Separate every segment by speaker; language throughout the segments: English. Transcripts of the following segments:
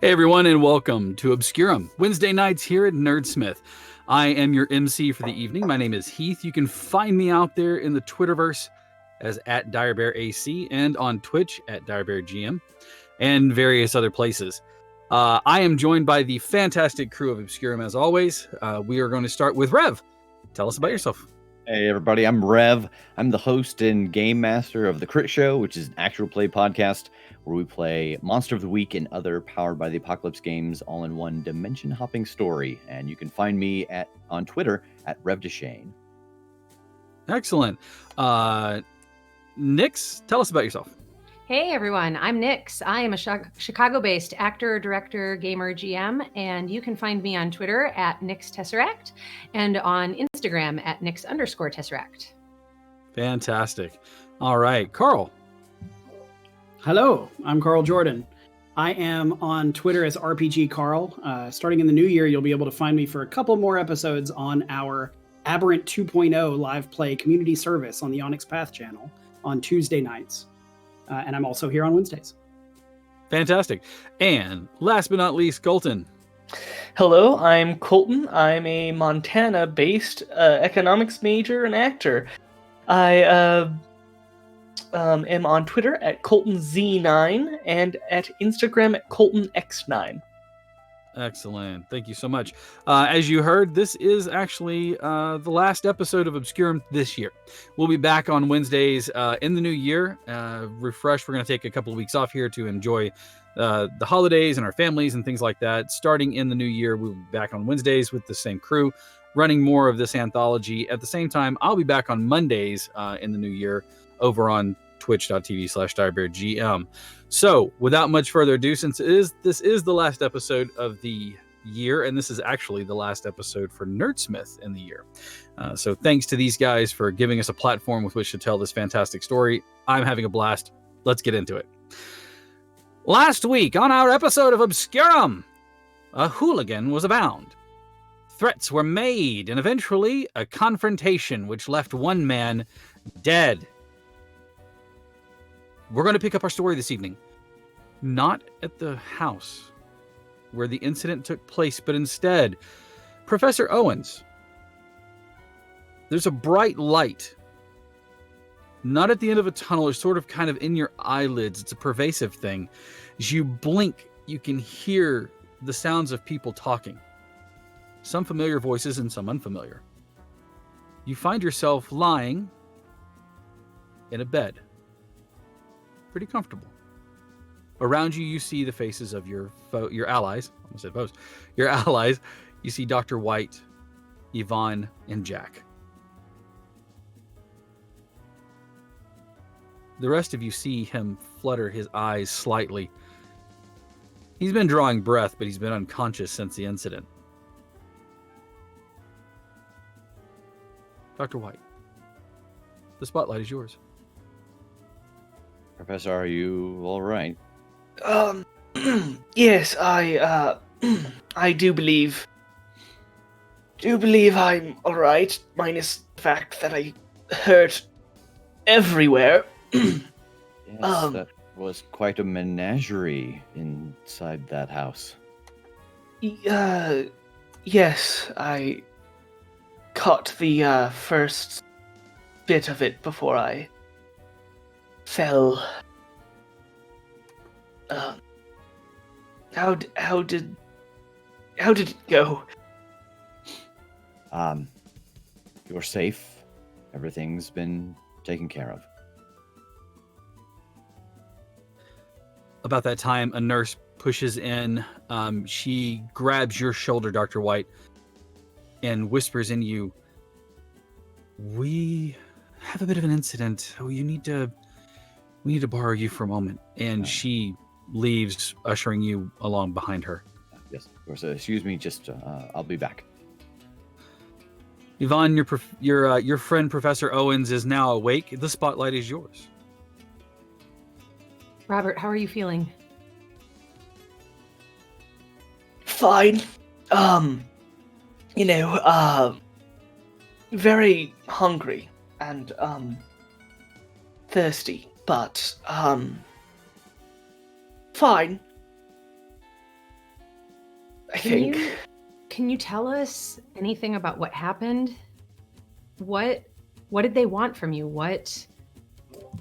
Speaker 1: Hey everyone, and welcome to Obscurum, Wednesday nights here at Nerdsmith. I am your MC for the evening. My name is Heath. You can find me out there in the Twitterverse as at DireBearAC and on Twitch at DireBearGM and various other places. I am joined by the fantastic crew of Obscurum as always. We are going to start with Rev. Tell us about yourself.
Speaker 2: Hey everybody, I'm Rev. I'm the host and game master of The Crit Show, which is an actual play podcast where we play Monster of the Week and other Powered by the Apocalypse games all in one dimension-hopping story. And you can find me on Twitter at RevDeshane.
Speaker 1: Excellent. Nyx, tell us about yourself.
Speaker 3: Hey everyone, I'm Nyx. I am a Chicago-based actor, director, gamer, GM, and you can find me on Twitter at NyxTesseract and on Instagram at Nyx_Tesseract.
Speaker 1: Fantastic. All right, Carl.
Speaker 4: Hello, I'm Carl Jordan. I am on Twitter as RPG Carl. Starting in the new year, you'll be able to find me for a couple more episodes on our Aberrant 2.0 live play community service on the Onyx Path channel on Tuesday nights. And I'm also here on Wednesdays.
Speaker 1: Fantastic. And last but not least, Colton.
Speaker 5: Hello, I'm Colton. I'm a Montana-based economics major and actor. I am on Twitter at ColtonZ9 and at Instagram at ColtonX9.
Speaker 1: Excellent. Thank you so much. As you heard, this is actually the last episode of Obscurum this year. We'll be back on Wednesdays in the new year. Refresh. We're going to take a couple of weeks off here to enjoy the holidays and our families and things like that. Starting in the new year, we'll be back on Wednesdays with the same crew, running more of this anthology. At the same time, I'll be back on Mondays in the new year over on twitch.tv/DireBearGM. So, without much further ado, since this is the last episode of the year, and this is actually the last episode for Nerdsmith in the year. So thanks to these guys for giving us a platform with which to tell this fantastic story. I'm having a blast. Let's get into it. Last week on our episode of Obscurum, a hooligan was abound. Threats were made, and eventually a confrontation which left one man dead. We're going to pick up our story this evening, not at the house where the incident took place, but instead, Professor Owens. There's a bright light, not at the end of a tunnel, it's sort of kind of in your eyelids. It's a pervasive thing. As you blink, you can hear the sounds of people talking. Some familiar voices and some unfamiliar. You find yourself lying in a bed. Pretty comfortable. Around you, you see the faces of your allies. I almost said foes. Your allies. You see Dr. White, Yvonne, and Jack. The rest of you see him flutter his eyes slightly. He's been drawing breath, but he's been unconscious since the incident. Dr. White, the spotlight is yours.
Speaker 2: Professor, are you all right?
Speaker 5: Yes, I do believe I'm alright, minus the fact that I hurt everywhere.
Speaker 2: Yes, that was quite a menagerie inside that house.
Speaker 5: Yes, I caught the first bit of it before I fell. How did it go?
Speaker 2: You're safe. Everything's been taken care of.
Speaker 1: About that time, a nurse pushes in. She grabs your shoulder, Dr. White, and whispers in you, "We have a bit of an incident. We need to borrow you for a moment." And she leaves, ushering you along behind her.
Speaker 2: Yes, of course. Excuse me, just I'll be back.
Speaker 1: Yvonne, your friend Professor Owens is now awake. The spotlight is yours.
Speaker 3: Robert, how are you feeling?
Speaker 5: Fine. Very hungry and thirsty, but fine.
Speaker 3: Can you tell us anything about what happened? What did they want from you? What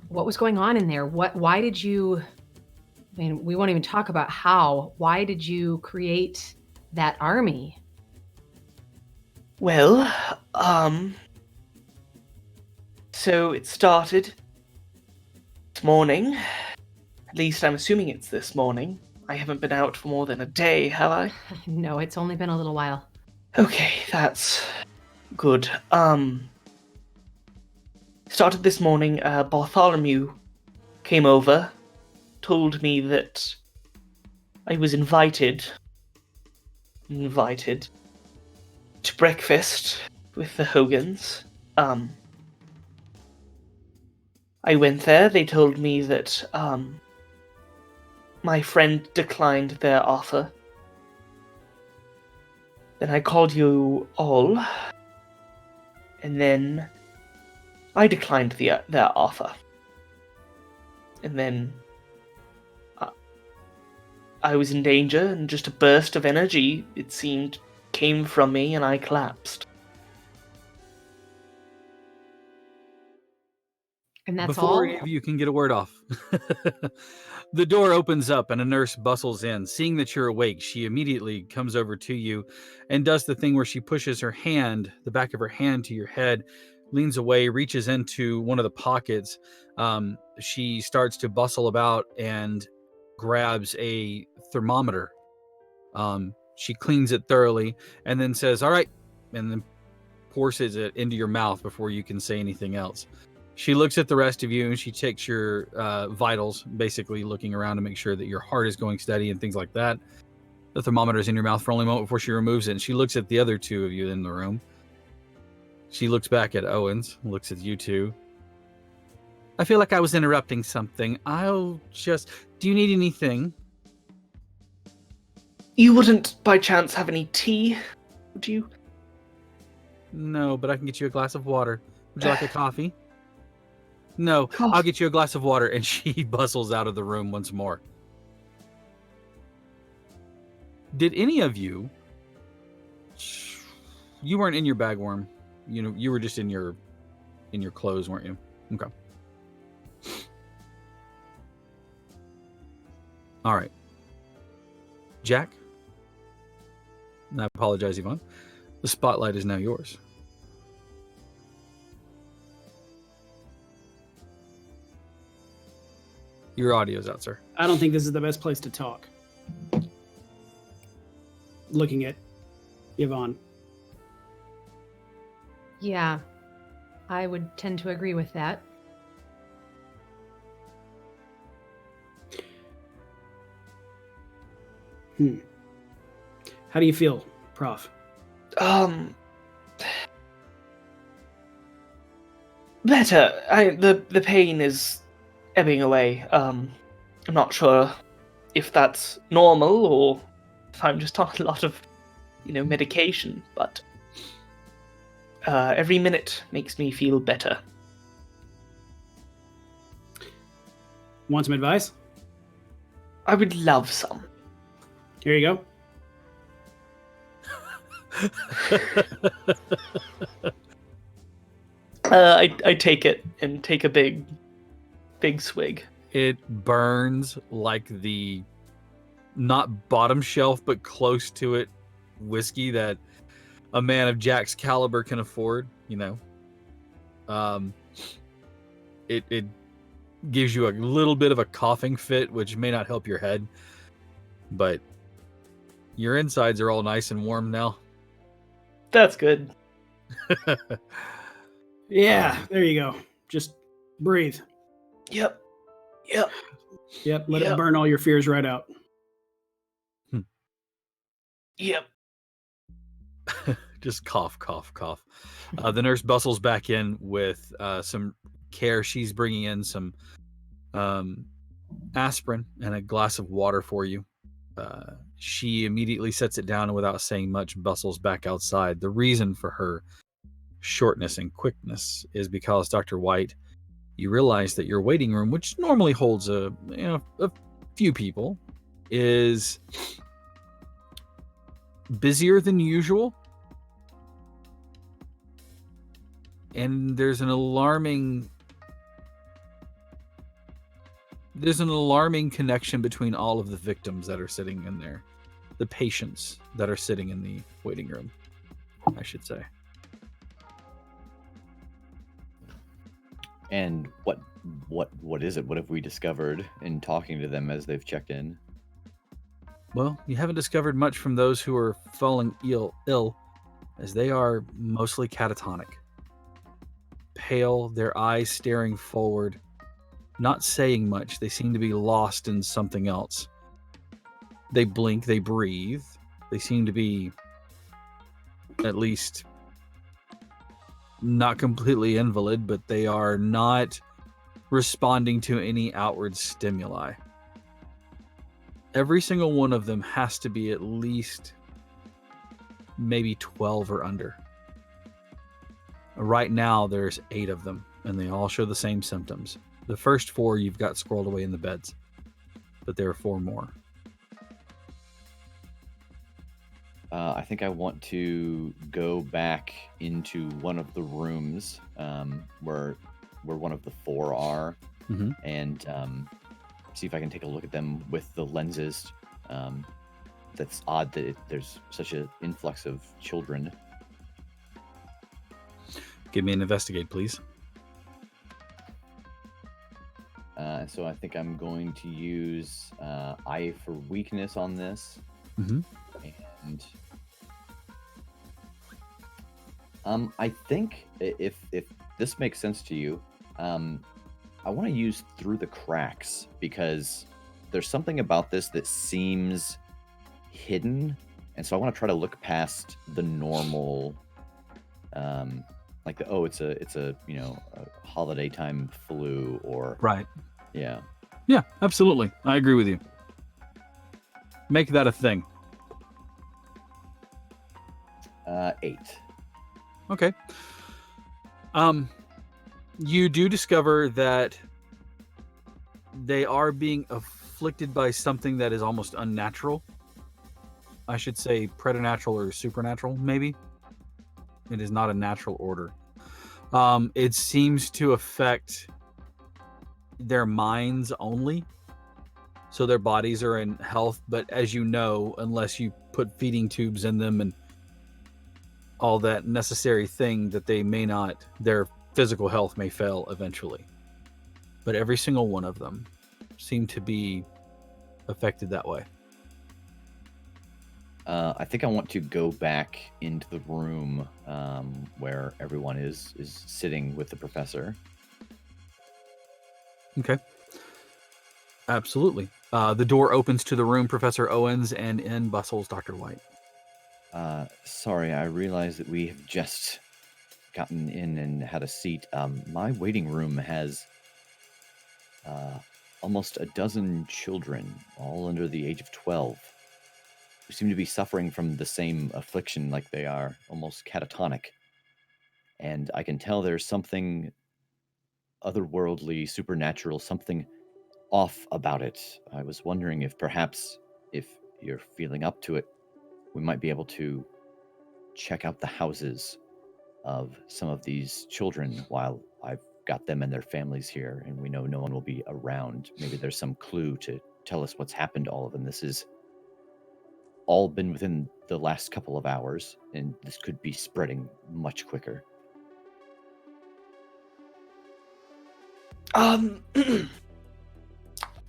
Speaker 3: was going on in there? Why did you, I mean, we won't even talk about how. Why did you create that army?
Speaker 5: Well, so it started this morning. At least I'm assuming it's this morning. I haven't been out for more than a day, have I?
Speaker 3: No, it's only been a little while.
Speaker 5: Okay, that's good. Started this morning, Bartholomew came over, told me that I was invited to breakfast with the Hogans. I went there, they told me that, my friend declined their offer. Then I called you all, and then I declined their offer. And then I was in danger, and just a burst of energy, it seemed, came from me, and I collapsed.
Speaker 3: And that's
Speaker 1: Before
Speaker 3: all?
Speaker 1: any of you can get a word off, the door opens up and a nurse bustles in. Seeing that you're awake, she immediately comes over to you and does the thing where she pushes her hand, the back of her hand, to your head, leans away, reaches into one of the pockets. She starts to bustle about and grabs a thermometer. She cleans it thoroughly and then says, "All right," and then forces it into your mouth before you can say anything else. She looks at the rest of you and she takes your vitals, basically looking around to make sure that your heart is going steady and things like that. The thermometer is in your mouth for only a moment before she removes it. And she looks at the other two of you in the room. She looks back at Owens, looks at you two. I feel like I was interrupting something. Do you need anything?
Speaker 5: You wouldn't, by chance, have any tea, would you?
Speaker 1: No, but I can get you a glass of water. Would you like a coffee? No,
Speaker 5: Coffee.
Speaker 1: I'll get you a glass of water. And she bustles out of the room once more. Did any of you... You weren't in your bagworm. You were just in your clothes, weren't you? Okay. All right. Jack? And I apologize, Yvonne. The spotlight is now yours. Your audio's out, sir.
Speaker 4: I don't think this is the best place to talk. Looking at Yvonne.
Speaker 3: Yeah, I would tend to agree with that.
Speaker 4: How do you feel, Prof?
Speaker 5: Better. The pain is ebbing away. I'm not sure if that's normal or if I'm just on a lot of, medication, but every minute makes me feel better.
Speaker 4: Want some advice?
Speaker 5: I would love some.
Speaker 4: Here you go.
Speaker 5: I take it and take a big swig.
Speaker 1: It burns like the not bottom shelf, but close to it whiskey that a man of Jack's caliber can afford, It gives you a little bit of a coughing fit, which may not help your head, but your insides are all nice and warm now.
Speaker 5: That's good.
Speaker 4: Yeah, there you go. Just breathe.
Speaker 5: Yep.
Speaker 4: Let it burn all your fears right out.
Speaker 5: Yep.
Speaker 1: Just cough. The nurse bustles back in with some care. She's bringing in some aspirin and a glass of water for you. She immediately sets it down and without saying much bustles back outside. The reason for her shortness and quickness is because, Dr. White, you realize that your waiting room, which normally holds a few people, is busier than usual. And there's an alarming connection between all of the victims that are sitting in there. The patients that are sitting in the waiting room, I should say.
Speaker 2: And what is it? What have we discovered in talking to them as they've checked in?
Speaker 1: Well, you haven't discovered much from those who are falling ill, as they are mostly catatonic. Pale, their eyes staring forward, not saying much. They seem to be lost in something else. They blink, they breathe. They seem to be at least not completely invalid, but they are not responding to any outward stimuli. Every single one of them has to be at least maybe 12 or under. Right now, there's 8 of them, and they all show the same symptoms. The first 4 you've got squirreled away in the beds, but there are 4 more.
Speaker 2: I think I want to go back into one of the rooms where one of the 4 are, and see if I can take a look at them with the lenses. That's odd that there's such an influx of children.
Speaker 1: Give me an investigate, please.
Speaker 2: So I think I'm going to use Eye for weakness on this. And I think if this makes sense to you, I want to use Through the Cracks, because there's something about this that seems hidden, and so I want to try to look past the normal, like it's a a holiday time flu or
Speaker 1: Right.
Speaker 2: Yeah,
Speaker 1: Absolutely. I agree with you. Make that a thing.
Speaker 2: 8.
Speaker 1: Okay. You do discover that they are being afflicted by something that is almost unnatural. I should say preternatural or supernatural, maybe. It is not a natural order. It seems to affect their minds only. So their bodies are in health, but as you know, unless you put feeding tubes in them and all that necessary thing, that they may not, their physical health may fail eventually. But every single one of them seem to be affected that way.
Speaker 2: I think I want to go back into the room where everyone is sitting with the professor.
Speaker 1: Okay. Absolutely. The door opens to the room, Professor Owens, and in bustles Dr. White.
Speaker 2: Sorry, I realize that we have just gotten in and had a seat. My waiting room has almost a dozen children, all under the age of 12, who seem to be suffering from the same affliction, like they are almost catatonic. And I can tell there's something otherworldly, supernatural, something off about it. I was wondering if perhaps, if you're feeling up to it, we might be able to check out the houses of some of these children while I've got them and their families here, and we know no one will be around. Maybe there's some clue to tell us what's happened to all of them. This has all been within the last couple of hours, and this could be spreading much quicker.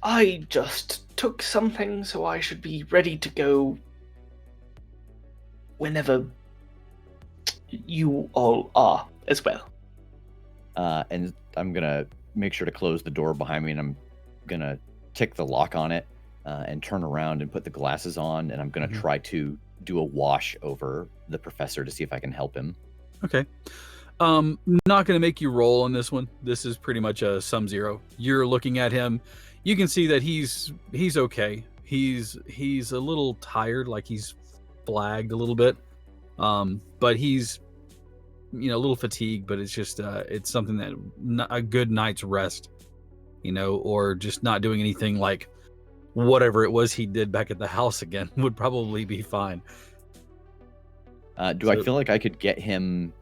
Speaker 5: I just took something, so I should be ready to go whenever you all are as well.
Speaker 2: And I'm gonna make sure to close the door behind me, and I'm gonna tick the lock on it and turn around and put the glasses on, and I'm gonna try to do a wash over the professor to see if I can help him.
Speaker 1: Okay. Not going to make you roll on this one. This is pretty much a sum zero. You're looking at him. You can see that he's okay. He's a little tired, like he's flagged a little bit. But he's, a little fatigued, but it's just, it's something that a good night's rest, or just not doing anything like whatever it was he did back at the house again would probably be fine.
Speaker 2: Do I feel like I could get him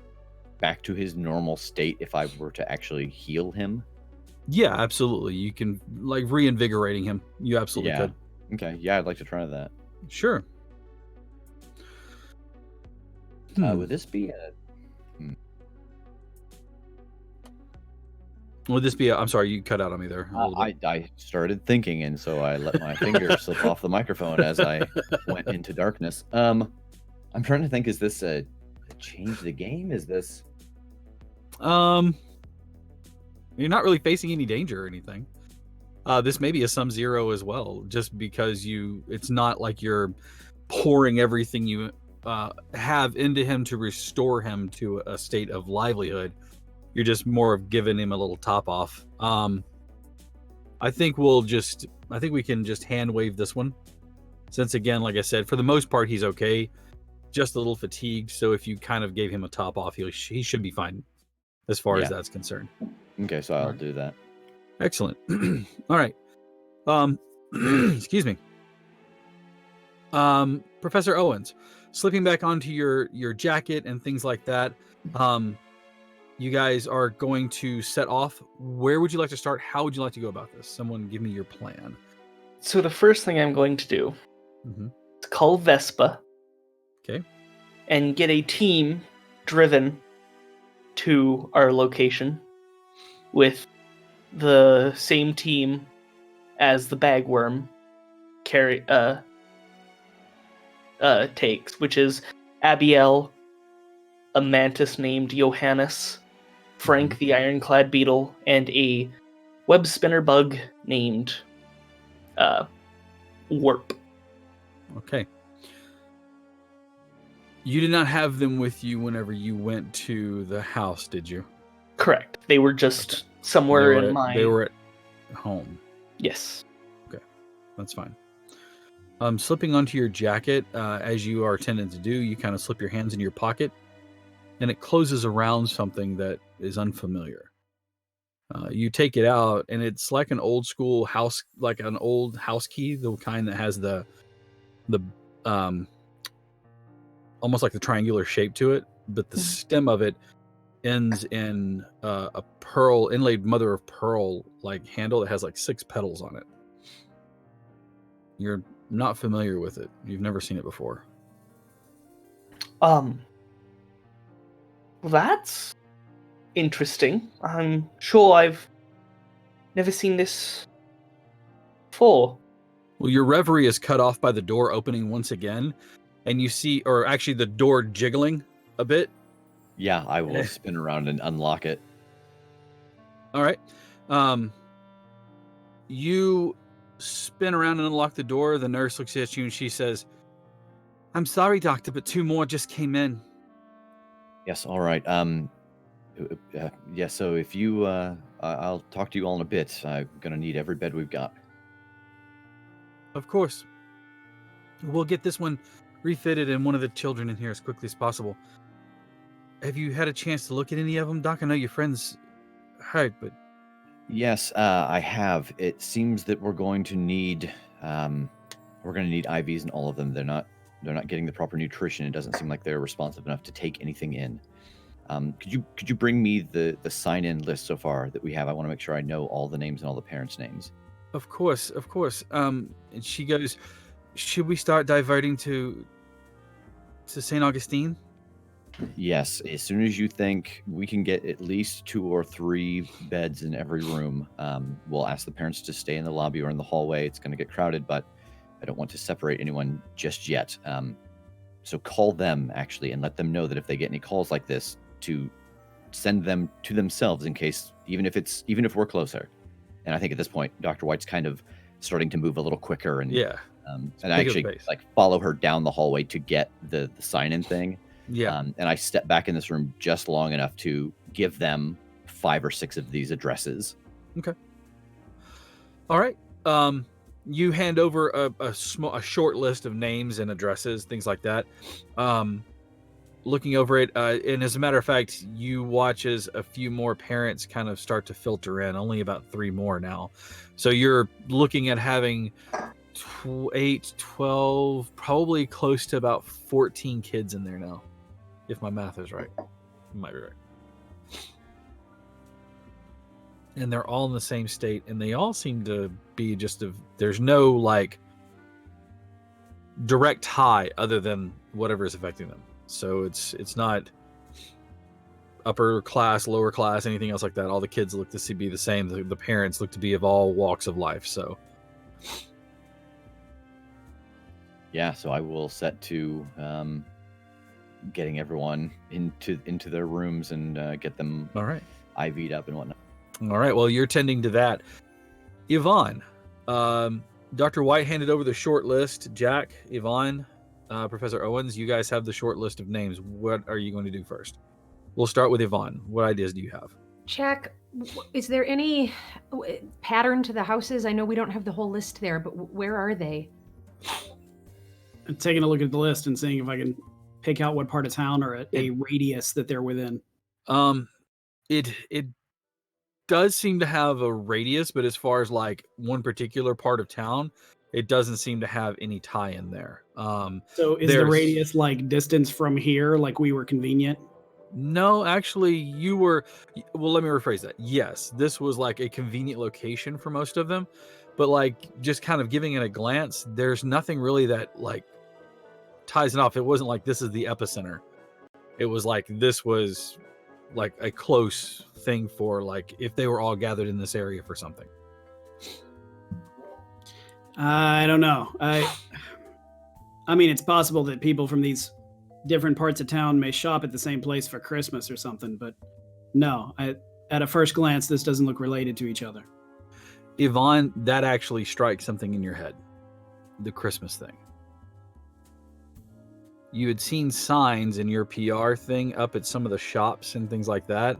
Speaker 2: back to his normal state if I were to actually heal him?
Speaker 1: Yeah, absolutely. You can, like, reinvigorating him. You absolutely could.
Speaker 2: Okay. Yeah, I'd like to try that.
Speaker 1: Sure.
Speaker 2: Would this be a...
Speaker 1: Would this be I'm sorry, you cut out on me there a little bit.
Speaker 2: I started thinking, and so I let my finger slip off the microphone as I went into darkness. I'm trying to think, is this a change the game? Is this...
Speaker 1: You're not really facing any danger or anything. This may be a Sub-Zero as well, just because it's not like you're pouring everything you have into him to restore him to a state of livelihood. You're just more of giving him a little top off. I think we can just hand wave this one. Since, again, like I said, for the most part, he's okay. Just a little fatigued. So if you kind of gave him a top off, he should be fine as far as that's concerned.
Speaker 2: Okay, so I'll do that.
Speaker 1: Excellent. All right. Excuse me. Professor Owens, slipping back onto your jacket and things like that. You guys are going to set off. Where would you like to start? How would you like to go about this? Someone give me your plan.
Speaker 5: So the first thing I'm going to do is call Vespa.
Speaker 1: Okay.
Speaker 5: And get a team driven to our location with the same team as the bagworm takes, which is Abiel, a mantis named Johannes, Frank the ironclad beetle, and a web spinner bug named Warp.
Speaker 1: Okay. You did not have them with you whenever you went to the house, did you?
Speaker 5: Correct. They were just somewhere in my...
Speaker 1: They were at home.
Speaker 5: Yes.
Speaker 1: Okay, that's fine. Slipping onto your jacket, as you are tended to do, you kind of slip your hands in your pocket, and it closes around something that is unfamiliar. You take it out, and it's like an old school house, like an old house key, the kind that has the almost like the triangular shape to it, but the stem of it ends in a pearl, inlaid mother of pearl like handle that has like 6 petals on it. You're not familiar with it. You've never seen it before.
Speaker 5: Well, that's interesting. I'm sure I've never seen this before.
Speaker 1: Well, your reverie is cut off by the door opening once again, and you see, or actually the door jiggling a bit.
Speaker 2: Yeah, I will spin around and unlock it.
Speaker 1: All right. You spin around and unlock the door. The nurse looks at you and she says, "I'm sorry, doctor, but 2 more just came in."
Speaker 2: Yes, all right. Yeah, so if you, I'll talk to you all in a bit. I'm gonna need every bed we've got.
Speaker 1: Of course. We'll get this one refitted and one of the children in here as quickly as possible. Have you had a chance to look at any of them, Doc? I know your friends hurt, but...
Speaker 2: Yes, I have. It seems that we're going to need IVs in all of them. They're not getting the proper nutrition. It doesn't seem like they're responsive enough to take anything in. Could you bring me the sign-in list so far that we have? I want to make sure I know all the names and all the parents' names.
Speaker 1: Of course. And she goes, "Should we start diverting to St. Augustine?"
Speaker 2: Yes, as soon as you think we can get at least 2 or 3 beds in every room, we'll ask the parents to stay in the lobby or in the hallway. It's going to get crowded, but I don't want to separate anyone just yet. So call them, actually, and let them know that if they get any calls like this, to send them to themselves in case, even if we're closer. And I think at this point, Dr. White's kind of starting to move a little quicker, and and I actually like follow her down the hallway to get the sign-in thing.
Speaker 1: Yeah.
Speaker 2: And I step back in this room just long enough to give them 5 or 6 of these addresses.
Speaker 1: Okay. All right. You hand over a short list of names and addresses, things like that. Looking over it, and as a matter of fact, you watch as a few more parents kind of start to filter in. Only about 3 more now. So you're looking at having 8, 12, probably close to about 14 kids in there now. if my math is right. It might be right. And they're all in the same state, and they all seem to be there's no like direct tie other than whatever is affecting them. So it's not upper class, lower class, anything else like that. All the kids look to be the same. The parents look to be of all walks of life. So
Speaker 2: yeah, so I will set to getting everyone into their rooms and get them
Speaker 1: all right.
Speaker 2: IV'd up and whatnot.
Speaker 1: All right. Well, you're tending to that. Yvonne, Dr. White handed over the short list. Jack, Yvonne, Professor Owens, you guys have the short list of names. What are you going to do first? We'll start with Yvonne. What ideas do you have?
Speaker 3: Jack, is there any pattern to the houses? I know we don't have the whole list there, but where are they?
Speaker 4: I'm taking a look at the list and seeing if I can pick out what part of town or a radius that they're within.
Speaker 1: It does seem to have a radius, but as far as like one particular part of town, it doesn't seem to have any tie in there.
Speaker 4: So is the radius like distance from here, like we were convenient?
Speaker 1: No, actually, you were. Well, let me rephrase that. Yes, this was like a convenient location for most of them, but like just kind of giving it a glance, there's nothing really that like ties it off. It wasn't like this is the epicenter. It was like this was like a close thing for like if they were all gathered in this area for something.
Speaker 4: I don't know. I mean, it's possible that people from these different parts of town may shop at the same place for Christmas or something, but no, at a first glance, this doesn't look related to each other.
Speaker 1: Yvonne, that actually strikes something in your head. The Christmas thing. You had seen signs in your PR thing up at some of the shops and things like that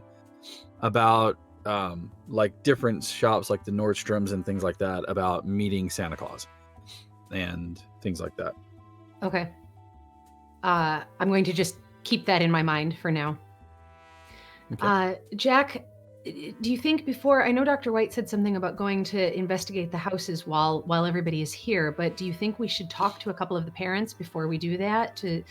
Speaker 1: about like different shops like the Nordstroms and things like that about meeting Santa Claus and things like that.
Speaker 3: Okay. I'm going to just keep that in my mind for now. Okay. Jack, do you think I know Dr. White said something about going to investigate the houses while everybody is here, but do you think we should talk to a couple of the parents before we do that to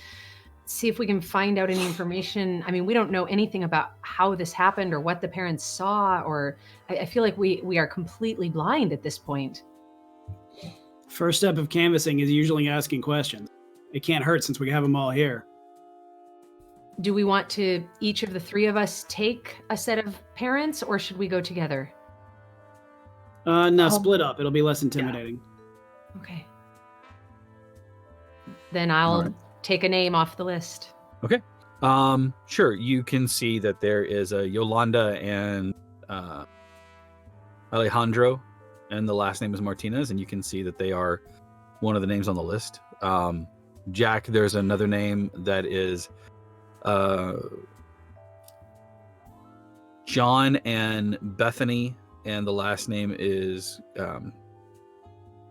Speaker 3: see if we can find out any information? I mean, we don't know anything about how this happened or what the parents saw, or I feel like we are completely blind at this point.
Speaker 4: First step of canvassing is usually asking questions. It can't hurt since we have them all here.
Speaker 3: Do we want to, each of the three of us, take a set of parents, or should we go together?
Speaker 4: No, split up. It'll be less intimidating.
Speaker 3: Yeah. Okay. Then I'll take a name off the list.
Speaker 1: Okay. Sure. You can see that there is a Yolanda and Alejandro, and the last name is Martinez, and you can see that they are one of the names on the list. Jack, there's another name that is John and Bethany, and the last name is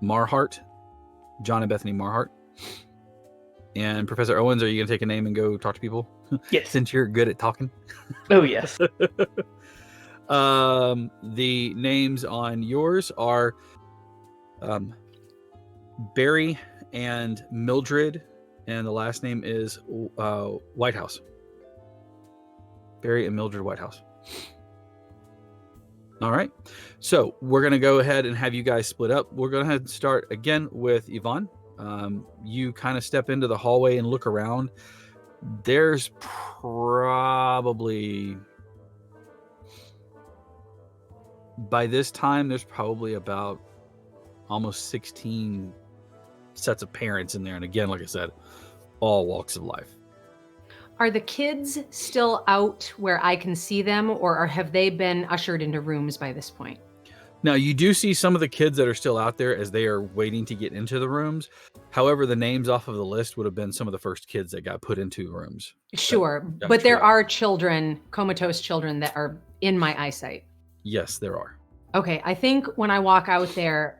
Speaker 1: Marhart. John and Bethany Marhart. And Professor Owens, are you going to take a name and go talk to people?
Speaker 5: Yes.
Speaker 1: Since you're good at talking.
Speaker 5: Oh, yes.
Speaker 1: The names on yours are Barry and Mildred, and the last name is Whitehouse. Barry and Mildred Whitehouse. All right. So we're going to go ahead and have you guys split up. We're going to start again with Yvonne. You kind of step into the hallway and look around. There's probably, by this time, there's probably about almost 16 sets of parents in there. And again, like I said, all walks of life.
Speaker 3: Are the kids still out where I can see them, or have they been ushered into rooms by this point?
Speaker 1: Now, you do see some of the kids that are still out there as they are waiting to get into the rooms. However, the names off of the list would have been some of the first kids that got put into rooms.
Speaker 3: Sure, but there are children, comatose children, that are in my eyesight.
Speaker 1: Yes, there are.
Speaker 3: Okay, I think when I walk out there,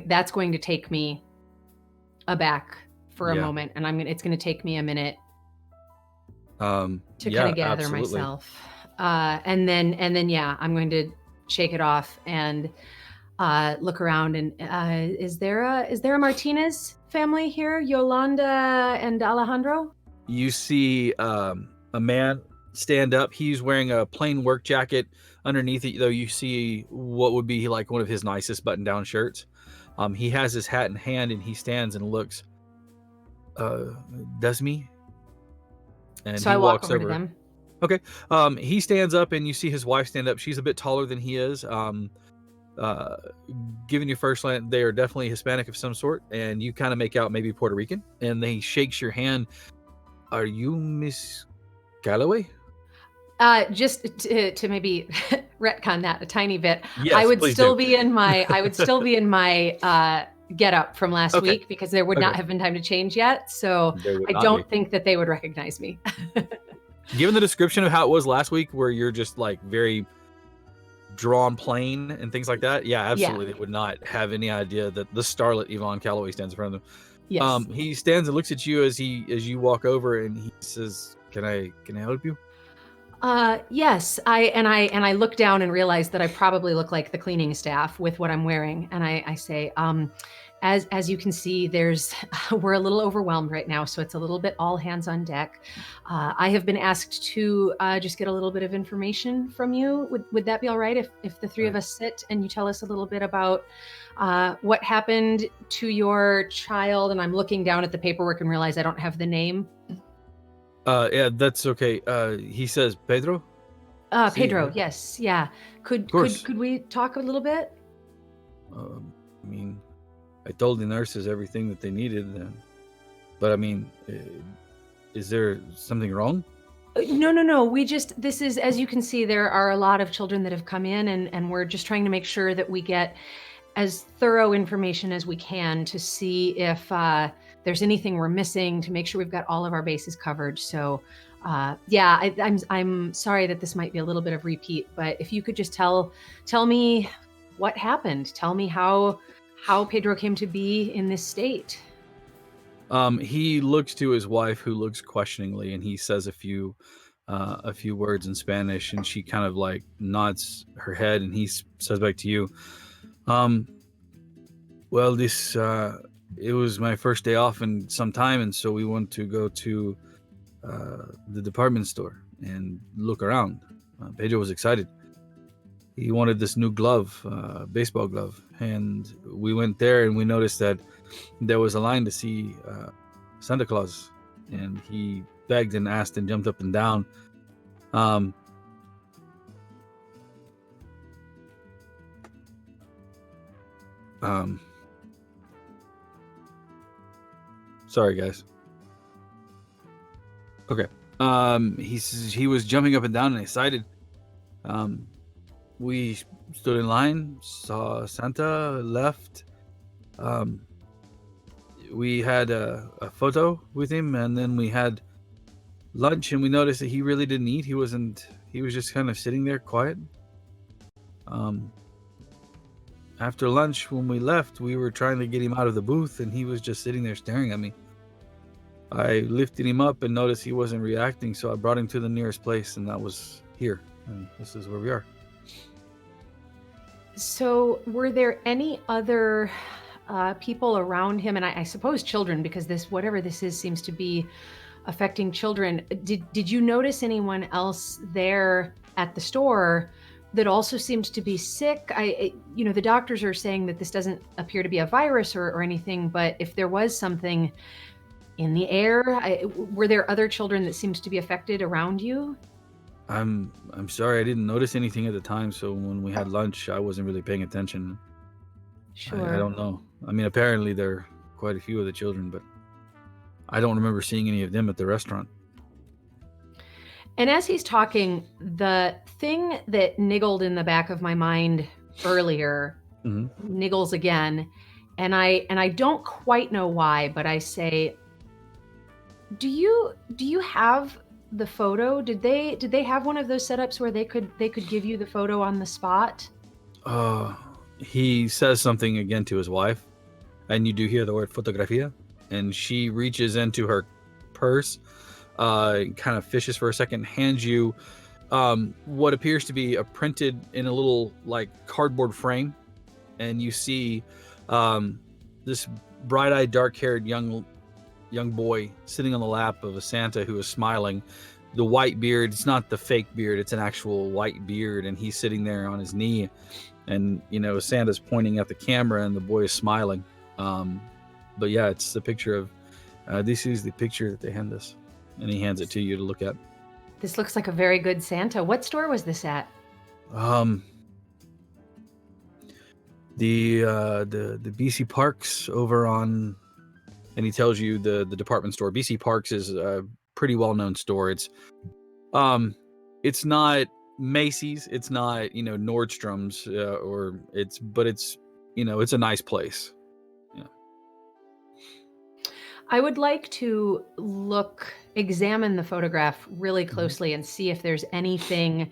Speaker 3: that's going to take me aback for a moment, and it's going to take me a minute to kind of gather myself. And then I'm going to shake it off and look around. And is there a Martinez family here? Yolanda and Alejandro?
Speaker 1: You see a man stand up. He's wearing a plain work jacket. Underneath it, though, you see what would be like one of his nicest button-down shirts. He has his hat in hand, and he stands and looks. Does me? And
Speaker 3: So
Speaker 1: he
Speaker 3: I walk
Speaker 1: walks
Speaker 3: over to them.
Speaker 1: Okay. He stands up, and you see his wife stand up. She's a bit taller than he is. Given your first glance, they are definitely Hispanic of some sort, and you kind of make out maybe Puerto Rican. And he shakes your hand. Are you Miss Galloway?
Speaker 3: Just to maybe retcon that a tiny bit,
Speaker 1: Yes,
Speaker 3: I would
Speaker 1: please
Speaker 3: still
Speaker 1: do.
Speaker 3: be in my get up from last
Speaker 1: Okay.
Speaker 3: week because there would not
Speaker 1: Okay.
Speaker 3: have been time to change yet. So
Speaker 1: There would
Speaker 3: I
Speaker 1: not
Speaker 3: don't
Speaker 1: be.
Speaker 3: think that they would recognize me.
Speaker 1: Given the description of how it was last week, where you're just like very drawn plain and things like that, yeah, absolutely, they would not have any idea that the starlet Yvonne Calloway stands in front of them.
Speaker 3: Yes.
Speaker 1: He stands and looks at you as you walk over, and he says, "Can I help you?"
Speaker 3: Yes. I look down and realize that I probably look like the cleaning staff with what I'm wearing, and I say, as you can see, we're a little overwhelmed right now, so it's a little bit all hands on deck. I have been asked to just get a little bit of information from you. Would that be all right if the three of us sit and you tell us a little bit about what happened to your child? And I'm looking down at the paperwork and realize I don't have the name.
Speaker 1: Yeah, that's okay. He says, Pedro?
Speaker 3: Pedro,
Speaker 1: right?
Speaker 3: yes, yeah. Could we talk a little bit?
Speaker 1: I mean, I told the nurses everything that they needed, but I mean, is there something wrong?
Speaker 3: No. This is, as you can see, there are a lot of children that have come in, and we're just trying to make sure that we get as thorough information as we can to see if there's anything we're missing, to make sure we've got all of our bases covered. So, I'm sorry that this might be a little bit of repeat, but if you could just tell me what happened, tell me how Pedro came to be in this state.
Speaker 1: He looks to his wife, who looks questioningly, and he says a few words in Spanish, and she kind of like nods her head, and he says back to you, well, this it was my first day off in some time, and so we want to go to the department store and look around. Pedro was excited. He wanted this new glove, baseball glove, and we went there, and we noticed that there was a line to see Santa Claus, and he begged and asked and jumped up and down. Sorry, guys. Okay. He was jumping up and down and excited. We stood in line, saw Santa, left. We had a photo with him, and then we had lunch, and we noticed that he really didn't eat. He was just kind of sitting there quiet. After lunch, when we left, we were trying to get him out of the booth, and he was just sitting there staring at me. I lifted him up and noticed he wasn't reacting, so I brought him to the nearest place, and that was here. And this is where we are.
Speaker 3: So, were there any other people around him, and I suppose children, because whatever this is seems to be affecting children? Did you notice anyone else there at the store that also seemed to be sick? The doctors are saying that this doesn't appear to be a virus or anything, but if there was something in the air, were there other children that seemed to be affected around you?
Speaker 1: I'm sorry, I didn't notice anything at the time, so when we had lunch, I wasn't really paying attention.
Speaker 3: Sure.
Speaker 1: I don't know. I mean, apparently there are quite a few of the children, but I don't remember seeing any of them at the restaurant.
Speaker 3: And as he's talking, the thing that niggled in the back of my mind earlier niggles again, and I don't quite know why, but I say, do you have the photo? Did they have one of those setups where they could give you the photo on the spot?
Speaker 1: He says something again to his wife, and you do hear the word fotografia, and she reaches into her purse, kind of fishes for a second, hands you what appears to be a printed in a little like cardboard frame, and you see this bright-eyed, dark-haired young boy sitting on the lap of a Santa who is smiling, the white beard. It's not the fake beard. It's an actual white beard, and he's sitting there on his knee, and Santa's pointing at the camera, and the boy is smiling. But yeah, it's the picture of. This is the picture that they hand us, and he hands it to you to look at.
Speaker 3: This looks like a very good Santa. What store was this at?
Speaker 1: The BC Parks over on, and he tells you the department store. BC Parks is a pretty well-known store. It's not Macy's, it's not Nordstrom's, but it's it's a nice place.
Speaker 3: I would like to examine the photograph really closely and see if there's anything,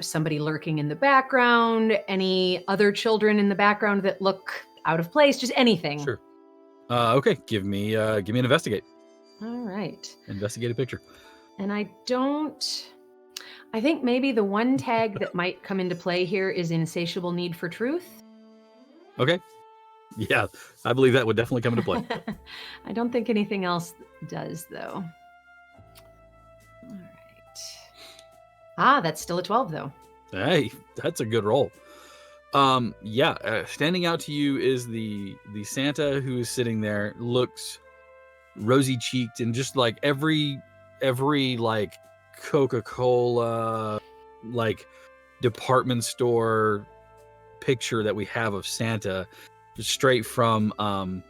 Speaker 3: somebody lurking in the background, any other children in the background that look out of place, just anything.
Speaker 1: Sure. Okay, give me an investigate.
Speaker 3: All right.
Speaker 1: Investigate a picture.
Speaker 3: And I think maybe the one tag that might come into play here is insatiable need for truth.
Speaker 1: Okay. Yeah, I believe that would definitely come into play.
Speaker 3: I don't think anything else does, though. All right. That's still a 12, though.
Speaker 1: Hey, that's a good roll. Standing out to you is the Santa who is sitting there, looks rosy cheeked, and just like every like Coca-Cola like department store picture that we have of Santa, straight from I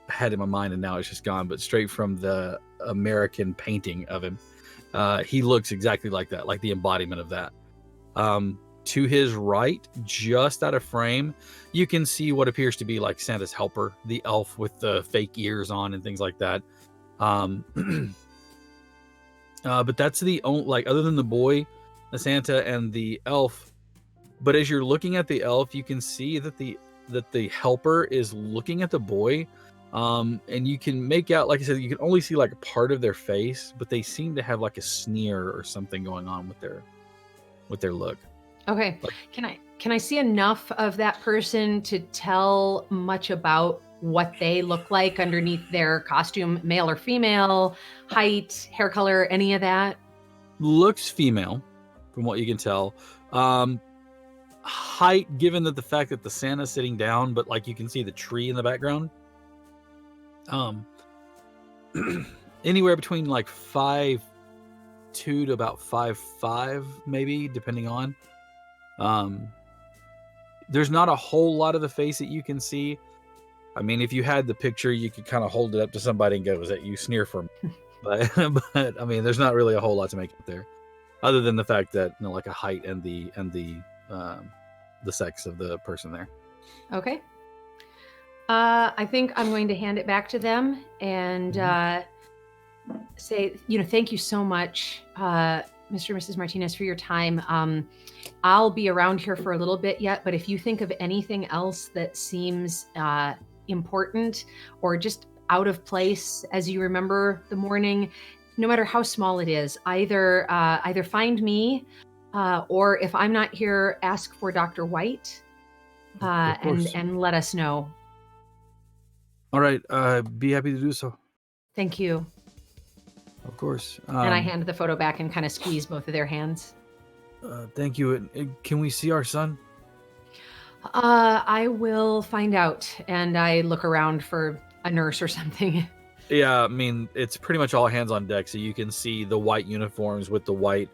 Speaker 1: had it in my mind and now it's just gone, but straight from the American painting of him. He looks exactly like that, like the embodiment of that. To his right, just out of frame, you can see what appears to be like Santa's helper, the elf with the fake ears on and things like that. But that's the only, like, other than the boy, the Santa, and the elf. But as you're looking at the elf, you can see that the helper is looking at the boy, and you can make out, like I said, you can only see like a part of their face, but they seem to have like a sneer or something going on with their look.
Speaker 3: Okay. Can I see enough of that person to tell much about what they look like underneath their costume, male or female, height, hair color, any of that?
Speaker 1: Looks female, from what you can tell. Height, given that the fact that the Santa's sitting down, but like you can see the tree in the background. Anywhere between like 5'2" to about 5'5", maybe, depending on. There's not a whole lot of the face that you can see. I mean, if you had the picture, you could kind of hold it up to somebody and go, "Is that you? Sneer for me?" but I mean, there's not really a whole lot to make up there, other than the fact that like a height and the sex of the person there.
Speaker 3: Okay. I think I'm going to hand it back to them and say, thank you so much, Mr. and Mrs. Martinez, for your time. I'll be around here for a little bit yet, but if you think of anything else that seems important or just out of place as you remember the morning, no matter how small it is, either find me, or if I'm not here, ask for Dr. White, and let us know.
Speaker 1: All right, be happy to do so.
Speaker 3: Thank you.
Speaker 1: Of course.
Speaker 3: And I hand the photo back and kind of squeeze both of their hands.
Speaker 1: Thank you. And can we see our son?
Speaker 3: I will find out, and I look around for a nurse or something.
Speaker 1: Yeah, I mean, it's pretty much all hands on deck, so you can see the white uniforms with the white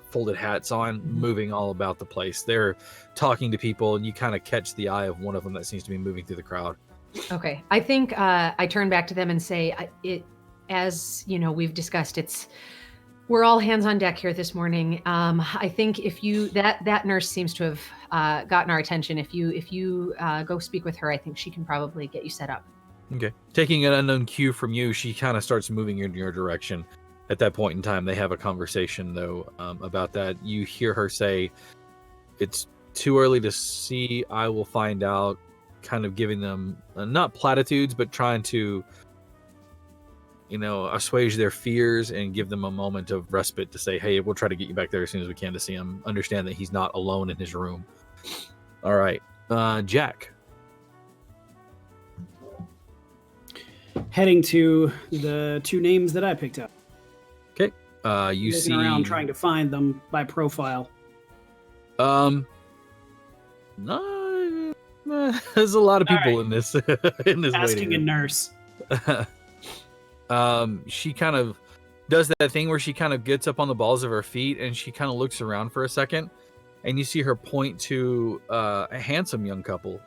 Speaker 1: folded hats on, moving all about the place. They're talking to people, and you kind of catch the eye of one of them that seems to be moving through the crowd.
Speaker 3: Okay. I think I turn back to them and say, as we've discussed, we're all hands on deck here this morning. I think if that nurse seems to have gotten our attention. If you go speak with her, I think she can probably get you set up.
Speaker 1: Okay. Taking an unknown cue from you, she kind of starts moving in your direction. At that point in time, they have a conversation, though, about that. You hear her say, "It's too early to see. I will find out," kind of giving them, not platitudes, but trying to, assuage their fears and give them a moment of respite to say, "Hey, we'll try to get you back there as soon as we can to see him. Understand that he's not alone in his room." All right. Jack.
Speaker 4: heading to the 2 names that I picked up.
Speaker 1: Okay. You
Speaker 4: Looking
Speaker 1: see
Speaker 4: around trying to find them by profile.
Speaker 1: No, there's a lot of people in this in this
Speaker 4: Asking
Speaker 1: waiting
Speaker 4: a
Speaker 1: room.
Speaker 4: nurse.
Speaker 1: She kind of does that thing where she kind of gets up on the balls of her feet and she kind of looks around for a second, and you see her point to a handsome young couple.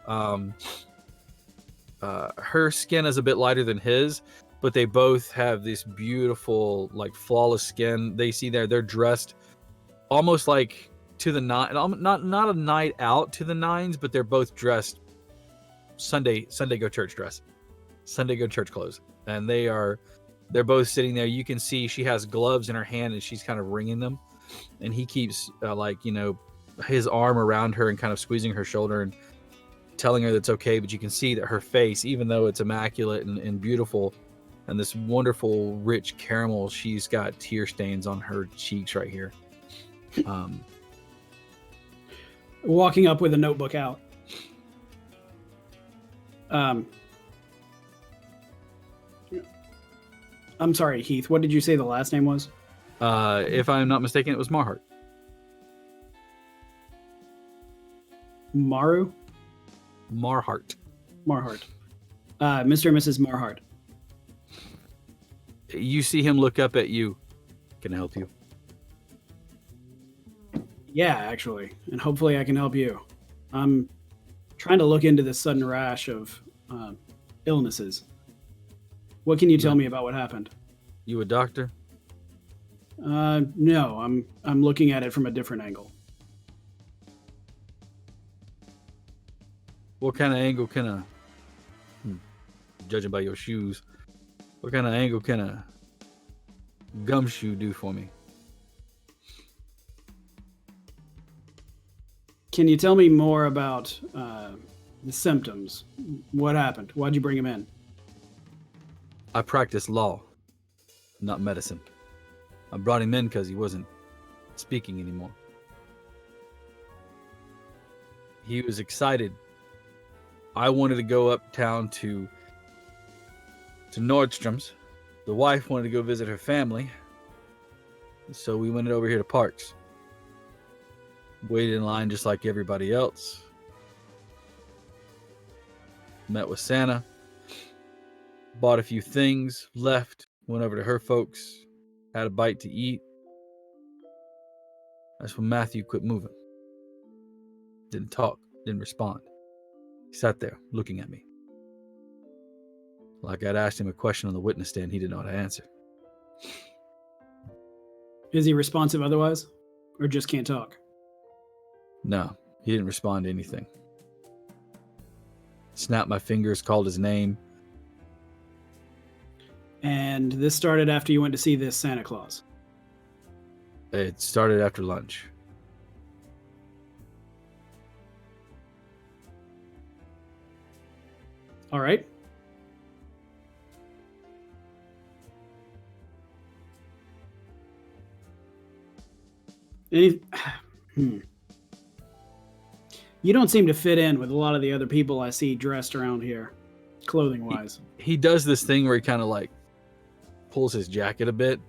Speaker 1: Her skin is a bit lighter than his, but they both have this beautiful, like, flawless skin. They see they're dressed almost like to the nine, not a night out to the nines, but they're both dressed Sunday go church dress, Sunday go church clothes, and they're both sitting there. You can see she has gloves in her hand and she's kind of wringing them, and he keeps his arm around her and kind of squeezing her shoulder and telling her that's okay. But you can see that her face, even though it's immaculate and beautiful and this wonderful rich caramel, she's got tear stains on her cheeks right here.
Speaker 4: Walking up with a notebook out. I'm sorry, Heath. What did you say the last name was?
Speaker 1: If I'm not mistaken, it was Marhart.
Speaker 4: Maru?
Speaker 1: Marhart.
Speaker 4: Marhart. Mr. and Mrs. Marhart.
Speaker 1: You see him look up at you. Can I help you?
Speaker 4: Yeah, actually. And hopefully I can help you. I'm trying to look into this sudden rash of illnesses. What can you tell me about what happened?
Speaker 1: You a doctor?
Speaker 4: No, I'm looking at it from a different angle.
Speaker 1: What kind of angle can a... judging by your shoes, what kind of angle can a gumshoe do for me?
Speaker 4: Can you tell me more about the symptoms? What happened? Why'd you bring him in?
Speaker 1: I practice law, not medicine. I brought him in because he wasn't speaking anymore. He was excited. I wanted to go uptown to Nordstrom's. The wife wanted to go visit her family, so we went over here to Parks. Waited in line just like everybody else. Met with Santa. Bought a few things, left, went over to her folks, had a bite to eat. That's when Matthew quit moving. Didn't talk, didn't respond. He sat there looking at me. Like I'd asked him a question on the witness stand he didn't know how to answer.
Speaker 4: Is he responsive otherwise? Or just can't talk?
Speaker 1: No, he didn't respond to anything. Snapped my fingers, called his name.
Speaker 4: And this started after you went to see this Santa Claus.
Speaker 1: It started after lunch.
Speaker 4: All right. You don't seem to fit in with a lot of the other people I see dressed around here, clothing-wise.
Speaker 1: He does this thing where he kind of like pulls his jacket a bit.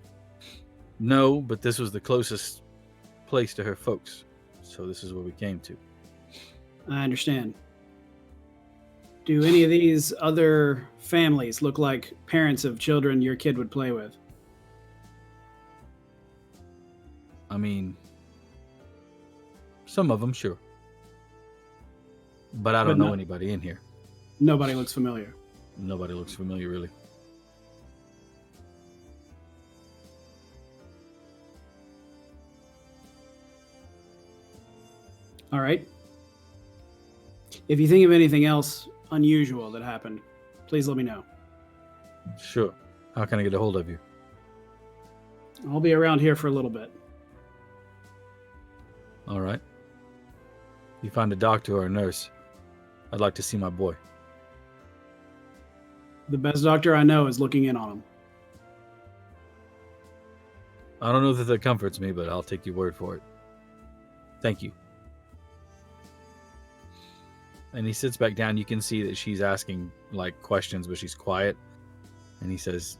Speaker 1: No, but this was the closest place to her folks, so this is what we came to.
Speaker 4: I understand. Do any of these other families look like parents of children your kid would play with?
Speaker 1: I mean, some of them, sure. But I don't know anybody in here.
Speaker 4: Nobody looks familiar.
Speaker 1: Nobody looks familiar, really.
Speaker 4: All right. If you think of anything else unusual that happened, please let me know.
Speaker 1: Sure. How can I get a hold of you?
Speaker 4: I'll be around here for a little bit.
Speaker 1: All right. If you find a doctor or a nurse, I'd like to see my boy.
Speaker 4: The best doctor I know is looking in on him.
Speaker 1: I don't know that that comforts me, but I'll take your word for it. Thank you. And he sits back down. You can see that she's asking like questions, but she's quiet. And he says,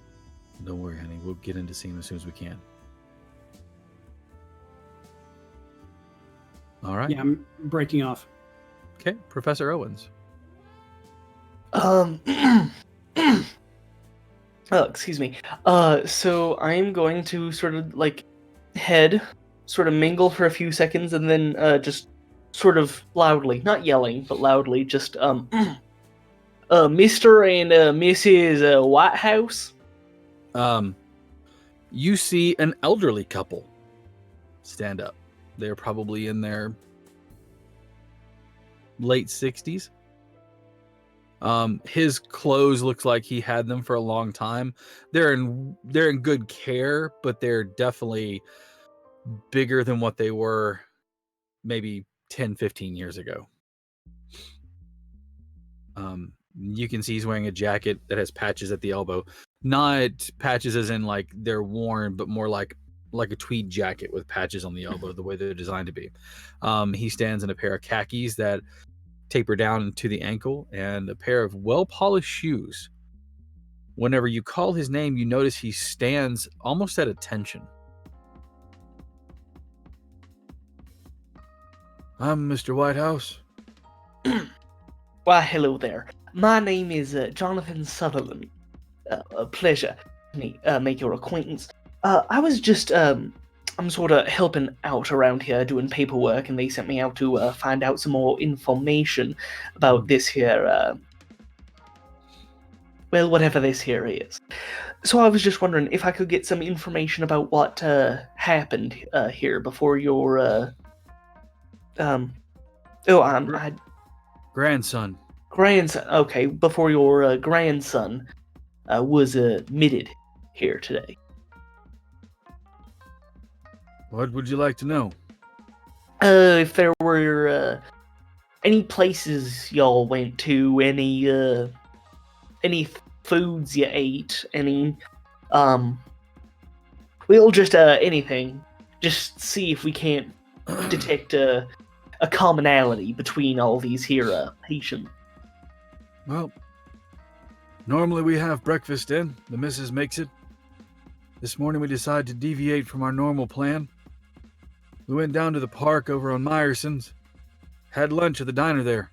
Speaker 1: "Don't worry, honey. We'll get in to see him as soon as we can." All right.
Speaker 4: Yeah, I'm breaking off.
Speaker 1: Okay, Professor Owens.
Speaker 5: Oh, excuse me. So I'm going to sort of like head, sort of mingle for a few seconds, and then just sort of loudly, not yelling, but loudly, just Mr. and Mrs. Whitehouse.
Speaker 1: You see an elderly couple stand up. They're probably in their late 60s. His clothes looks like he had them for a long time. They're in good care, but they're definitely bigger than what they were maybe 10, 15 years ago. You can see he's wearing a jacket that has patches at the elbow. Not patches as in like they're worn, but more like a tweed jacket with patches on the elbow, the way they're designed to be. He stands in a pair of khakis that taper down to the ankle and a pair of well-polished shoes. Whenever you call his name, you notice he stands almost at attention. "I'm Mr. Whitehouse."
Speaker 5: Why, hello there. My name is Jonathan Sutherland. A pleasure to make your acquaintance. I was just, I'm sort of helping out around here doing paperwork, and they sent me out to find out some more information about this here, well, whatever this here is. So I was just wondering if I could get some information about what happened here before your,
Speaker 1: Grandson.
Speaker 5: grandson. Okay, before your grandson was admitted here today.
Speaker 1: What would you like to know?
Speaker 5: If there were any places y'all went to, any foods you ate, any well, just anything. Just see if we can't detect a commonality between all these here patients.
Speaker 1: Well, normally we have breakfast in. The missus makes it. This morning we decided to deviate from our normal plan. We went down to the park over on Myerson's, had lunch at the diner there.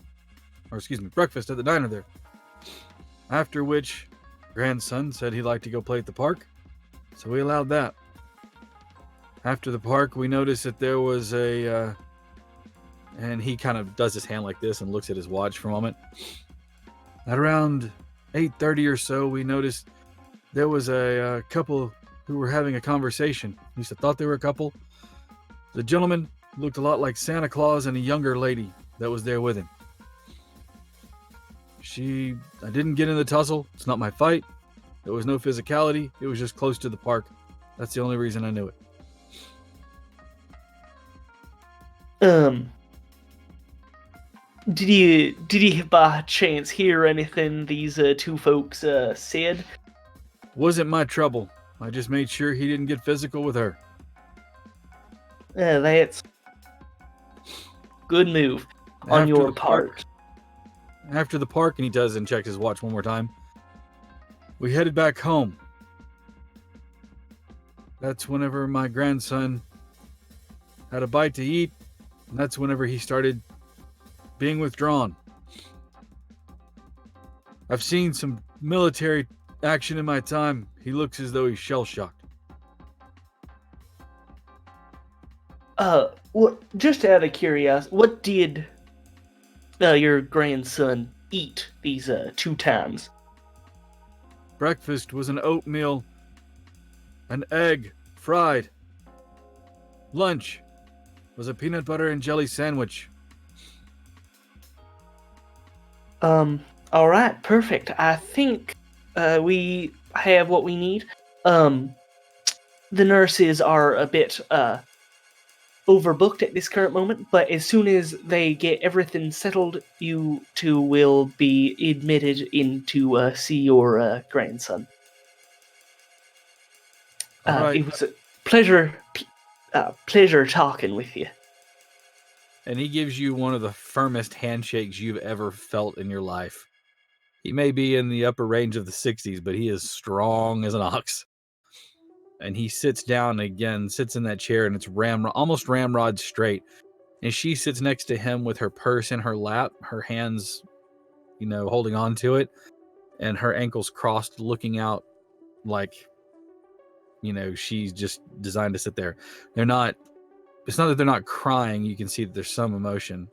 Speaker 1: Breakfast at the diner there. After which, grandson said he'd like to go play at the park, so we allowed that. After the park, we noticed that there was and he kind of does his hand like this and looks at his watch for a moment. At around 8:30 or so, we noticed there was a couple who were having a conversation. At least I thought they were a couple. The gentleman looked a lot like Santa Claus and a younger lady that was there with him. I didn't get in the tussle. It's not my fight. There was no physicality. It was just close to the park. That's the only reason I knew it.
Speaker 5: Did you by chance hear anything these two folks said?
Speaker 1: Wasn't my trouble. I just made sure he didn't get physical with her.
Speaker 5: That's good move on your part.
Speaker 1: After the park, and he does and checks his watch one more time, we headed back home. That's whenever my grandson had a bite to eat, and that's whenever he started being withdrawn. I've seen some military action in my time. He looks as though he's shell-shocked.
Speaker 5: What? Just out of curiosity, what did your grandson eat these 2 times?
Speaker 1: Breakfast was an oatmeal, an egg, fried. Lunch was a peanut butter and jelly sandwich.
Speaker 5: All right, perfect. I think we have what we need. The nurses are a bit overbooked at this current moment, but as soon as they get everything settled, you two will be admitted in to see your grandson.
Speaker 1: Right.
Speaker 5: It was a pleasure talking with you.
Speaker 1: And he gives you one of the firmest handshakes you've ever felt in your life. He may be in the upper range of the 60s, but he is strong as an ox. And he sits down again, sits in that chair, and it's almost ramrod straight. And she sits next to him with her purse in her lap, her hands, holding on to it, and her ankles crossed, looking out like, she's just designed to sit there. It's not that they're not crying. You can see that there's some emotion.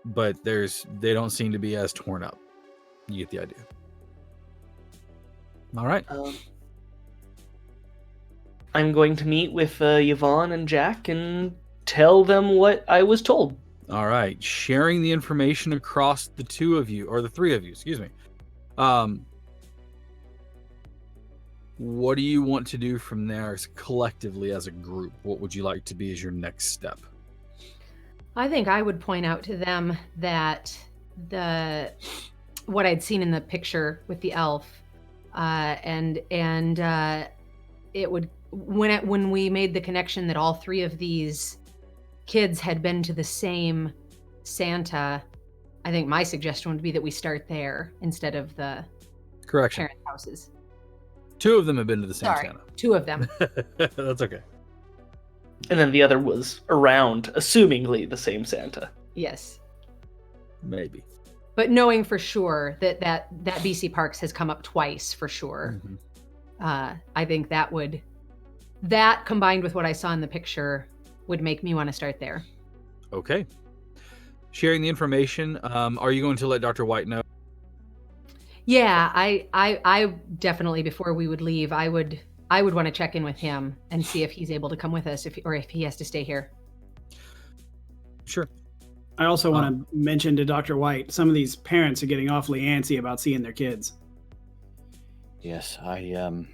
Speaker 1: But they don't seem to be as torn up. You get the idea. All right.
Speaker 5: I'm going to meet with Yvonne and Jack and tell them what I was told.
Speaker 1: All right. Sharing the information across the two of you, or the three of you, excuse me. What do you want to do from there collectively as a group? What would you like to be as your next step?
Speaker 3: I think I would point out to them that what I'd seen in the picture with the elf, and it would when we made the connection that all three of these kids had been to the same Santa. I think my suggestion would be that we start there instead of the
Speaker 1: Correction.
Speaker 3: parent houses.
Speaker 1: Two of them have been to the same
Speaker 3: Sorry,
Speaker 1: Santa.
Speaker 3: two of them.
Speaker 1: That's okay.
Speaker 5: And then the other was around, assumingly the same Santa.
Speaker 3: Yes.
Speaker 1: Maybe.
Speaker 3: But knowing for sure that BC Parks has come up twice for sure, I think that combined with what I saw in the picture would make me want to start there. Okay.
Speaker 1: Sharing the information. Are you going to let Dr. White know?
Speaker 3: Yeah, I definitely, before we would leave, I would want to check in with him and see if he's able to come with us, or if he has to stay here.
Speaker 1: Sure.
Speaker 4: I also want to mention to Dr. White, some of these parents are getting awfully antsy about seeing their kids.
Speaker 2: Yes, I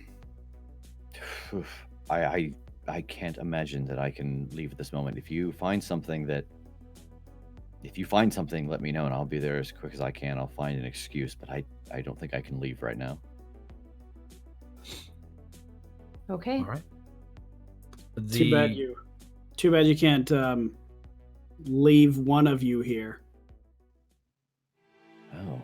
Speaker 2: can't imagine that I can leave at this moment. If you find something, let me know and I'll be there as quick as I can. I'll find an excuse, but I don't think I can leave right now.
Speaker 3: Okay.
Speaker 1: All right.
Speaker 4: Too bad you can't leave one of you here.
Speaker 2: Oh.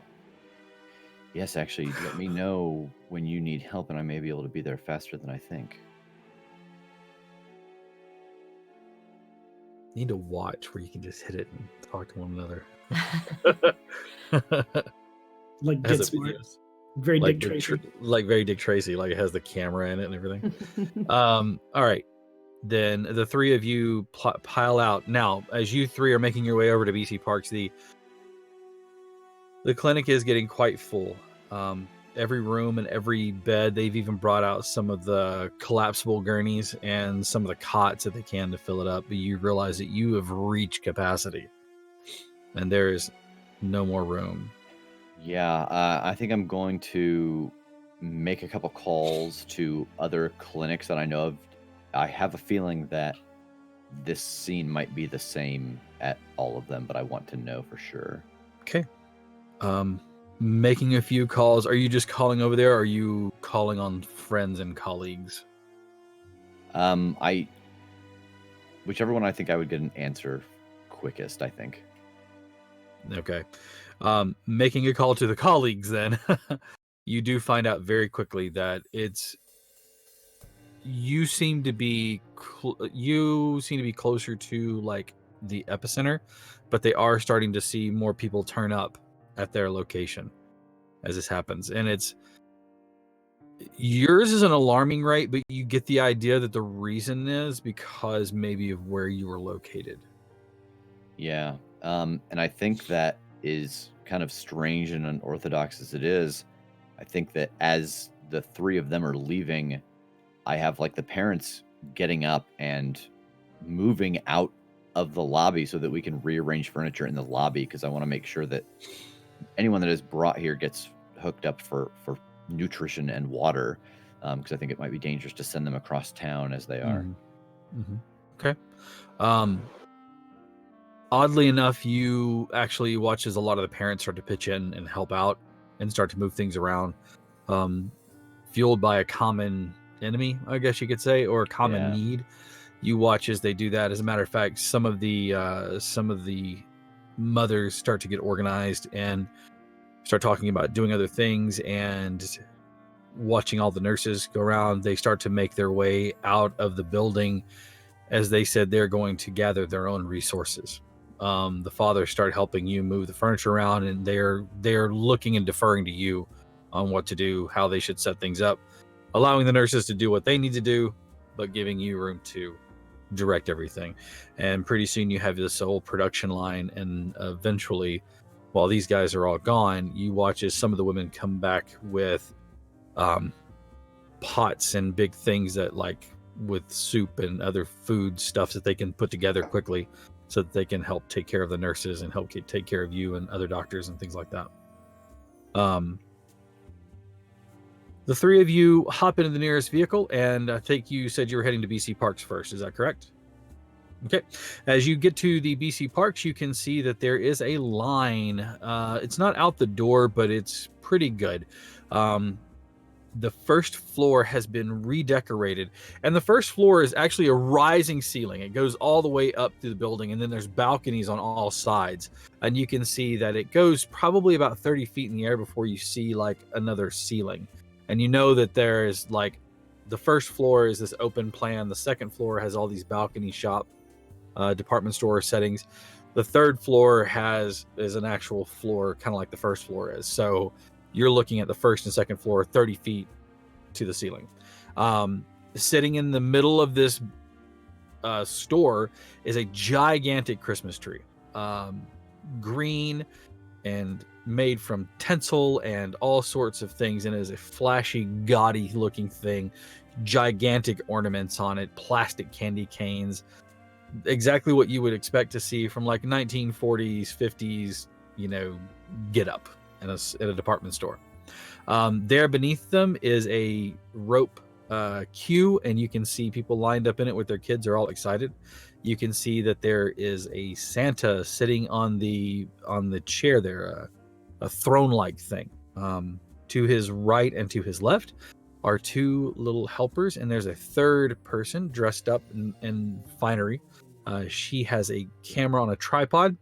Speaker 2: Yes, actually, let me know when you need help and I may be able to be there faster than I think.
Speaker 1: You need to watch where you can just hit it and talk to one another.
Speaker 4: Like Get Smart. Very
Speaker 1: like
Speaker 4: Dick Tracy.
Speaker 1: Very Dick Tracy. Like it has the camera in it and everything. All right. Then the three of you pile out. Now, as you three are making your way over to BC Parks, the clinic is getting quite full. Every room and every bed, they've even brought out some of the collapsible gurneys and some of the cots that they can to fill it up. But you realize that you have reached capacity and there is no more room.
Speaker 2: Yeah, I think I'm going to make a couple calls to other clinics that I know of. I have a feeling that this scene might be the same at all of them, but I want to know for sure.
Speaker 1: Okay. Making a few calls. Are you just calling over there, or are you calling on friends and colleagues?
Speaker 2: Whichever one I think I would get an answer quickest, I think.
Speaker 1: Okay. Making a call to the colleagues, then you do find out very quickly that you seem to be closer to like the epicenter, but they are starting to see more people turn up at their location as this happens. And yours is an alarming rate, but you get the idea that the reason is because maybe of where you were located.
Speaker 2: Yeah. And I think that is kind of strange and unorthodox as it is. I think that as the three of them are leaving, I have like the parents getting up and moving out of the lobby so that we can rearrange furniture in the lobby, because I want to make sure that anyone that is brought here gets hooked up for nutrition and water, because I think it might be dangerous to send them across town as they are.
Speaker 1: Mm-hmm. Okay. Oddly enough, you actually watch as a lot of the parents start to pitch in and help out and start to move things around, fueled by a common enemy, I guess you could say, or a common need. You watch as they do that. As a matter of fact, some of the mothers start to get organized and start talking about doing other things and watching all the nurses go around. They start to make their way out of the building. As they said, they're going to gather their own resources. The fathers start helping you move the furniture around, and they're looking and deferring to you on what to do, how they should set things up, allowing the nurses to do what they need to do, but giving you room to direct everything. And pretty soon you have this whole production line, and eventually, while these guys are all gone, you watch as some of the women come back with pots and big things that, like, with soup and other food stuff that they can put together quickly so that they can help take care of the nurses and help take care of you and other doctors and things like that. The three of you hop into the nearest vehicle, and I think you said you were heading to BC Parks first. Is that correct? Okay. As you get to the BC Parks, you can see that there is a line. It's not out the door, but it's pretty good. The first floor has been redecorated, and the first floor is actually a rising ceiling. It goes all the way up through the building, and then there's balconies on all sides. And you can see that it goes probably about 30 feet in the air before you see like another ceiling. And you know that there is, like, the first floor is this open plan. The second floor has all these balcony shop, department store settings. The third floor is an actual floor, kind of like the first floor is. So you're looking at the first and second floor 30 feet to the ceiling. Sitting in the middle of this store is a gigantic Christmas tree. Green and made from tinsel and all sorts of things, and it is a flashy, gaudy looking thing. Gigantic ornaments on it, plastic candy canes, exactly what you would expect to see from like 1940s, 50s, get up at a department store. There beneath them is a rope queue, and you can see people lined up in it with their kids. Are all excited. You can see that there is a Santa sitting on the chair there, a throne-like thing. To his right and to his left are two little helpers, and there's a third person dressed up in finery. She has a camera on a tripod,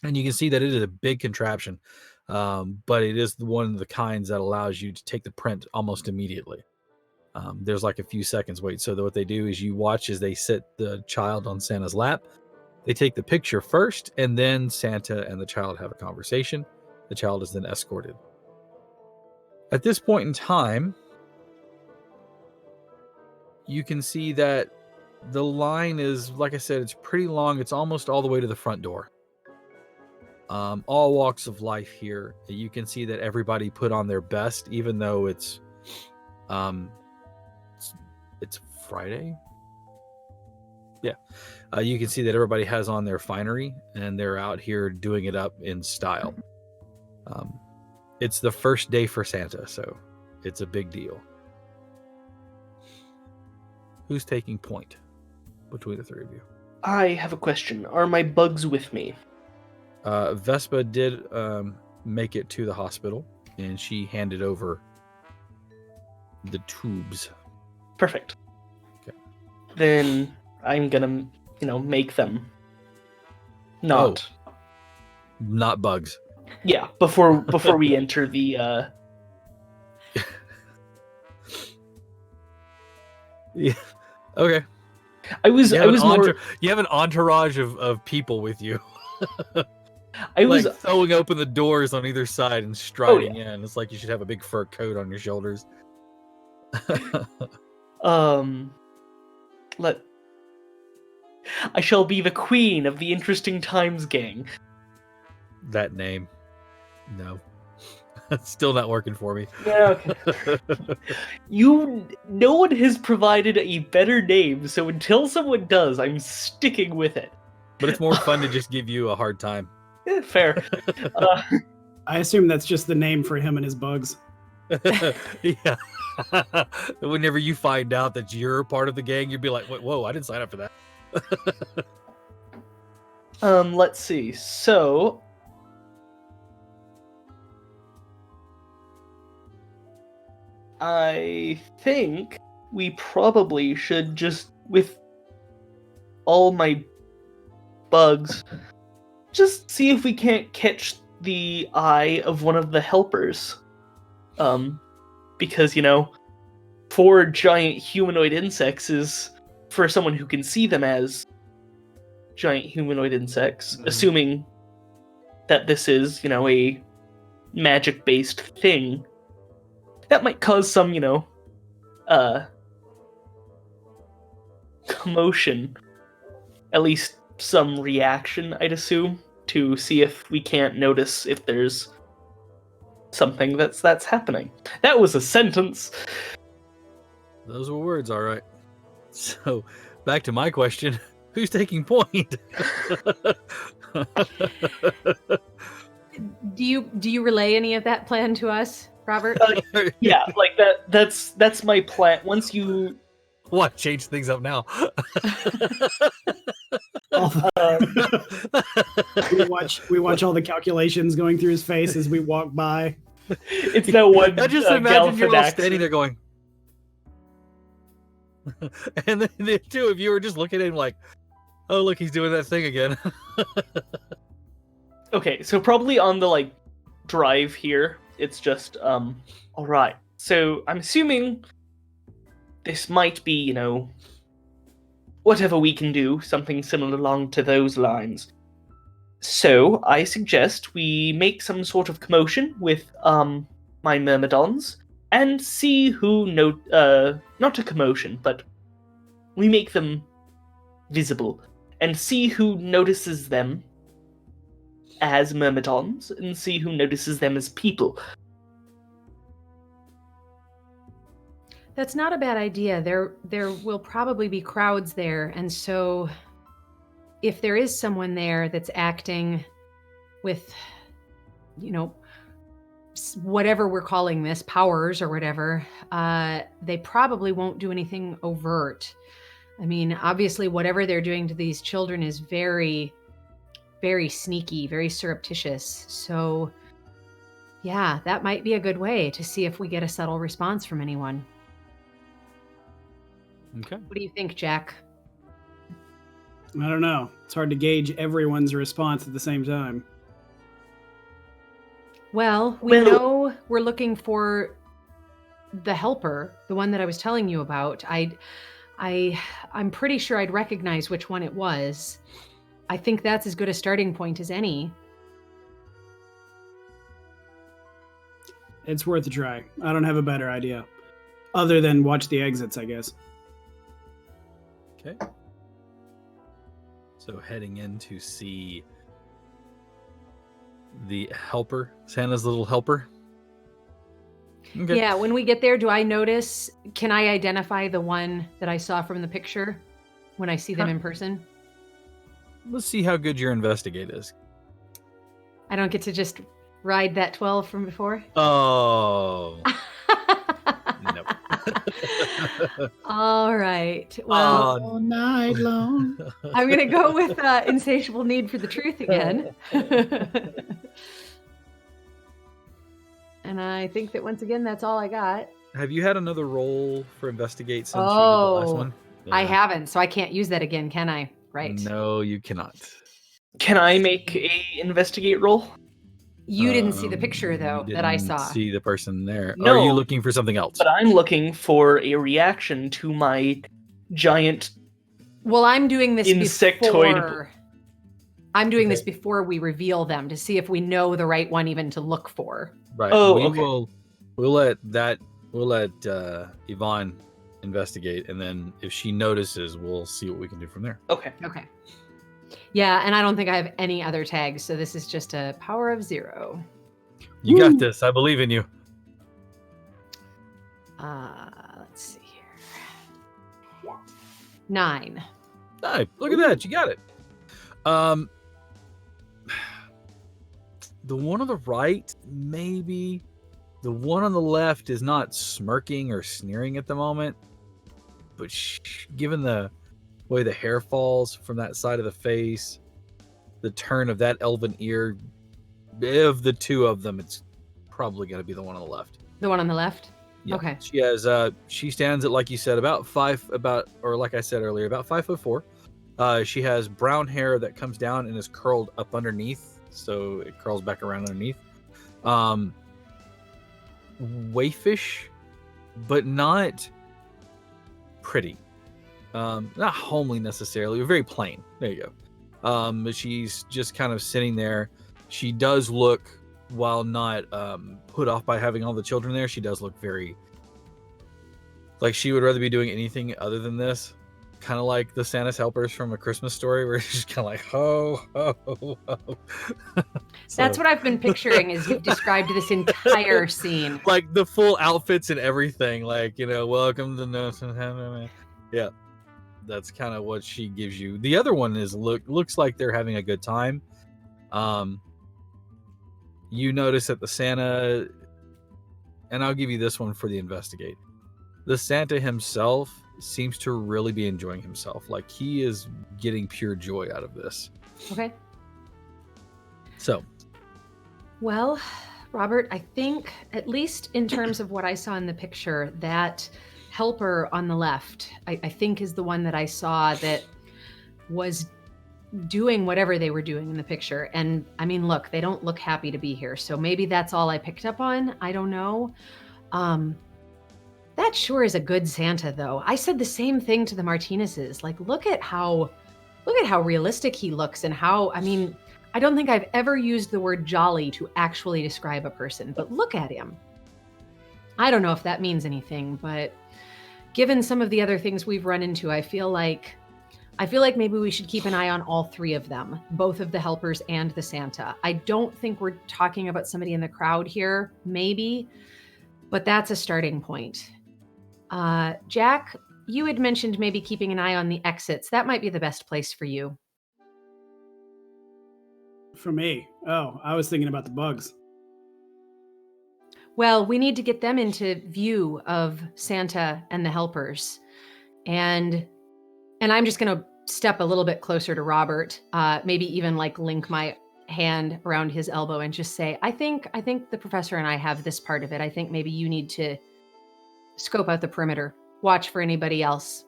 Speaker 1: and you can see that it is a big contraption, but it is one of the kinds that allows you to take the print almost immediately. There's like a few seconds wait. So what they do is you watch as they sit the child on Santa's lap. They take the picture first, and then Santa and the child have a conversation. The child is then escorted. At this point in time, you can see that the line is, like I said, it's pretty long. It's almost all the way to the front door. All walks of life here. You can see that everybody put on their best, even though it's Friday. Yeah. You can see that everybody has on their finery, and they're out here doing it up in style. It's the first day for Santa, so it's a big deal. Who's taking point between the three of you?
Speaker 5: I have a question. Are my bugs with me?
Speaker 1: Vespa did make it to the hospital, and she handed over the tubes.
Speaker 5: Perfect.
Speaker 1: Okay.
Speaker 5: Then I'm gonna, make them. Not
Speaker 1: bugs.
Speaker 5: Yeah, before we enter the.
Speaker 1: Yeah. Okay.
Speaker 5: I was more.
Speaker 1: You have an entourage of people with you.
Speaker 5: I was
Speaker 1: like throwing open the doors on either side and striding in. It's like you should have a big fur coat on your shoulders.
Speaker 5: I shall be the queen of the Interesting Times gang.
Speaker 1: That name. No. It's still not working for me.
Speaker 5: Yeah, okay. No one has provided a better name, so until someone does, I'm sticking with it.
Speaker 1: But it's more fun to just give you a hard time.
Speaker 5: Yeah, fair.
Speaker 4: I assume that's just the name for him and his bugs.
Speaker 1: Yeah. Whenever you find out that you're part of the gang, you'd be like, whoa, I didn't sign up for that.
Speaker 5: Let's see. So I think we probably should just, with all my bugs, just see if we can't catch the eye of one of the helpers. Because, for giant humanoid insects is for someone who can see them as giant humanoid insects, assuming that this is, a magic-based thing. That might cause some, commotion. At least some reaction, I'd assume, to see if we can't notice if there's something that's happening. That was a sentence.
Speaker 1: Those were words, all right. So, back to my question: who's taking point?
Speaker 3: Do you relay any of that plan to us, Robert?
Speaker 5: Yeah, like that's my plan. Once you
Speaker 1: What? Change things up now.
Speaker 4: we watch all the calculations going through his face as we walk by.
Speaker 5: It's that one.
Speaker 1: I just imagine you're all
Speaker 5: Galifianakis.
Speaker 1: standing there going, and then the two of you are just looking at him like, "Oh, look, he's doing that thing again."
Speaker 5: Okay, so probably on the drive here, it's just all right. So I'm assuming this might be, whatever we can do, something similar along to those lines. So I suggest we make some sort of commotion with my myrmidons and see who not a commotion, but we make them visible and see who notices them as myrmidons and see who notices them as people.
Speaker 3: That's not a bad idea. There will probably be crowds there, and so if there is someone there that's acting with, whatever we're calling this, powers or whatever, they probably won't do anything overt. I mean, obviously, whatever they're doing to these children is very, very sneaky, very surreptitious. So, yeah, that might be a good way to see if we get a subtle response from anyone.
Speaker 1: Okay.
Speaker 3: What do you think, Jack?
Speaker 4: I don't know. It's hard to gauge everyone's response at the same time.
Speaker 3: Well, we know we're looking for the helper, the one that I was telling you about. I'm pretty sure I'd recognize which one it was. I think that's as good a starting point as any.
Speaker 4: It's worth a try. I don't have a better idea. Other than watch the exits, I guess.
Speaker 1: Okay. So heading in to see the helper, Santa's little helper. Okay.
Speaker 3: Yeah, when we get there, can I identify the one that I saw from the picture when I see them in person?
Speaker 1: Let's see how good your investigate is.
Speaker 3: I don't get to just ride that 12 from before?
Speaker 1: Oh. No.
Speaker 3: All right. Well,
Speaker 4: All night long.
Speaker 3: I'm going to go with insatiable need for the truth again. And I think that once again, that's all I got.
Speaker 1: Have you had another roll for investigate since you did the last one?
Speaker 3: I
Speaker 1: Yeah.
Speaker 3: haven't, so I can't use that again, can I? Right.
Speaker 1: No, you cannot.
Speaker 5: Can I make a investigate roll?
Speaker 3: You didn't see the picture, though,
Speaker 1: you
Speaker 3: that I
Speaker 1: didn't
Speaker 3: saw.
Speaker 1: See the person there.
Speaker 5: No.
Speaker 1: Are you looking for something else?
Speaker 5: But I'm looking for a reaction to my giant.
Speaker 3: Well, I'm doing this
Speaker 5: Insectoid.
Speaker 3: before. I'm doing this before we reveal them to see if we know the right one even to look for.
Speaker 1: Right.
Speaker 5: Oh,
Speaker 1: we
Speaker 5: okay.
Speaker 1: will. We'll let Yvonne investigate, and then if she notices, we'll see what we can do from there.
Speaker 5: Okay.
Speaker 3: Okay. Yeah, and I don't think I have any other tags, so this is just a power of 0.
Speaker 1: You got this. I believe in you.
Speaker 3: Let's see here. 9.
Speaker 1: Hey, look at that. You got it. The one on the right, maybe. The one on the left is not smirking or sneering at the moment. But given the way the hair falls from that side of the face, the turn of that elven ear, of the two of them, it's probably going to be the one on the left.
Speaker 3: The one on the left?
Speaker 1: Yeah.
Speaker 3: Okay.
Speaker 1: She has. She stands at, like you said, like I said earlier, about 5'4". She has brown hair that comes down and is curled up underneath, so it curls back around underneath. Waifish, but not pretty. Not homely necessarily, but very plain. There you go. But she's just kind of sitting there. She does look, while not put off by having all the children there, she does look very like she would rather be doing anything other than this. Kind of like the Santa's helpers from A Christmas Story, where she's kind of like, ho, ho, ho.
Speaker 3: That's what I've been picturing as you've described this entire scene.
Speaker 1: Like the full outfits and everything. Like, welcome to no. Yeah. That's kind of what she gives you. The other one is looks like they're having a good time. You notice that the Santa, and I'll give you this one for the investigate. The Santa himself seems to really be enjoying himself. Like he is getting pure joy out of this.
Speaker 3: Okay.
Speaker 1: So.
Speaker 3: Well, Robert, I think, at least in terms of what I saw in the picture, that helper on the left, I think is the one that I saw that was doing whatever they were doing in the picture. And I mean, look, they don't look happy to be here. So maybe that's all I picked up on. I don't know. That sure is a good Santa, though. I said the same thing to the Martinezes. Like, look at how realistic he looks, and how, I mean, I don't think I've ever used the word jolly to actually describe a person, but look at him. I don't know if that means anything, but given some of the other things we've run into, I feel like maybe we should keep an eye on all three of them, both of the helpers and the Santa. I don't think we're talking about somebody in the crowd here, maybe, but that's a starting point. Jack, you had mentioned maybe keeping an eye on the exits. That might be the best place for you.
Speaker 4: For me? Oh, I was thinking about the bugs.
Speaker 3: Well, we need to get them into view of Santa and the helpers. And I'm just going to step a little bit closer to Robert, maybe even like link my hand around his elbow and just say, I think the professor and I have this part of it. I think maybe you need to scope out the perimeter, watch for anybody else.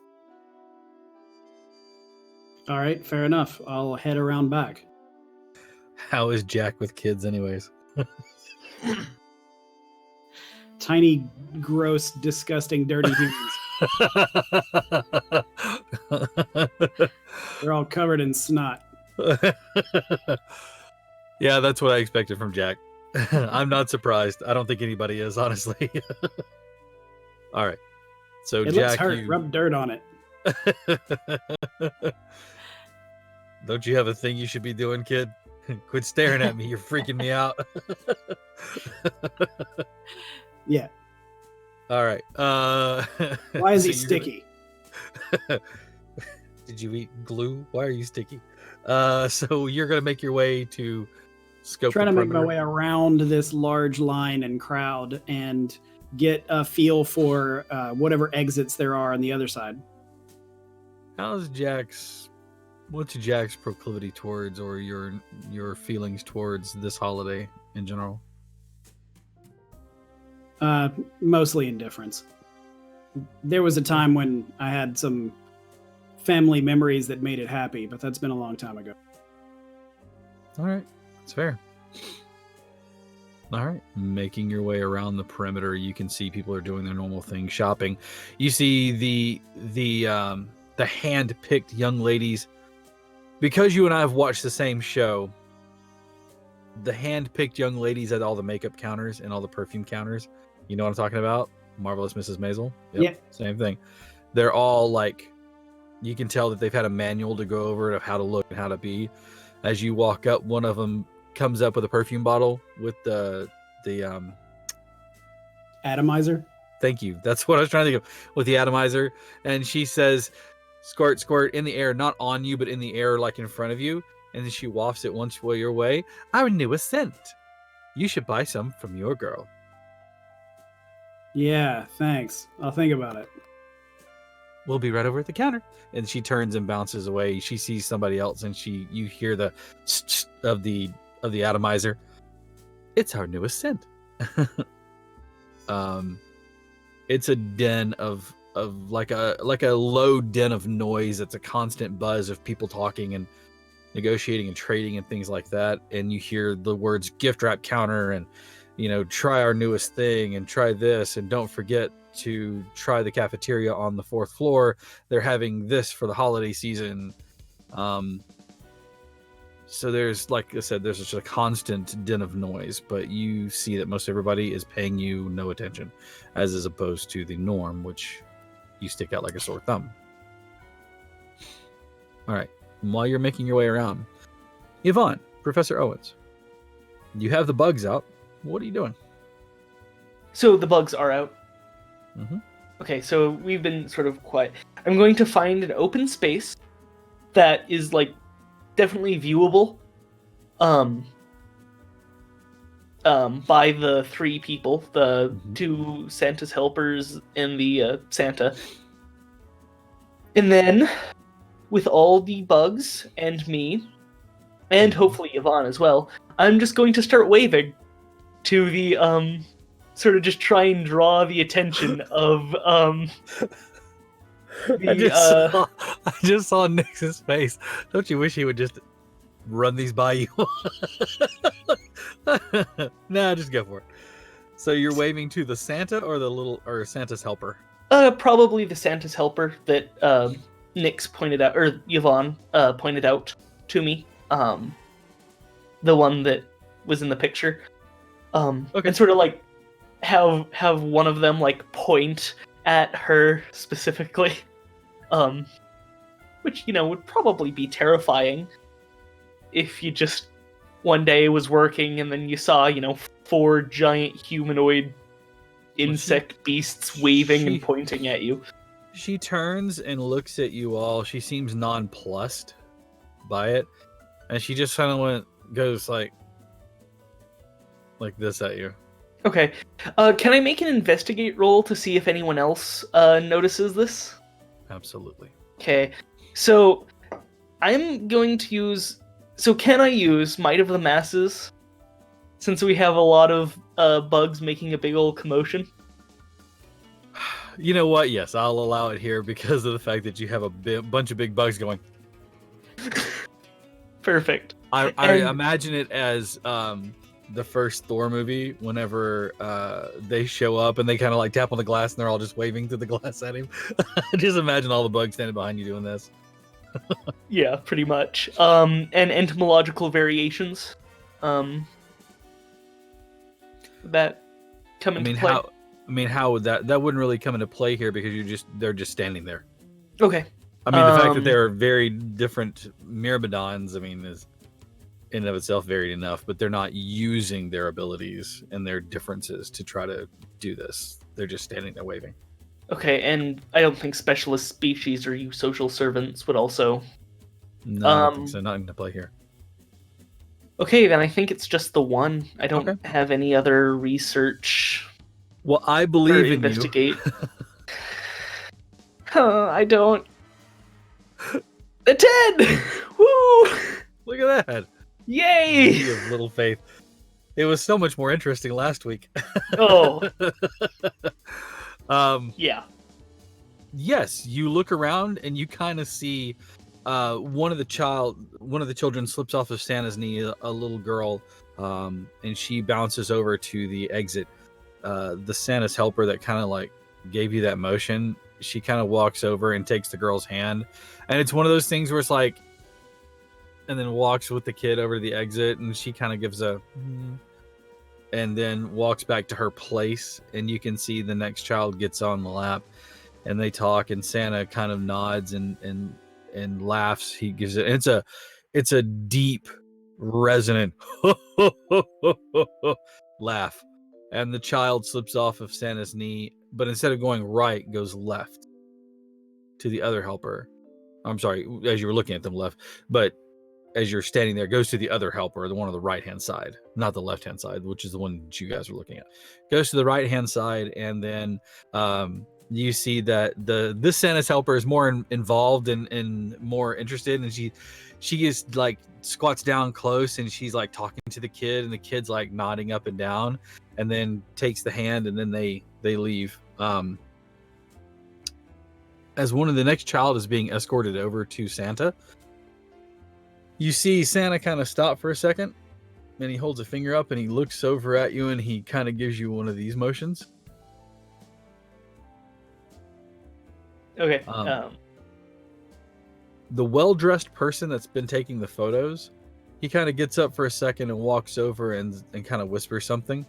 Speaker 4: All right, fair enough. I'll head around back.
Speaker 1: How is Jack with kids anyways?
Speaker 4: Tiny, gross, disgusting, dirty humans. They're all covered in snot.
Speaker 1: Yeah, that's what I expected from Jack. I'm not surprised. I don't think anybody is, honestly. All right. So
Speaker 4: It
Speaker 1: Jack,
Speaker 4: looks hurt. Rub dirt on it.
Speaker 1: Don't you have a thing you should be doing, kid? Quit staring at me. You're freaking me out.
Speaker 4: Yeah.
Speaker 1: All right.
Speaker 4: Why is he sticky?
Speaker 1: Did you eat glue? Why are you sticky? So you're gonna make your way to scope.
Speaker 4: Trying to make my way around this large line and crowd and get a feel for whatever exits there are on the other side.
Speaker 1: What's Jack's proclivity towards, or your feelings towards this holiday in general?
Speaker 4: Mostly indifference. There was a time when I had some family memories that made it happy, but that's been a long time ago.
Speaker 1: All right, that's fair. All right, making your way around the perimeter, you can see people are doing their normal thing, shopping. You see the hand-picked young ladies. Because you and I have watched the same show, the hand-picked young ladies at all the makeup counters and all the perfume counters, you know what I'm talking about? Marvelous Mrs. Maisel? Yep,
Speaker 4: yeah.
Speaker 1: Same thing. They're all like, you can tell that they've had a manual to go over of how to look and how to be. As you walk up, one of them comes up with a perfume bottle with the
Speaker 4: atomizer.
Speaker 1: Thank you. That's what I was trying to think of, with the atomizer. And she says, squirt, squirt, in the air, not on you, but in the air, like in front of you. And then she wafts it once your way. Our newest scent. You should buy some from your girl.
Speaker 4: Yeah, thanks. I'll think about it.
Speaker 1: We'll be right over at the counter. And she turns and bounces away. She sees somebody else, and you hear the of the atomizer. It's our newest scent. It's a den of like a low din of noise. It's a constant buzz of people talking and negotiating and trading and things like that. And you hear the words gift wrap counter and, try our newest thing and try this. And don't forget to try the cafeteria on the 4th floor. They're having this for the holiday season. So there's, like I said, there's just a constant din of noise, but you see that most everybody is paying you no attention, as opposed to the norm, which you stick out like a sore thumb. All right. And while you're making your way around, Yvonne, Professor Owens, you have the bugs out. What are you doing?
Speaker 5: So the bugs are out.
Speaker 1: Mm-hmm.
Speaker 5: Okay, so we've been sort of quiet. I'm going to find an open space that is like definitely viewable by the 3 people, the 2 Santa's helpers and the Santa. And then with all the bugs and me, and hopefully Yvonne as well, I'm just going to start waving to the sort of just try and draw the attention of
Speaker 1: I just saw Nix's face. Don't you wish he would just run these by you? Nah, just go for it. So you're waving to the Santa or Santa's helper?
Speaker 5: Probably the Santa's helper that Nix pointed out, or Yvonne pointed out to me. The one that was in the picture.
Speaker 1: Okay.
Speaker 5: And sort of like have one of them like point at her specifically. Which, would probably be terrifying if you just one day was working and then you saw, 4 giant humanoid insect beasts waving and pointing at you.
Speaker 1: She turns and looks at you all. She seems nonplussed by it. And she just kind of goes like this at you.
Speaker 5: Okay. Can I make an investigate roll to see if anyone else notices this?
Speaker 1: Absolutely.
Speaker 5: Okay. So I'm going to use... So can I use Might of the Masses? Since we have a lot of bugs making a big old commotion.
Speaker 1: You know what? Yes, I'll allow it here because of the fact that you have a bunch of big bugs going.
Speaker 5: Perfect.
Speaker 1: I imagine it as the first Thor movie, whenever they show up and they kind of like tap on the glass and they're all just waving through the glass at him. Just imagine all the bugs standing behind you doing this.
Speaker 5: Yeah, pretty much. And entomological variations. That come into play.
Speaker 1: How would that wouldn't really come into play here because they're just standing there.
Speaker 5: Okay.
Speaker 1: I mean, the fact that they're very different Myrmidons, is in and of itself varied enough, but they're not using their abilities and their differences to try to do this. They're just standing there waving.
Speaker 5: Okay, and I don't think specialist species or you social servants would also...
Speaker 1: No, I don't think so. Not into play here.
Speaker 5: Okay, then I think it's just the one. I don't have any other research.
Speaker 1: Well, I believe in
Speaker 5: investigate. I don't. A 10! Woo!
Speaker 1: Look at that.
Speaker 5: Yay!
Speaker 1: You have little faith. It was so much more interesting last week.
Speaker 5: Oh. Yeah.
Speaker 1: Yes, you look around and you kind of see one of the children slips off of Santa's knee, a little girl, and she bounces over to the exit. The Santa's helper that kind of like gave you that motion, she kind of walks over and takes the girl's hand, and it's one of those things where it's like, and then walks with the kid over to the exit, and she kind of gives and then walks back to her place, and you can see the next child gets on the lap, and they talk, and Santa kind of nods and laughs. He gives it. It's a deep, resonant laugh, and the child slips off of Santa's knee, but instead of going right, goes left to the other helper. I'm sorry, as you were looking at them, left, but as you're standing there, goes to the other helper, the one on the right-hand side, not the left-hand side, which is the one that you guys are looking at. Goes to the right-hand side, and then you see that this Santa's helper is more involved and more interested, and she is like squats down close, and she's like talking to the kid, and the kid's like nodding up and down, and then takes the hand, and then they leave. as the next child is being escorted over to Santa, you see Santa kind of stop for a second, and he holds a finger up and he looks over at you and he kind of gives you one of these motions.
Speaker 5: Okay.
Speaker 1: The well-dressed person that's been taking the photos, he kind of gets up for a second and walks over and kind of whispers something.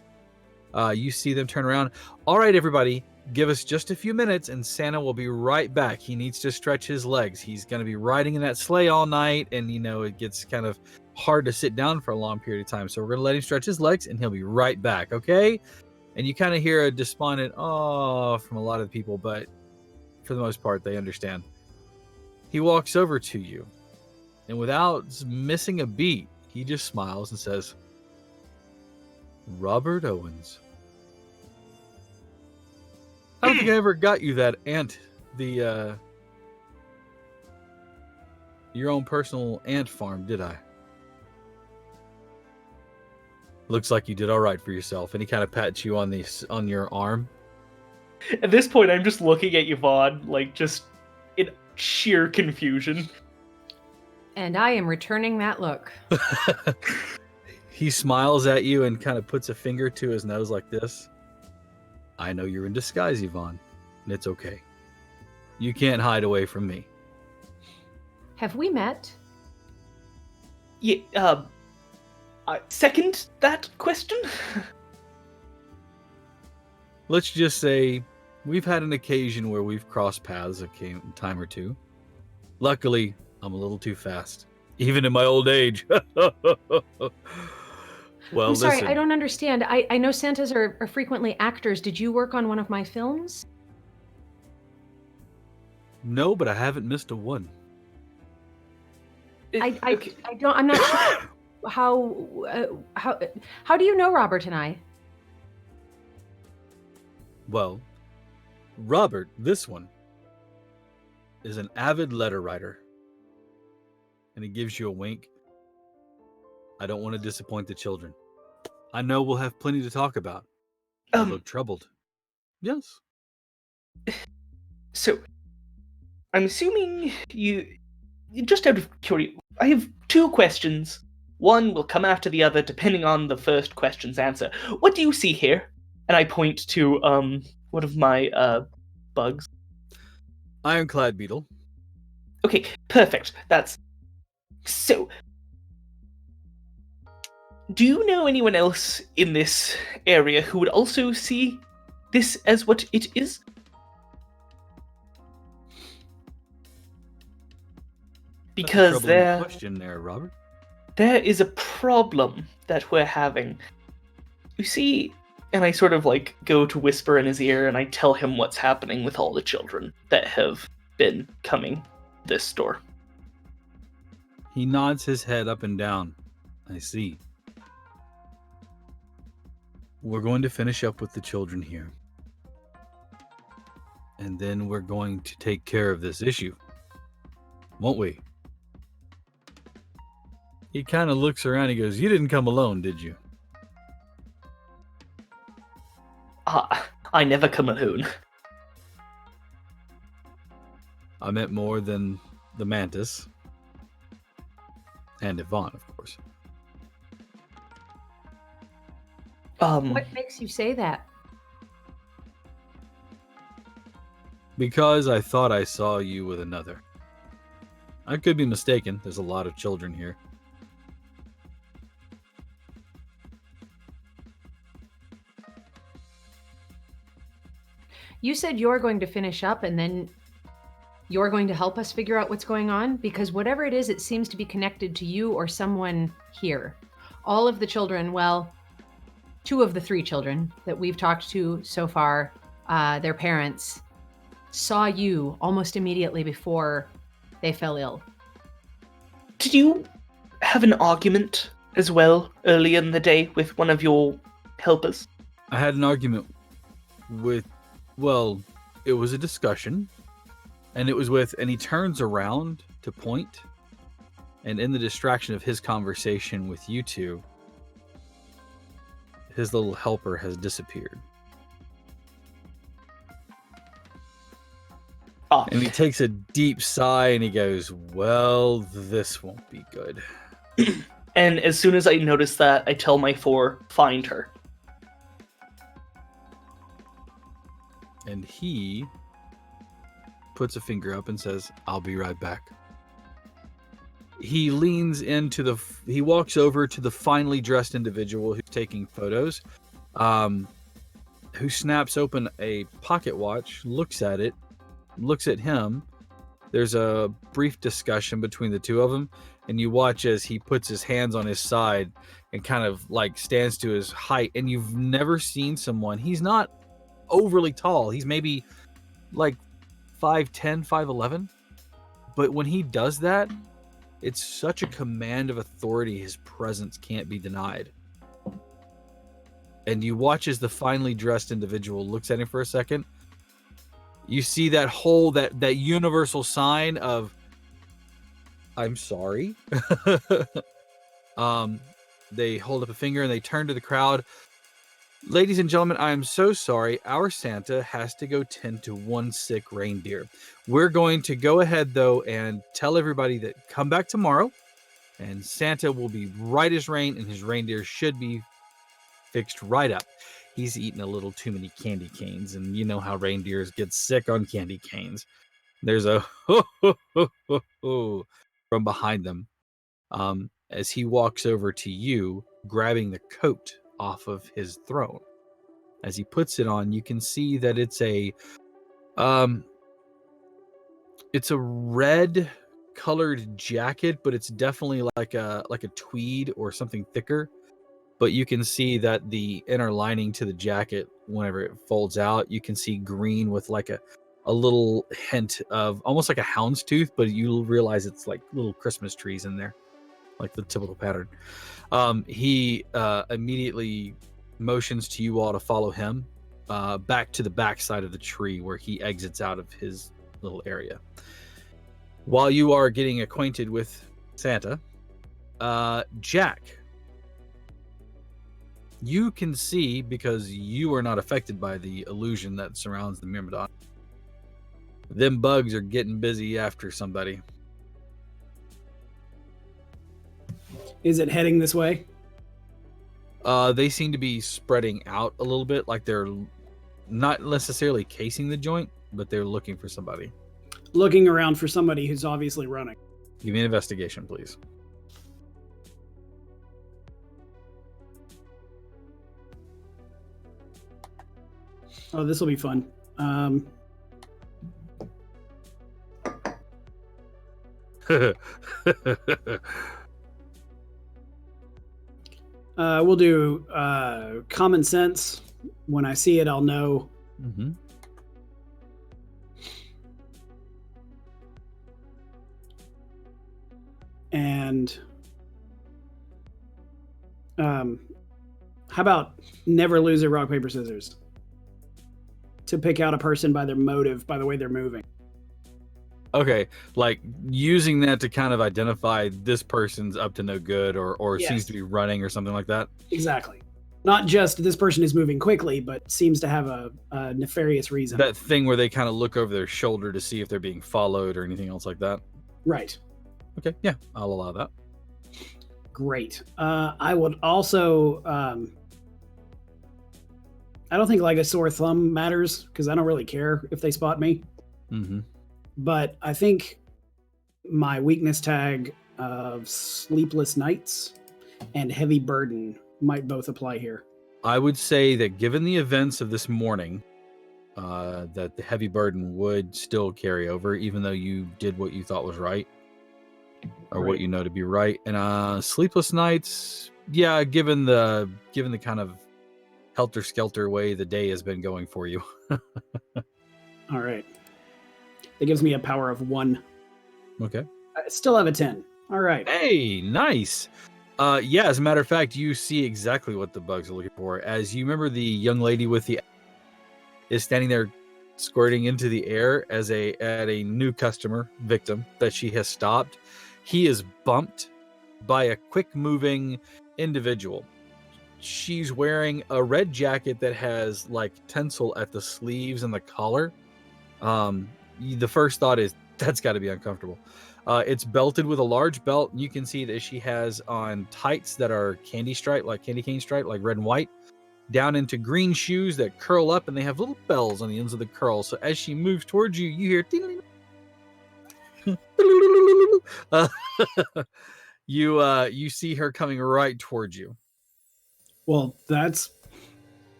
Speaker 1: You see them turn around. All right, everybody, give us just a few minutes and Santa will be right back. He needs to stretch his legs. He's going to be riding in that sleigh all night, and it gets kind of hard to sit down for a long period of time. So we're going to let him stretch his legs and he'll be right back, okay? And you kind of hear a despondent "oh" from a lot of people, but for the most part, they understand. He walks over to you, and without missing a beat, he just smiles and says, "Robert Owens. I don't think I ever got you that your own personal ant farm, did I? Looks like you did all right for yourself." And he kind of pats you on your arm.
Speaker 5: At this point, I'm just looking at Yvonne, like, just in sheer confusion.
Speaker 3: And I am returning that look.
Speaker 1: He smiles at you and kind of puts a finger to his nose like this. "I know you're in disguise, Yvonne, and it's okay. You can't hide away from me."
Speaker 3: Have we met?
Speaker 5: Yeah, I second that question.
Speaker 1: Let's just say we've had an occasion where we've crossed paths a time or two. Luckily, I'm a little too fast, even in my old age. Well,
Speaker 3: I'm sorry,
Speaker 1: listen.
Speaker 3: I don't understand. I know Santas are frequently actors. Did you work on one of my films?
Speaker 1: No, but I haven't missed a one.
Speaker 5: Okay.
Speaker 3: I'm not sure how do you know Robert and I?
Speaker 1: Well, Robert, this one, is an avid letter writer. And he gives you a wink. "I don't want to disappoint the children. I know we'll have plenty to talk about." You look troubled. Yes.
Speaker 5: So, I'm assuming you just out of curiosity, I have two questions. One will come after the other, depending on the first question's answer. What do you see here? And I point to one of my bugs.
Speaker 1: Ironclad beetle.
Speaker 5: Okay, perfect. That's so. Do you know anyone else in this area who would also see this as what it is? Because
Speaker 1: That's a troubling question there, Robert.
Speaker 5: There is a problem that we're having. You see, and I sort of like go to whisper in his ear and I tell him what's happening with all the children that have been coming this store.
Speaker 1: He nods his head up and down. I see. We're going to finish up with the children here. And then we're going to take care of this issue. Won't we? He kind of looks around. He goes, "You didn't come alone, did you?"
Speaker 5: I never come alone.
Speaker 1: I meant more than the mantis. And Yvonne, of course.
Speaker 3: What makes you say that?
Speaker 1: Because I thought I saw you with another. I could be mistaken. There's a lot of children here.
Speaker 3: You said you're going to finish up and then you're going to help us figure out what's going on? Because whatever it is, it seems to be connected to you or someone here. All of the children, well, 2 of the 3 children that we've talked to so far, their parents, saw you almost immediately before they fell ill.
Speaker 5: Did you have an argument as well early in the day with one of your helpers?
Speaker 1: I had an argument with, well, it was a discussion, and it was with, and he turns around to point, and in the distraction of his conversation with you two, his little helper has disappeared.
Speaker 5: Ah,
Speaker 1: And he takes a deep sigh and he goes, well, this won't be good.
Speaker 5: and as soon as I notice that, I tell my 4, find her.
Speaker 1: And he puts a finger up and says, I'll be right back. He leans into he walks over to the finely dressed individual who's taking photos, who snaps open a pocket watch, looks at it, looks at him. There's a brief discussion between the two of them, and you watch as he puts his hands on his side and kind of like stands to his height. And you've never seen someone, he's not overly tall. He's maybe like 5'10", 5'11". But when he does that, it's such a command of authority, his presence can't be denied. And you watch as the finely dressed individual looks at him for a second. You see that whole, that universal sign of, I'm sorry. They hold up a finger and they turn to the crowd. Ladies and gentlemen, I am so sorry. Our Santa has to go tend to one sick reindeer. We're going to go ahead, though, and tell everybody that come back tomorrow, and Santa will be right as rain, and his reindeer should be fixed right up. He's eaten a little too many candy canes, and you know how reindeers get sick on candy canes. There's a ho, ho, ho, ho, ho from behind them as he walks over to you, grabbing the coat off of his throne. As he puts it on, you can see that it's a red colored jacket, but it's definitely like a tweed or something thicker. But you can see that the inner lining to the jacket, whenever it folds out, you can see green with like a little hint of almost like a houndstooth, but you'll realize it's like little Christmas trees in there, like the typical pattern. He immediately motions to you all to follow him back to the back side of the tree where he exits out of his little area. While you are getting acquainted with Santa, Jack, you can see, because you are not affected by the illusion that surrounds the Myrmidon, them bugs are getting busy after somebody.
Speaker 4: Is it heading this way?
Speaker 1: They seem to be spreading out a little bit, like they're not necessarily casing the joint, but they're looking for somebody.
Speaker 4: Looking around for somebody who's obviously running.
Speaker 1: Give me an investigation, please.
Speaker 4: Oh, this will be fun. We'll do common sense. When I see it, I'll know.
Speaker 1: Mm-hmm.
Speaker 4: And how about never lose a rock, paper, scissors? To pick out a person by their motive, by the way they're moving.
Speaker 1: Okay, like using that to kind of identify this person's up to no good or
Speaker 4: Yes.
Speaker 1: seems to be running or something like that.
Speaker 4: Exactly. Not just this person is moving quickly, but seems to have a nefarious reason.
Speaker 1: That thing where they kind of look over their shoulder to see if they're being followed or anything else like that.
Speaker 4: Right.
Speaker 1: Okay, yeah, I'll allow that.
Speaker 4: Great. I would also... I don't think like a sore thumb matters, because I don't really care if they spot me.
Speaker 1: Mm-hmm.
Speaker 4: But I think my weakness tag of sleepless nights and heavy burden might both apply here.
Speaker 1: I would say that given the events of this morning, that the heavy burden would still carry over, even though you did what you thought was right, or what
Speaker 4: Right.
Speaker 1: you know to be right. And sleepless nights, yeah, given the kind of helter-skelter way the day has been going for you.
Speaker 4: All right. That gives me a power of 1.
Speaker 1: Okay.
Speaker 4: I still have a 10. All right.
Speaker 1: Hey, nice. Yeah, as a matter of fact, you see exactly what the bugs are looking for. As you remember, the young lady with the is standing there squirting into the air at a new customer victim that she has stopped. He is bumped by a quick moving individual. She's wearing a red jacket that has like tinsel at the sleeves and the collar. the first thought is that's got to be uncomfortable. It's belted with a large belt. You can see that she has on tights that are candy cane stripe, like red and white, down into green shoes that curl up, and they have little bells on the ends of the curls. So as she moves towards you, you hear you see her coming right towards you.
Speaker 4: Well, that's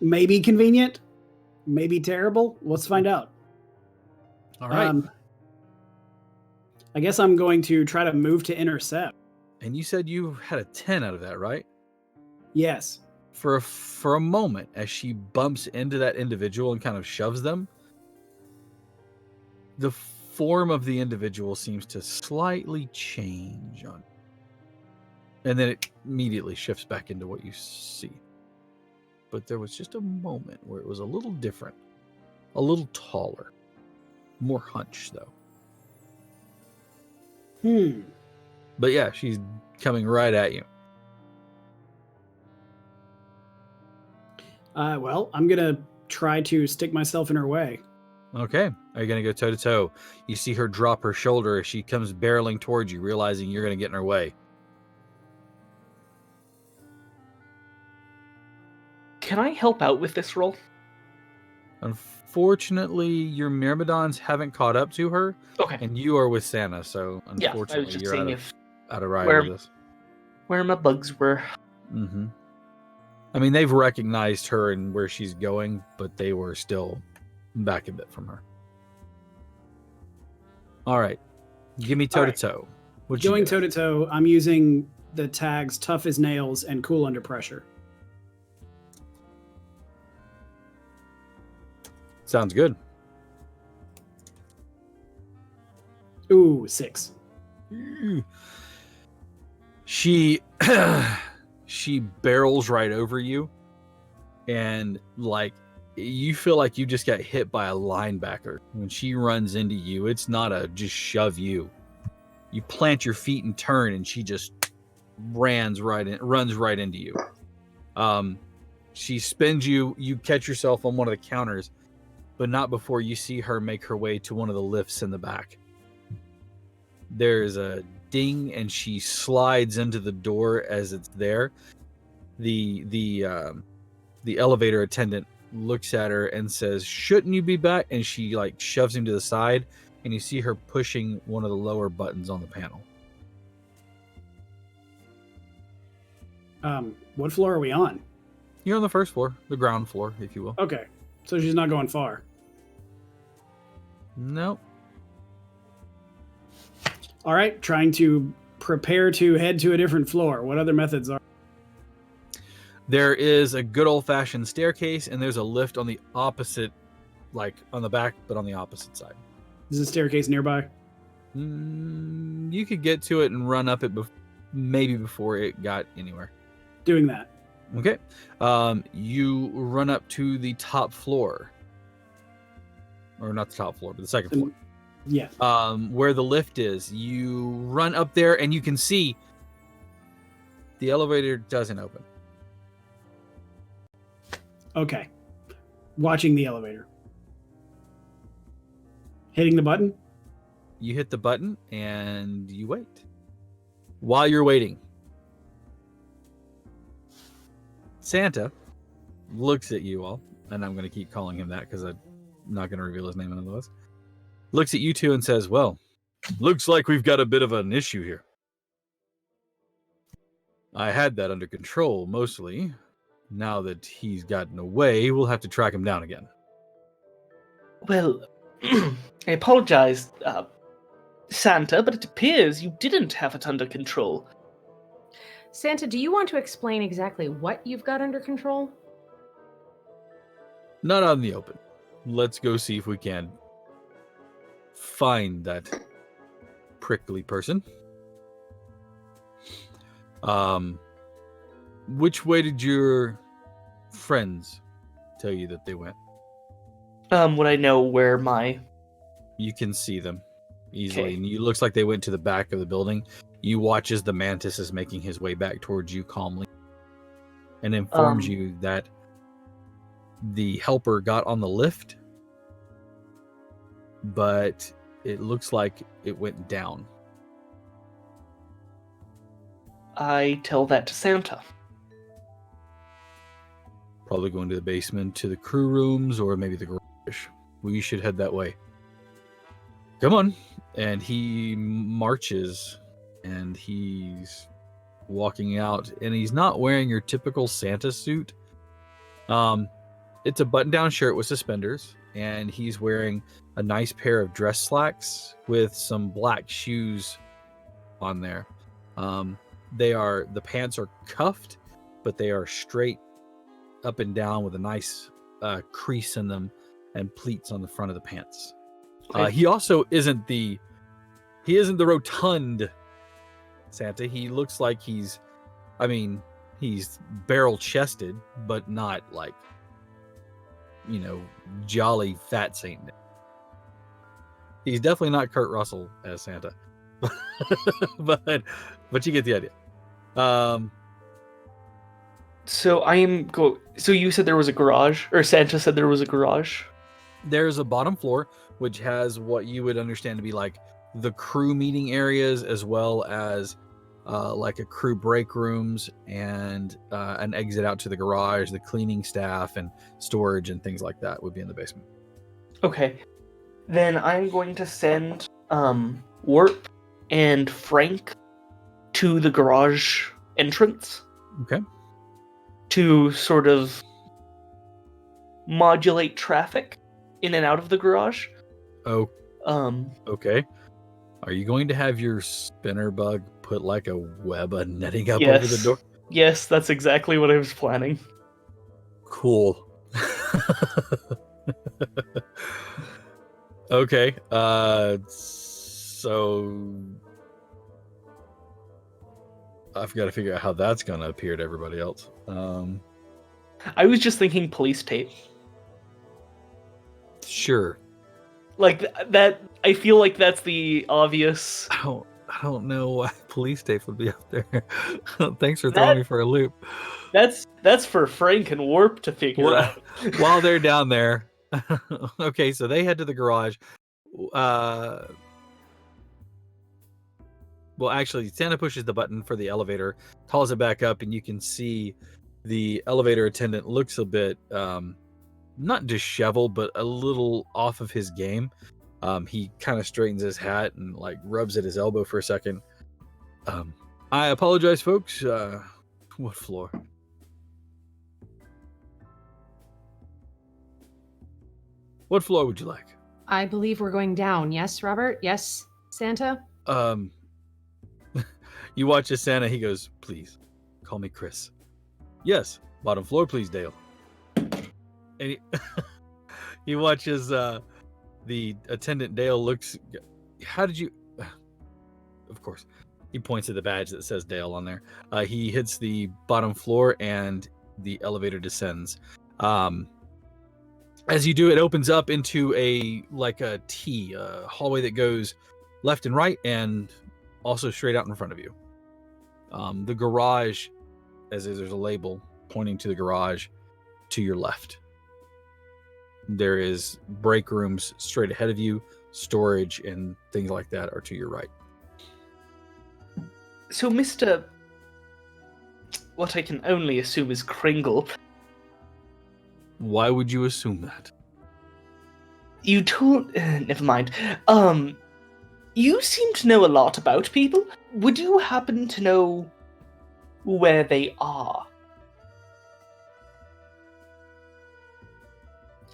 Speaker 4: maybe convenient, maybe terrible. Let's find out.
Speaker 1: All right.
Speaker 4: I guess I'm going to try to move to intercept.
Speaker 1: And you said you had a 10 out of that, right?
Speaker 4: Yes.
Speaker 1: For a moment, as she bumps into that individual and kind of shoves them, the form of the individual seems to slightly change on, and then it immediately shifts back into what you see. But there was just a moment where it was a little different, a little taller, more hunched though. But yeah, she's coming right at you.
Speaker 4: Well, I'm going to try to stick myself in her way.
Speaker 1: Okay. Are you going to go toe to toe? You see her drop her shoulder as she comes barreling towards you, realizing you're going to get in her way.
Speaker 5: Can I help out with this roll?
Speaker 1: Unfortunately, your Myrmidons haven't caught up to her.
Speaker 5: Okay.
Speaker 1: And you are with Santa, so unfortunately
Speaker 5: I was just
Speaker 1: you're
Speaker 5: seeing
Speaker 1: out of ride
Speaker 5: where-
Speaker 1: with this.
Speaker 5: where my bugs were.
Speaker 1: Mm-hmm. I mean, they've recognized her and where she's going, but they were still back a bit from her. All right. Give me toe to toe.
Speaker 4: Going toe to toe, I'm using the tags tough as nails and cool under pressure.
Speaker 1: Sounds good.
Speaker 4: Ooh, 6.
Speaker 1: She she barrels right over you, and like you feel like you just got hit by a linebacker. When she runs into you, it's not a just shove you. You plant your feet and turn, and she just runs right into you. She spins you. You catch yourself on one of the counters, but not before you see her make her way to one of the lifts in the back. There's a ding, and she slides into the door as it's there. The elevator attendant looks at her and says, "Shouldn't you be back?" And she like shoves him to the side, and you see her pushing one of the lower buttons on the panel.
Speaker 4: What floor are we on?
Speaker 1: You're on the first floor, the ground floor, if you will.
Speaker 4: Okay, so she's not going far.
Speaker 1: Nope.
Speaker 4: All right, trying to prepare to head to a different floor. What other methods are?
Speaker 1: There is a good old-fashioned staircase, and there's a lift on the opposite, like on the back, but on the opposite side.
Speaker 4: Is the staircase nearby?
Speaker 1: You could get to it and run up it maybe before it got anywhere.
Speaker 4: Doing that.
Speaker 1: Okay. You run up to the top floor. Or not the top floor, but the second floor.
Speaker 4: Yeah.
Speaker 1: Where the lift is. You run up there, and you can see the elevator doesn't open.
Speaker 4: Okay. Watching the elevator. Hitting the button?
Speaker 1: You hit the button, and you wait. While you're waiting, Santa looks at you all, and I'm going to keep calling him that because I'm not going to reveal his name otherwise. Looks at you two and says, "Well, looks like we've got a bit of an issue here. I had that under control, mostly. Now that he's gotten away, we'll have to track him down again."
Speaker 5: Well, I apologize, Santa, but it appears you didn't have it under control.
Speaker 3: Santa, do you want to explain exactly what you've got under control?
Speaker 1: Not out in the open. Let's go see if we can find that prickly person. Which way did your friends tell you that they went?
Speaker 5: Would I know where my...
Speaker 1: You can see them easily.
Speaker 5: Okay.
Speaker 1: And it looks like they went to the back of the building. You watch as the mantis is making his way back towards you calmly and informs you that the helper got on the lift, but it looks like it went down.
Speaker 5: I tell that to Santa.
Speaker 1: Probably going to the basement, to the crew rooms, or maybe the garage. We should head that way. Come on. And he marches, and he's walking out, and he's not wearing your typical Santa suit. It's a button-down shirt with suspenders, and he's wearing a nice pair of dress slacks with some black shoes on there. The pants are cuffed, but they are straight up and down with a nice crease in them and pleats on the front of the pants.
Speaker 5: Okay.
Speaker 1: He also isn't the rotund Santa. He looks like he's barrel chested, but not like, jolly fat Saint Nick. He's definitely not Kurt Russell as Santa. but you get the idea.
Speaker 5: So you said there was a garage, or Santa said there was a garage?
Speaker 1: There's a bottom floor, which has what you would understand to be like the crew meeting areas, as well as like a crew break rooms and an exit out to the garage. The cleaning staff and storage and things like that would be in the basement.
Speaker 5: Okay. Then I'm going to send Warp and Frank to the garage entrance.
Speaker 1: Okay.
Speaker 5: To sort of modulate traffic in and out of the garage.
Speaker 1: Oh. Okay. Are you going to have your spinner bug put like a web of netting up over the door?
Speaker 5: Yes, that's exactly what I was planning.
Speaker 1: Cool. Okay. So I've got to figure out how that's going to appear to everybody else.
Speaker 5: I was just thinking police tape.
Speaker 1: Sure.
Speaker 5: Like that. I feel like that's the obvious.
Speaker 1: I don't know why police tape would be up there. Thanks for throwing me for a loop.
Speaker 5: That's for Frank and Warp to figure out.
Speaker 1: While they're down there. Okay, so they head to the garage. Well, actually, Santa pushes the button for the elevator, calls it back up, and you can see the elevator attendant looks a bit, not disheveled, but a little off of his game. He kind of straightens his hat and like rubs at his elbow for a second. I apologize, folks. What floor? What floor would you like?
Speaker 3: I believe we're going down. Yes, Robert? Yes, Santa?
Speaker 1: You watch as Santa, he goes, please, call me Chris. Yes, bottom floor, please, Dale. And he watches the attendant Dale looks, how did you, of course, he points at the badge that says Dale on there. He hits the bottom floor and the elevator descends. As you do, it opens up into a T, a hallway that goes left and right and also straight out in front of you. The garage, there's a label pointing to the garage to your left. There is break rooms straight ahead of you, storage and things like that are to your right.
Speaker 5: So, Mr. What I can only assume is Kringle.
Speaker 1: Why would you assume that?
Speaker 5: You told... never mind. You seem to know a lot about people. Would you happen to know where they are?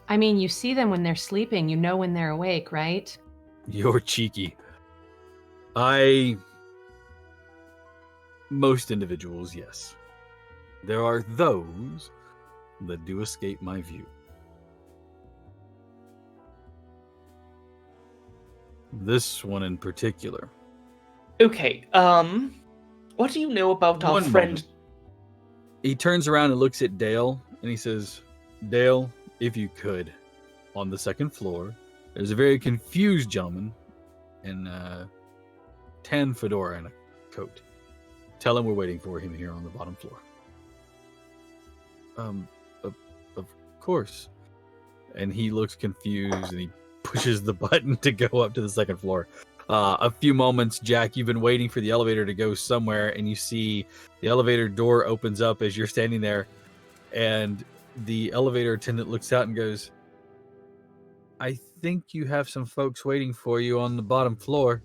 Speaker 3: I mean, you see them when they're sleeping. You know when they're awake, right?
Speaker 1: You're cheeky. Most individuals, yes. There are those that do escape my view. This one in particular.
Speaker 5: Okay, what do you know about our friend?
Speaker 1: Moment. He turns around and looks at Dale, and he says, Dale, if you could, on the second floor, there's a very confused gentleman in a tan fedora and a coat. Tell him we're waiting for him here on the bottom floor. Of course. And he looks confused, and he pushes the button to go up to the second floor. A few moments, Jack, you've been waiting for the elevator to go somewhere, and you see the elevator door opens up as you're standing there, and the elevator attendant looks out and goes, I think you have some folks waiting for you on the bottom floor.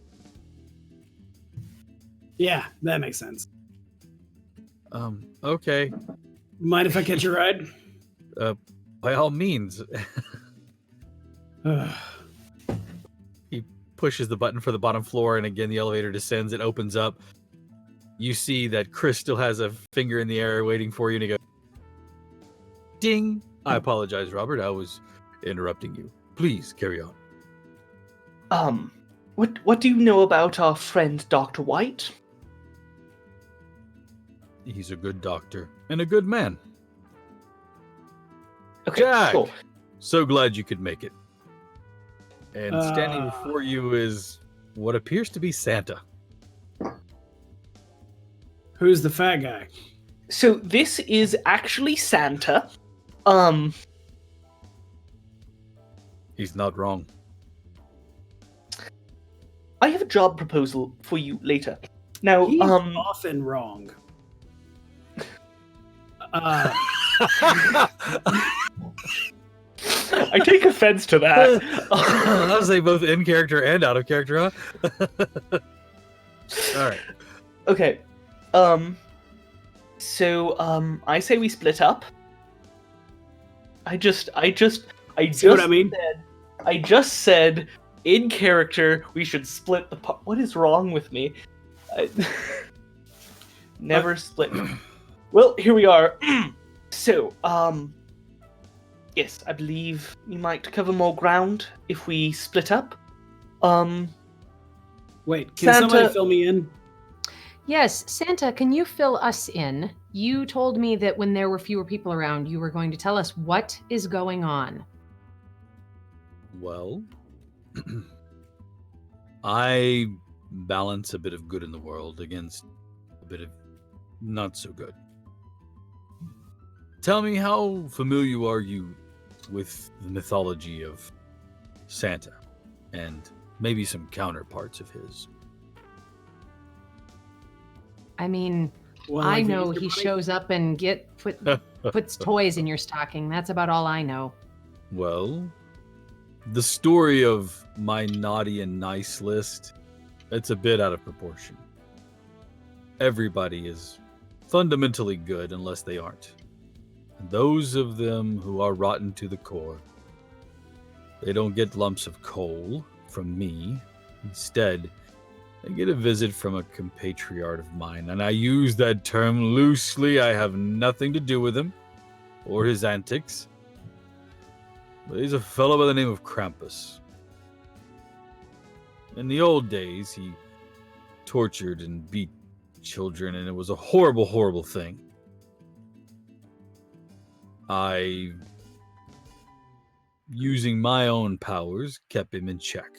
Speaker 4: Yeah, that makes sense.
Speaker 1: Okay.
Speaker 4: Mind if I catch a ride?
Speaker 1: By all means. He pushes the button for the bottom floor, and again, the elevator descends. It opens up. You see that Chris still has a finger in the air waiting for you, and he goes, ding. I apologize, Robert. I was interrupting you. Please carry on.
Speaker 5: What do you know about our friend Dr. White?
Speaker 1: He's a good doctor and a good man.
Speaker 5: Okay,
Speaker 1: Jack,
Speaker 5: sure.
Speaker 1: so glad you could make it. And standing before you is what appears to be Santa.
Speaker 4: Who's the fat guy?
Speaker 5: So this is actually Santa.
Speaker 1: He's not wrong.
Speaker 5: I have a job proposal for you later. Now,
Speaker 4: He's often wrong.
Speaker 5: I take offense to that.
Speaker 1: I'll say both in character and out of character, huh? All right.
Speaker 5: Okay. So I say we split up. I just
Speaker 4: See what I mean?
Speaker 5: I just said in character we should split the part. What is wrong with me? Never split. Well, here we are. So, yes, I believe we might cover more ground if we split up.
Speaker 4: Wait, can
Speaker 5: Santa-
Speaker 4: somebody fill me in?
Speaker 3: Yes, Santa, can you fill us in? You told me that when there were fewer people around, you were going to tell us what is going on.
Speaker 1: Well, I balance a bit of good in the world against a bit of not so good. Tell me, how familiar are you with the mythology of Santa and maybe some counterparts of his?
Speaker 3: I mean,
Speaker 4: Well,
Speaker 3: I
Speaker 4: like the
Speaker 3: know
Speaker 4: Easter
Speaker 3: he
Speaker 4: Bunny?
Speaker 3: shows up and puts toys in your stocking. That's about all I know.
Speaker 1: Well, the story of my naughty and nice list, it's a bit out of proportion. Everybody is fundamentally good unless they aren't. And those of them who are rotten to the core, they don't get lumps of coal from me. Instead, they get a visit from a compatriot of mine, and I use that term loosely. I have nothing to do with him or his antics. But he's a fellow by the name of Krampus. In the old days, he tortured and beat children, and it was a horrible, horrible thing. I, using my own powers, kept him in check.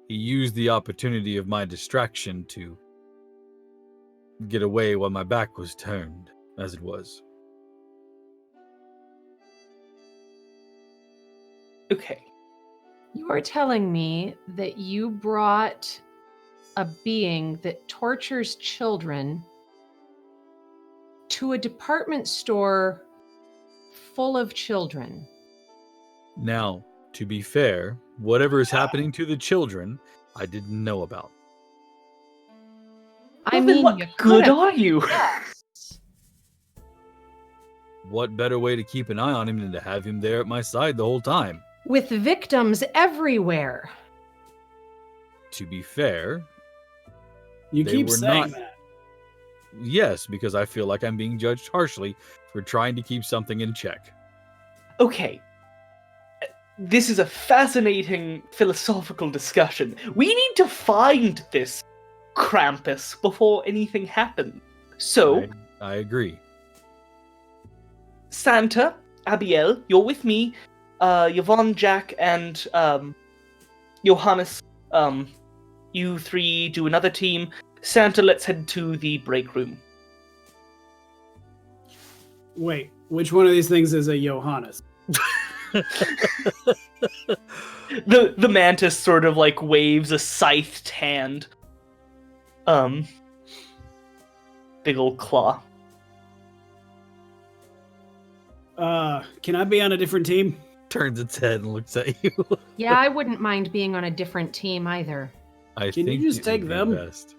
Speaker 1: He used the opportunity of my distraction to get away while my back was turned, as it was.
Speaker 5: Okay.
Speaker 3: You are telling me that you brought a being that tortures children to a department store full of children.
Speaker 1: Now, to be fair, whatever is happening to the children, I didn't know about.
Speaker 3: I
Speaker 5: Well, then
Speaker 3: mean,
Speaker 5: what
Speaker 3: you
Speaker 5: good
Speaker 3: could've-
Speaker 5: are you?
Speaker 3: Yes.
Speaker 1: What better way to keep an eye on him than to have him there at my side the whole time?
Speaker 3: With victims everywhere.
Speaker 1: To be fair,
Speaker 4: You
Speaker 1: They
Speaker 4: keep
Speaker 1: were
Speaker 4: saying
Speaker 1: not-
Speaker 4: that.
Speaker 1: yes, because I feel like I'm being judged harshly for trying to keep something in check.
Speaker 5: Okay. This is a fascinating philosophical discussion. We need to find this Krampus before anything happens. So,
Speaker 1: I agree.
Speaker 5: Santa, Abiel, you're with me. Yvonne, Jack, and Johannes, you three do another team. Santa, let's head to the break room.
Speaker 4: Wait, which one of these things is a Johannes?
Speaker 5: The mantis sort of like waves a scythed hand. Big old claw.
Speaker 4: Can I be on a different team?
Speaker 1: Turns its head and looks at you.
Speaker 3: Yeah, I wouldn't mind being on a different team either.
Speaker 1: I
Speaker 4: Can you
Speaker 1: think
Speaker 4: just
Speaker 1: it
Speaker 4: take
Speaker 1: would
Speaker 4: them?
Speaker 1: be best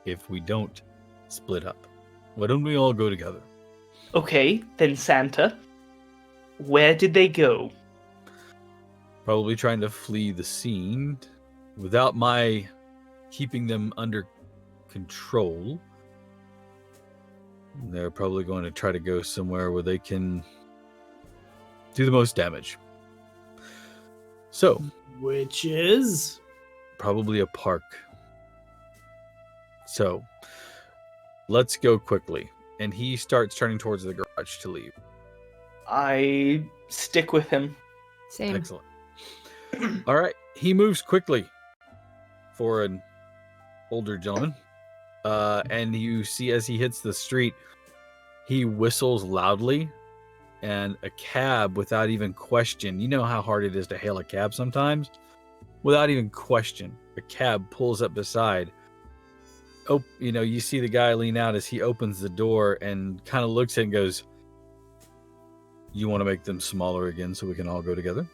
Speaker 1: if we don't split up. Why don't we all go together?
Speaker 5: Okay, then Santa. Where did they go?
Speaker 1: Probably trying to flee the scene without my keeping them under control. They're probably going to try to go somewhere where they can do the most damage. So,
Speaker 4: Which is?
Speaker 1: probably a park. So, let's go quickly. And he starts turning towards the garage to leave.
Speaker 5: I stick with him.
Speaker 3: Same.
Speaker 1: Excellent. All right. He moves quickly for an older gentleman. And you see as he hits the street, he whistles loudly, and a cab, without even question, you know how hard it is to hail a cab sometimes? Without even question, a cab pulls up beside. Oh, you see the guy lean out as he opens the door and kind of looks at it and goes, "You want to make them smaller again so we can all go together?"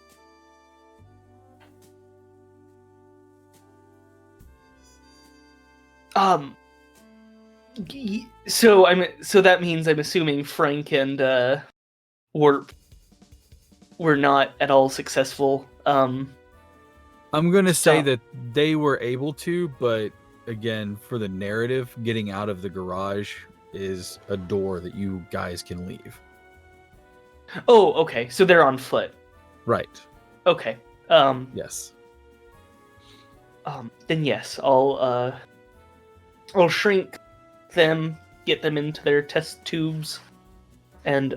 Speaker 5: So that means I'm assuming Frank and Warp were not at all successful.
Speaker 1: I'm going to say
Speaker 5: Stop.
Speaker 1: that they were able to, but again, for the narrative, getting out of the garage is a door that you guys can leave.
Speaker 5: Oh, okay. So they're on foot.
Speaker 1: Right.
Speaker 5: Okay.
Speaker 1: Yes.
Speaker 5: Then yes, I'll shrink them, get them into their test tubes, and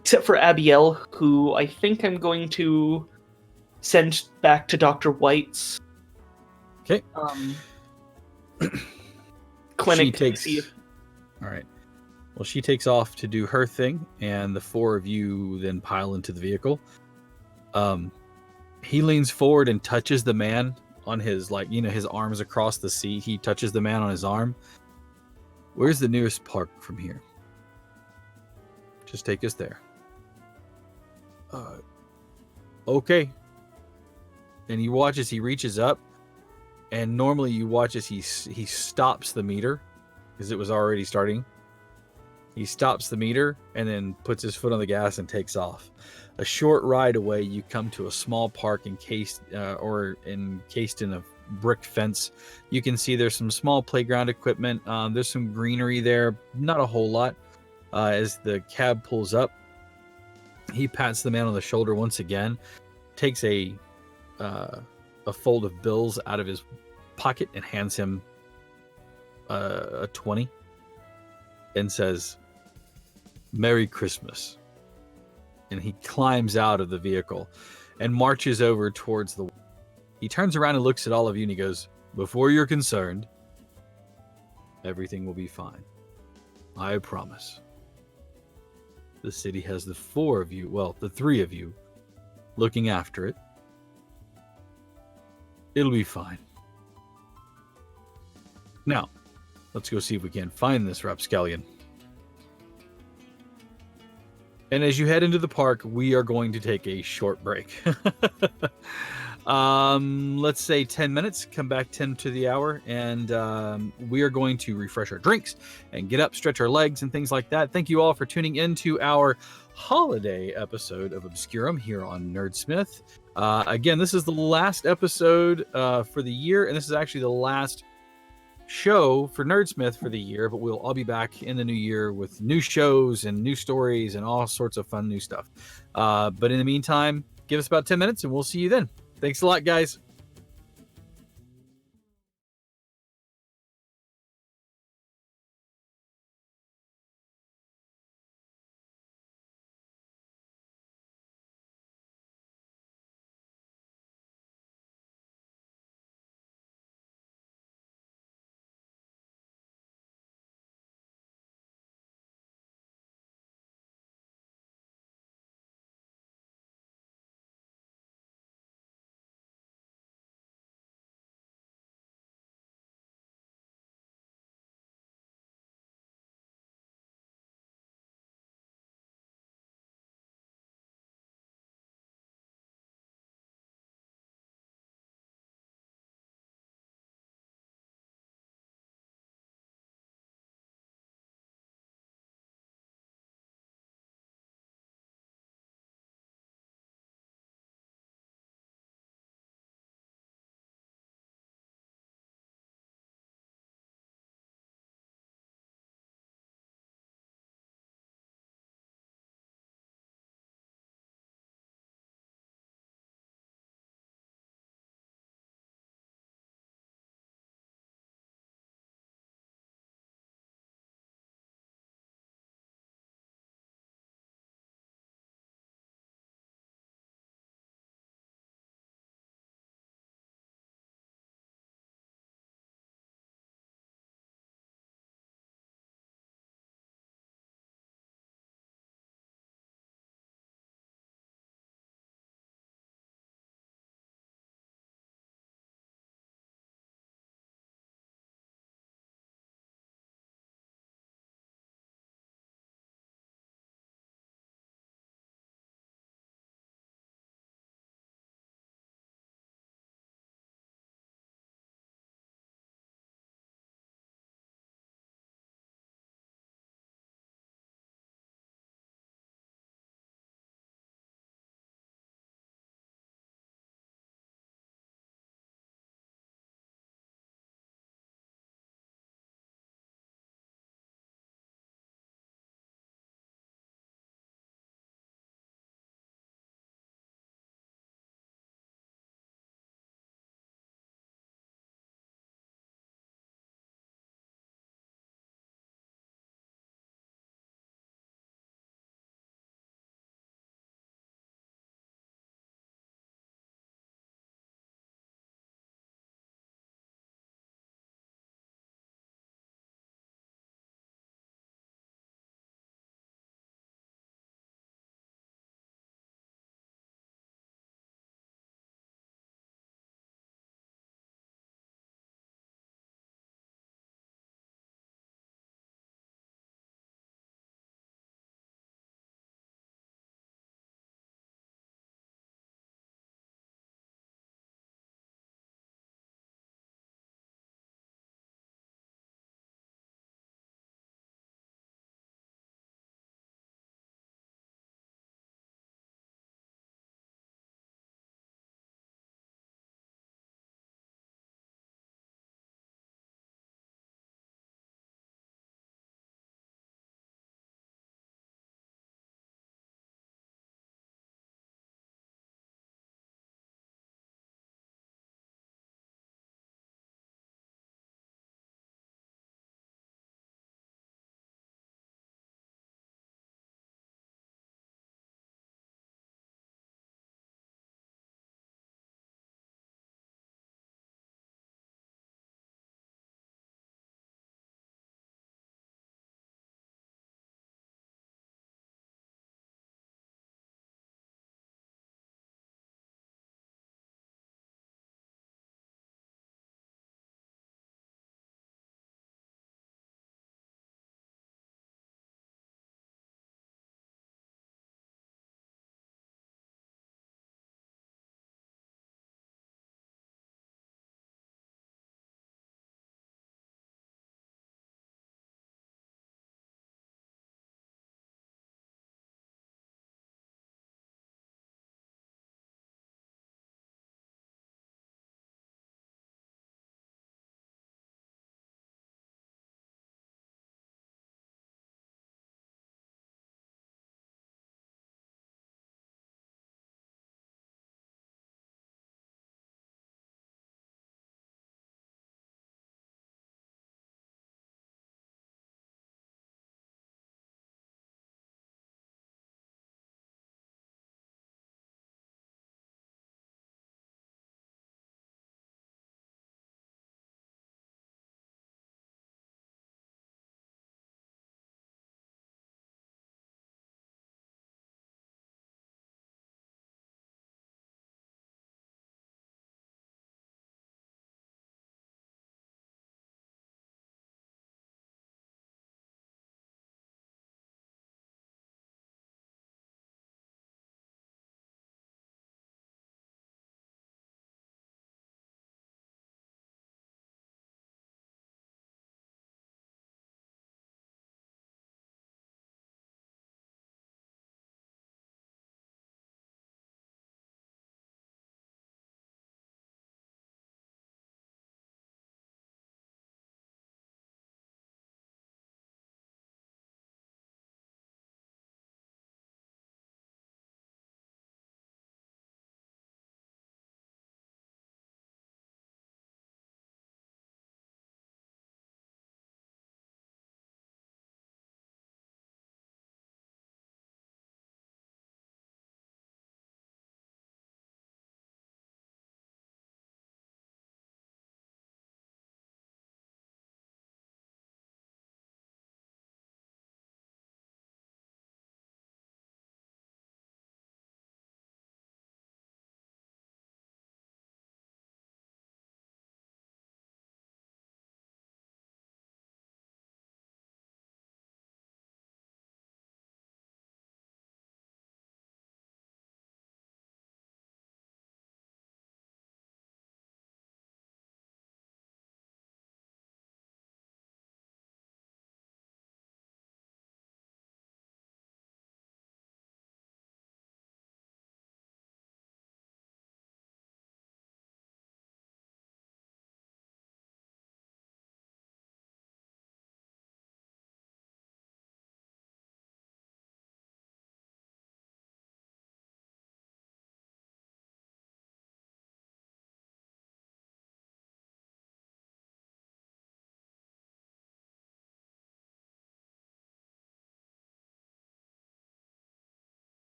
Speaker 5: except for Abiel, who I think I'm going to send back to Dr. White's
Speaker 1: Okay.
Speaker 5: clinic
Speaker 1: She
Speaker 5: to
Speaker 1: takes.
Speaker 5: see if...
Speaker 1: All right. Well, she takes off to do her thing, and the four of you then pile into the vehicle. He leans forward and touches the man on his, his arms across the seat. He touches the man on his arm. Where's the nearest park from here? Just take us there. Okay. And you watch as he reaches up, and normally you watch as he stops the meter because it was already starting. He stops the meter and then puts his foot on the gas and takes off. A short ride away, you come to a small park encased in a brick fence. You can see there's some small playground equipment. There's some greenery there, not a whole lot. As the cab pulls up, he pats the man on the shoulder once again, takes a fold of bills out of his pocket and hands him a 20 and says, "Merry Christmas." And he climbs out of the vehicle and marches over towards the... He turns around and looks at all of you and he goes, "Before you're concerned, everything will be fine. I promise. The city has the three of you looking after it. It'll be fine. Now, let's go see if we can find this rapscallion." And as you head into the park, we are going to take a short break. Let's say 10 minutes, come back 10 to the hour, and we are going to refresh our drinks and get up, stretch our legs and things like that. Thank you all for tuning into our holiday episode of Obscurum here on Nerdsmith. Again, this is the last episode for the year, and this is actually the last show for Nerdsmith for the year, but we'll all be back in the new year with new shows and new stories and all sorts of fun new stuff. But in the meantime, give us about 10 minutes and we'll see you then. Thanks a lot, guys.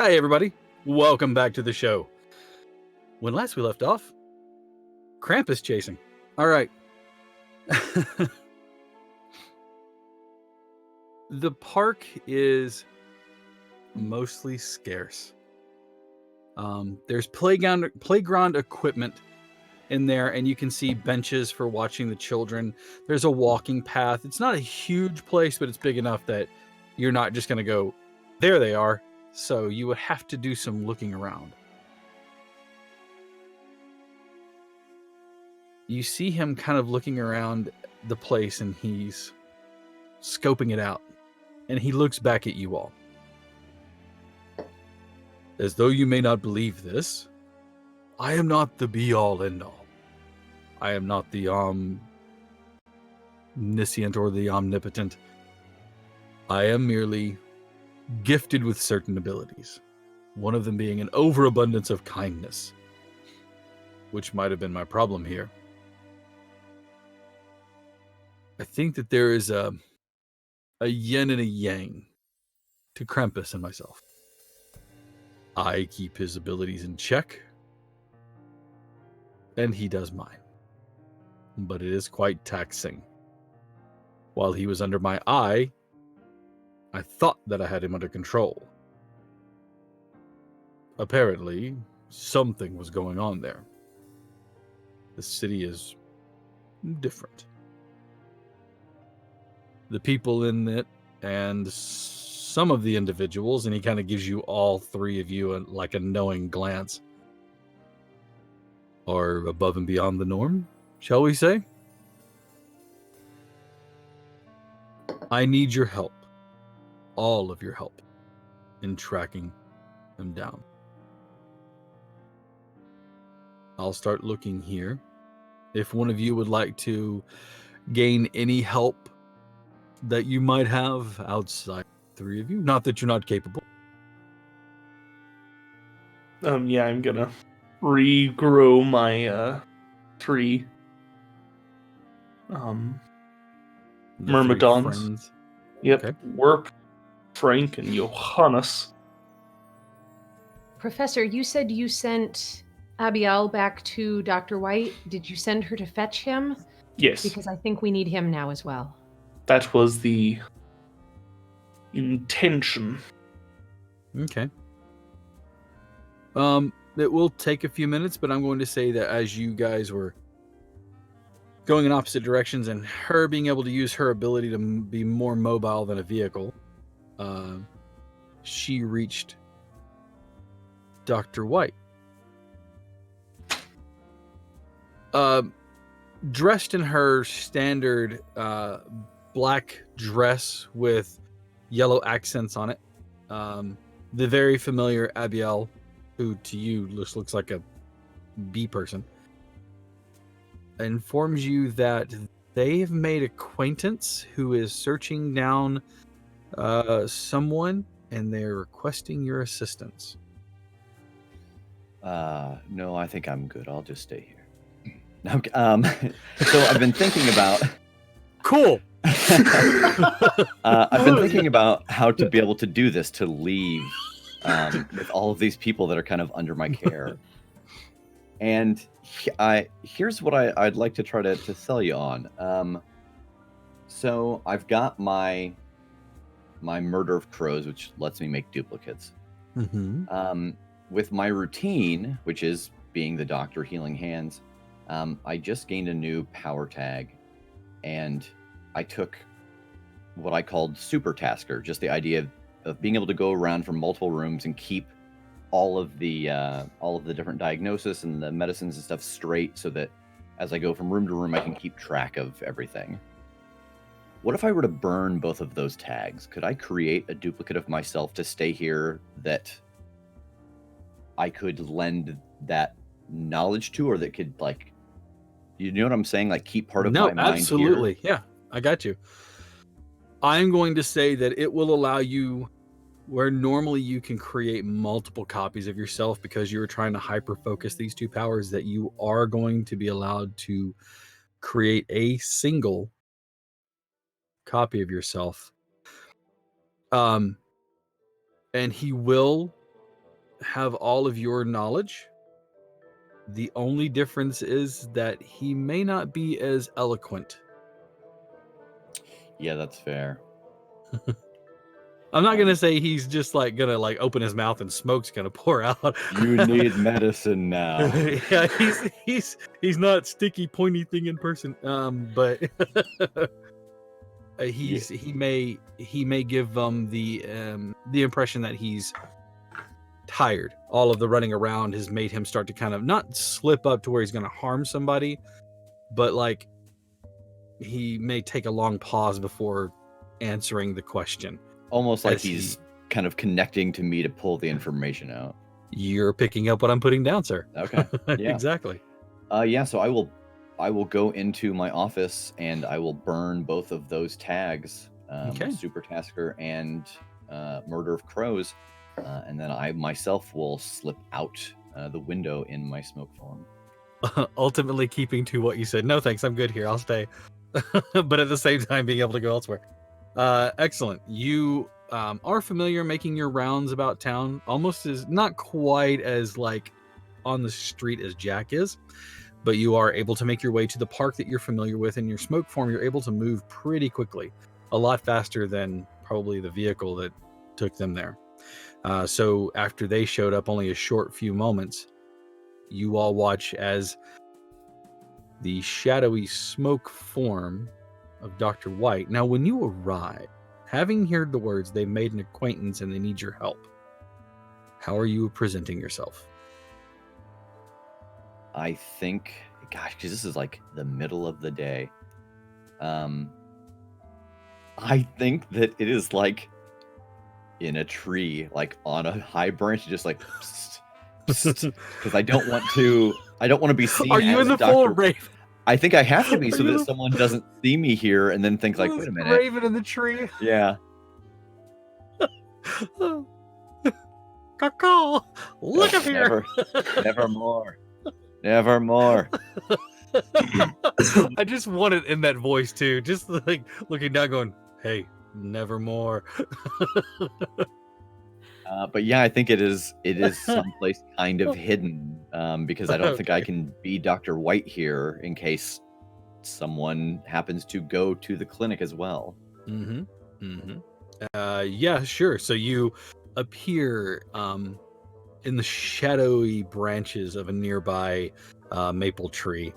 Speaker 1: Hi, everybody. Welcome back to the show. When last we left off, Krampus chasing. All right. The park is mostly scarce. There's playground equipment in there, and you can see benches for watching the children. There's a walking path. It's not a huge place, but it's big enough that you're not just going to go, there they are. So you would have to do some looking around. You see him kind of looking around the place, and he's scoping it out. And he looks back at you all. As though you may not believe this, I am not the be-all, end-all. I am not the omniscient or the omnipotent. I am merely gifted with certain abilities. One of them being an overabundance of kindness, which might have been my problem here. I think that there is a yin and a yang to Krampus and myself. I keep his abilities in check, and he does mine. But it is quite taxing. While he was under my eye, I thought that I had him under control. Apparently, something was going on there. The city is different. The people in it and some of the individuals, and he kind of gives you all three of you like a knowing glance, are above and beyond the norm, shall we say? I need your help. All of your help in tracking them down. I'll start looking here. If one of you would like to gain any help that you might have outside three of you, not that you're not capable.
Speaker 5: Yeah, I'm gonna regrow my 3
Speaker 1: The three
Speaker 5: myrmidons.
Speaker 1: friends.
Speaker 5: Yep.
Speaker 1: Okay.
Speaker 5: Werp, Frank, and Johannes.
Speaker 3: Professor, you said you sent Abiel back to Dr. White. Did you send her to fetch him?
Speaker 5: Yes.
Speaker 3: Because I think we need him now as well.
Speaker 5: That was the intention.
Speaker 1: Okay. It will take a few minutes, but I'm going to say that as you guys were going in opposite directions and her being able to use her ability to be more mobile than a vehicle, she reached Dr. White. Dressed in her standard black dress with yellow accents on it, the very familiar Abiel, who to you looks like a bee person, informs you that they've made acquaintance who is searching down someone, and they're requesting your assistance.
Speaker 2: No, I think I'm good. I'll just stay here. So I've been thinking about.
Speaker 1: Cool.
Speaker 2: I've been thinking about how to be able to do this, to leave with all of these people that are kind of under my care. And here's what I'd like to try to sell you on. So I've got my murder of crows, which lets me make duplicates.
Speaker 1: Mm-hmm.
Speaker 2: With my routine, which is being the doctor healing hands, I just gained a new power tag, and I took what I called Super Tasker, just the idea of being able to go around from multiple rooms and keep all of the different diagnosis and the medicines and stuff straight, so that as I go from room to room, I can keep track of everything. What if I were to burn both of those tags? Could I create a duplicate of myself to stay here that I could lend that knowledge to, or that could, like, you know what I'm saying? Like, keep part of my mind
Speaker 1: absolutely.
Speaker 2: here?
Speaker 1: Yeah, I got you. I'm going to say that it will allow you, where normally you can create multiple copies of yourself because you're trying to hyper focus these two powers, that you are going to be allowed to create a single copy of yourself. And he will have all of your knowledge. The only difference is that he may not be as eloquent.
Speaker 2: Yeah, that's fair.
Speaker 1: I'm not gonna say he's just like gonna like open his mouth and smoke's gonna pour out.
Speaker 2: You need medicine now.
Speaker 1: Yeah, he's not sticky pointy thing in person. But he may give the impression that he's tired. All of the running around has made him start to kind of not slip up to where he's gonna harm somebody, but like he may take a long pause before answering the question.
Speaker 2: Almost like
Speaker 1: As
Speaker 2: he's kind of connecting to me to pull the information out.
Speaker 1: You're picking up what I'm putting down, sir.
Speaker 2: Okay. Yeah.
Speaker 1: Exactly.
Speaker 2: Yeah, so I will go into my office and I will burn both of those tags,
Speaker 1: Okay.
Speaker 2: Super Tasker and Murder of Crows, and then I myself will slip out the window in my smoke form.
Speaker 1: Ultimately keeping to what you said. No, thanks. I'm good here. I'll stay. But at the same time, being able to go elsewhere. Excellent. You are familiar making your rounds about town, almost as not quite as like on the street as Jack is, but you are able to make your way to the park that you're familiar with. In your smoke form, you're able to move pretty quickly, a lot faster than probably the vehicle that took them there. So after they showed up, only a short few moments, you all watch as the shadowy smoke form of Dr. White. Now, when you arrive, having heard the words, they've made an acquaintance and they need your help. How are you presenting yourself?
Speaker 2: I think, gosh, because this is like the middle of the day. I think that it is like in a tree, like on a high branch, just like, because I don't want to be seen.
Speaker 1: Are you
Speaker 2: as
Speaker 1: in the
Speaker 2: Dr.
Speaker 1: full Raven?
Speaker 2: I think I have to be
Speaker 1: Are
Speaker 2: so
Speaker 1: you
Speaker 2: that
Speaker 1: the-
Speaker 2: someone doesn't see me here and then think like, wait a minute.
Speaker 1: Raven in the tree.
Speaker 2: Yeah.
Speaker 1: Caw. Look up here.
Speaker 2: Nevermore. Nevermore.
Speaker 1: I just want it in that voice too. Just like looking down, going, "Hey, nevermore."
Speaker 2: But yeah, I think it is someplace kind of hidden because I don't think I
Speaker 1: Okay.
Speaker 2: can be Dr. White here in case someone happens to go to the clinic as well.
Speaker 1: Mm-hmm. Mm-hmm. Yeah, sure. So you appear in the shadowy branches of a nearby maple tree,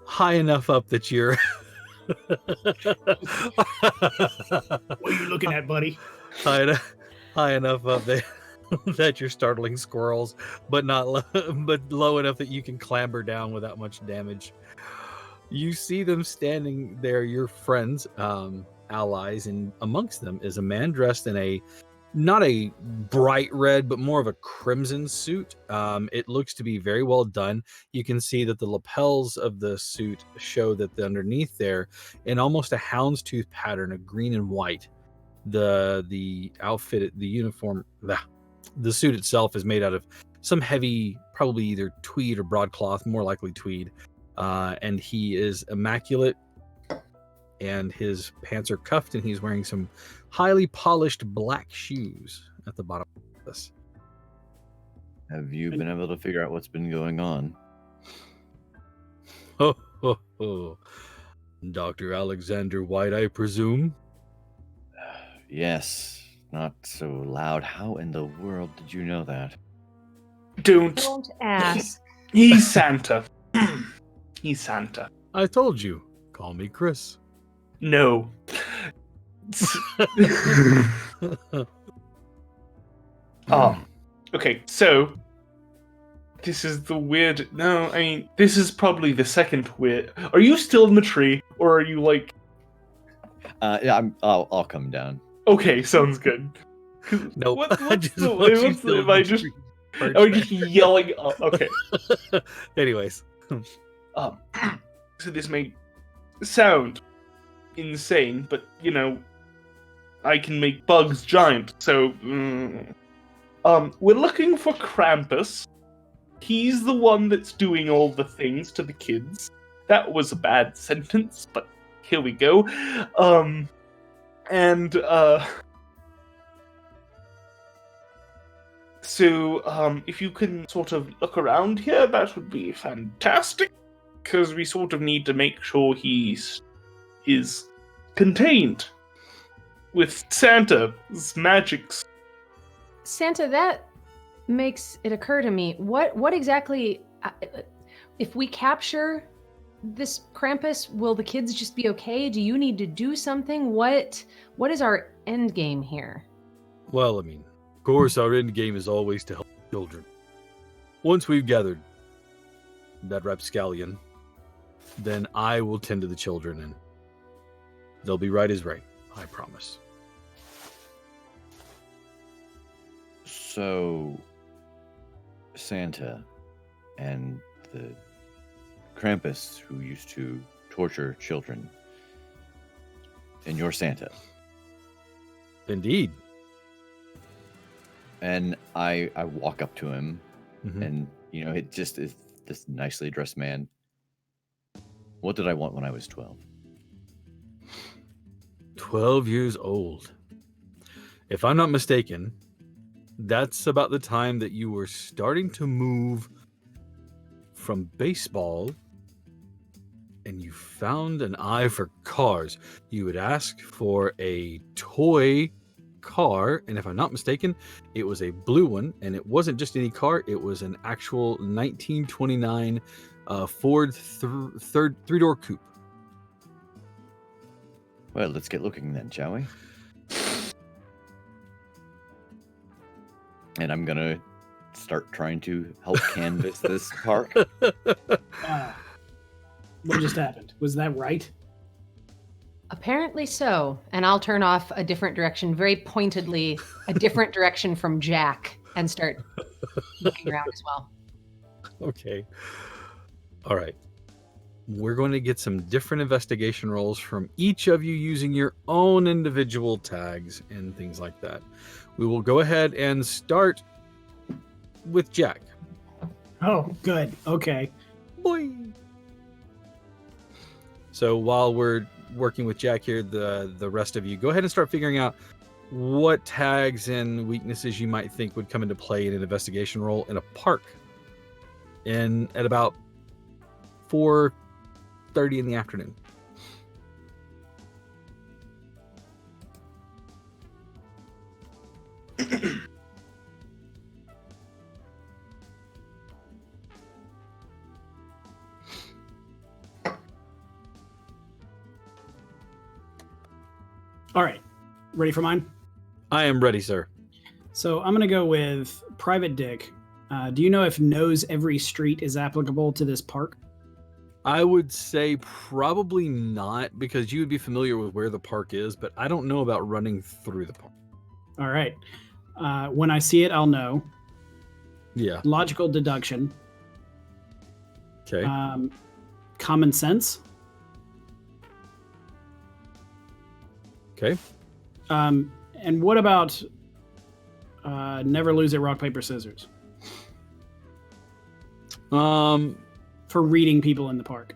Speaker 1: high enough up that you're
Speaker 4: What are you looking at, buddy?
Speaker 1: high enough up there that you're startling squirrels, but but low enough that you can clamber down without much damage. You see them standing there, your friends, allies, and amongst them is a man dressed in not a bright red, but more of a crimson suit. It looks to be very well done. You can see that the lapels of the suit show that underneath there, in almost a houndstooth pattern of green and white, the outfit, the uniform, the suit itself is made out of some heavy, probably either tweed or broadcloth, more likely tweed. And he is immaculate, and his pants are cuffed, and he's wearing some highly polished black shoes at the bottom of this.
Speaker 2: Have you been able to figure out what's been going on?
Speaker 1: Oh. Dr. Alexander White, I presume?
Speaker 2: Yes, not so loud. How in the world did you know that?
Speaker 3: Don't ask.
Speaker 5: He's Santa. He's Santa.
Speaker 1: I told you. Call me Chris.
Speaker 5: No. Okay, so this is the weird. No, I mean, this is probably the second weird. Are you still in the tree, or are you like?
Speaker 2: Yeah, I'll come down.
Speaker 5: Okay, sounds good.
Speaker 1: Nope.
Speaker 5: What's
Speaker 1: I just
Speaker 5: the,
Speaker 1: want you
Speaker 5: what's
Speaker 1: still
Speaker 5: the,
Speaker 1: in
Speaker 5: am I
Speaker 1: the
Speaker 5: just?
Speaker 1: tree.
Speaker 5: Are we just yelling? Okay.
Speaker 1: Anyways.
Speaker 5: So this may sound insane, but you know, I can make bugs giant. So, we're looking for Krampus. He's the one that's doing all the things to the kids. That was a bad sentence, but here we go. So, if you can sort of look around here, that would be fantastic. Because we sort of need to make sure is contained with Santa's magics.
Speaker 3: Santa, that makes it occur to me. What exactly, if we capture this Krampus, will the kids just be okay? Do you need to do something? What is our end game here?
Speaker 1: Well, I mean, of course, our end game is always to help children. Once we've gathered that rapscallion, then I will tend to the children, and they'll be right as rain. I promise.
Speaker 2: So, Santa and the Krampus who used to torture children, and you're Santa.
Speaker 1: Indeed.
Speaker 2: And I walk up to him,
Speaker 1: Mhm.
Speaker 2: and it just is this nicely dressed man. What did I want when I was 12?
Speaker 1: 12 years old. If I'm not mistaken, that's about the time that you were starting to move from baseball and you found an eye for cars. You would ask for a toy car, and if I'm not mistaken, it was a blue one, and it wasn't just any car, it was an actual 1929 Ford three-door coupe.
Speaker 2: Well, let's get looking then, shall we? And I'm gonna start trying to help canvas this park.
Speaker 4: What just happened? Was that right?
Speaker 3: Apparently so. And I'll turn off a different direction, very pointedly, a different direction from Jack, and start looking around as well.
Speaker 1: Okay. All right. We're going to get some different investigation rolls from each of you using your own individual tags and things like that. We will go ahead and start with Jack.
Speaker 4: Oh, good. Okay.
Speaker 1: Boy. So while we're working with Jack here, the rest of you, go ahead and start figuring out what tags and weaknesses you might think would come into play in an investigation roll in a park at about 4:30 in the afternoon.
Speaker 4: All right. Ready for mine?
Speaker 1: I am ready, sir.
Speaker 4: So I'm going to go with Private Dick. Do you know if knows every street is applicable to this park?
Speaker 1: I would say probably not, because you would be familiar with where the park is, but I don't know about running through the park.
Speaker 4: All right. When I see it, I'll know.
Speaker 1: Yeah.
Speaker 4: Logical deduction.
Speaker 1: Okay.
Speaker 4: Common sense.
Speaker 1: Okay.
Speaker 4: And what about never lose at rock, paper, scissors? For reading people in the park.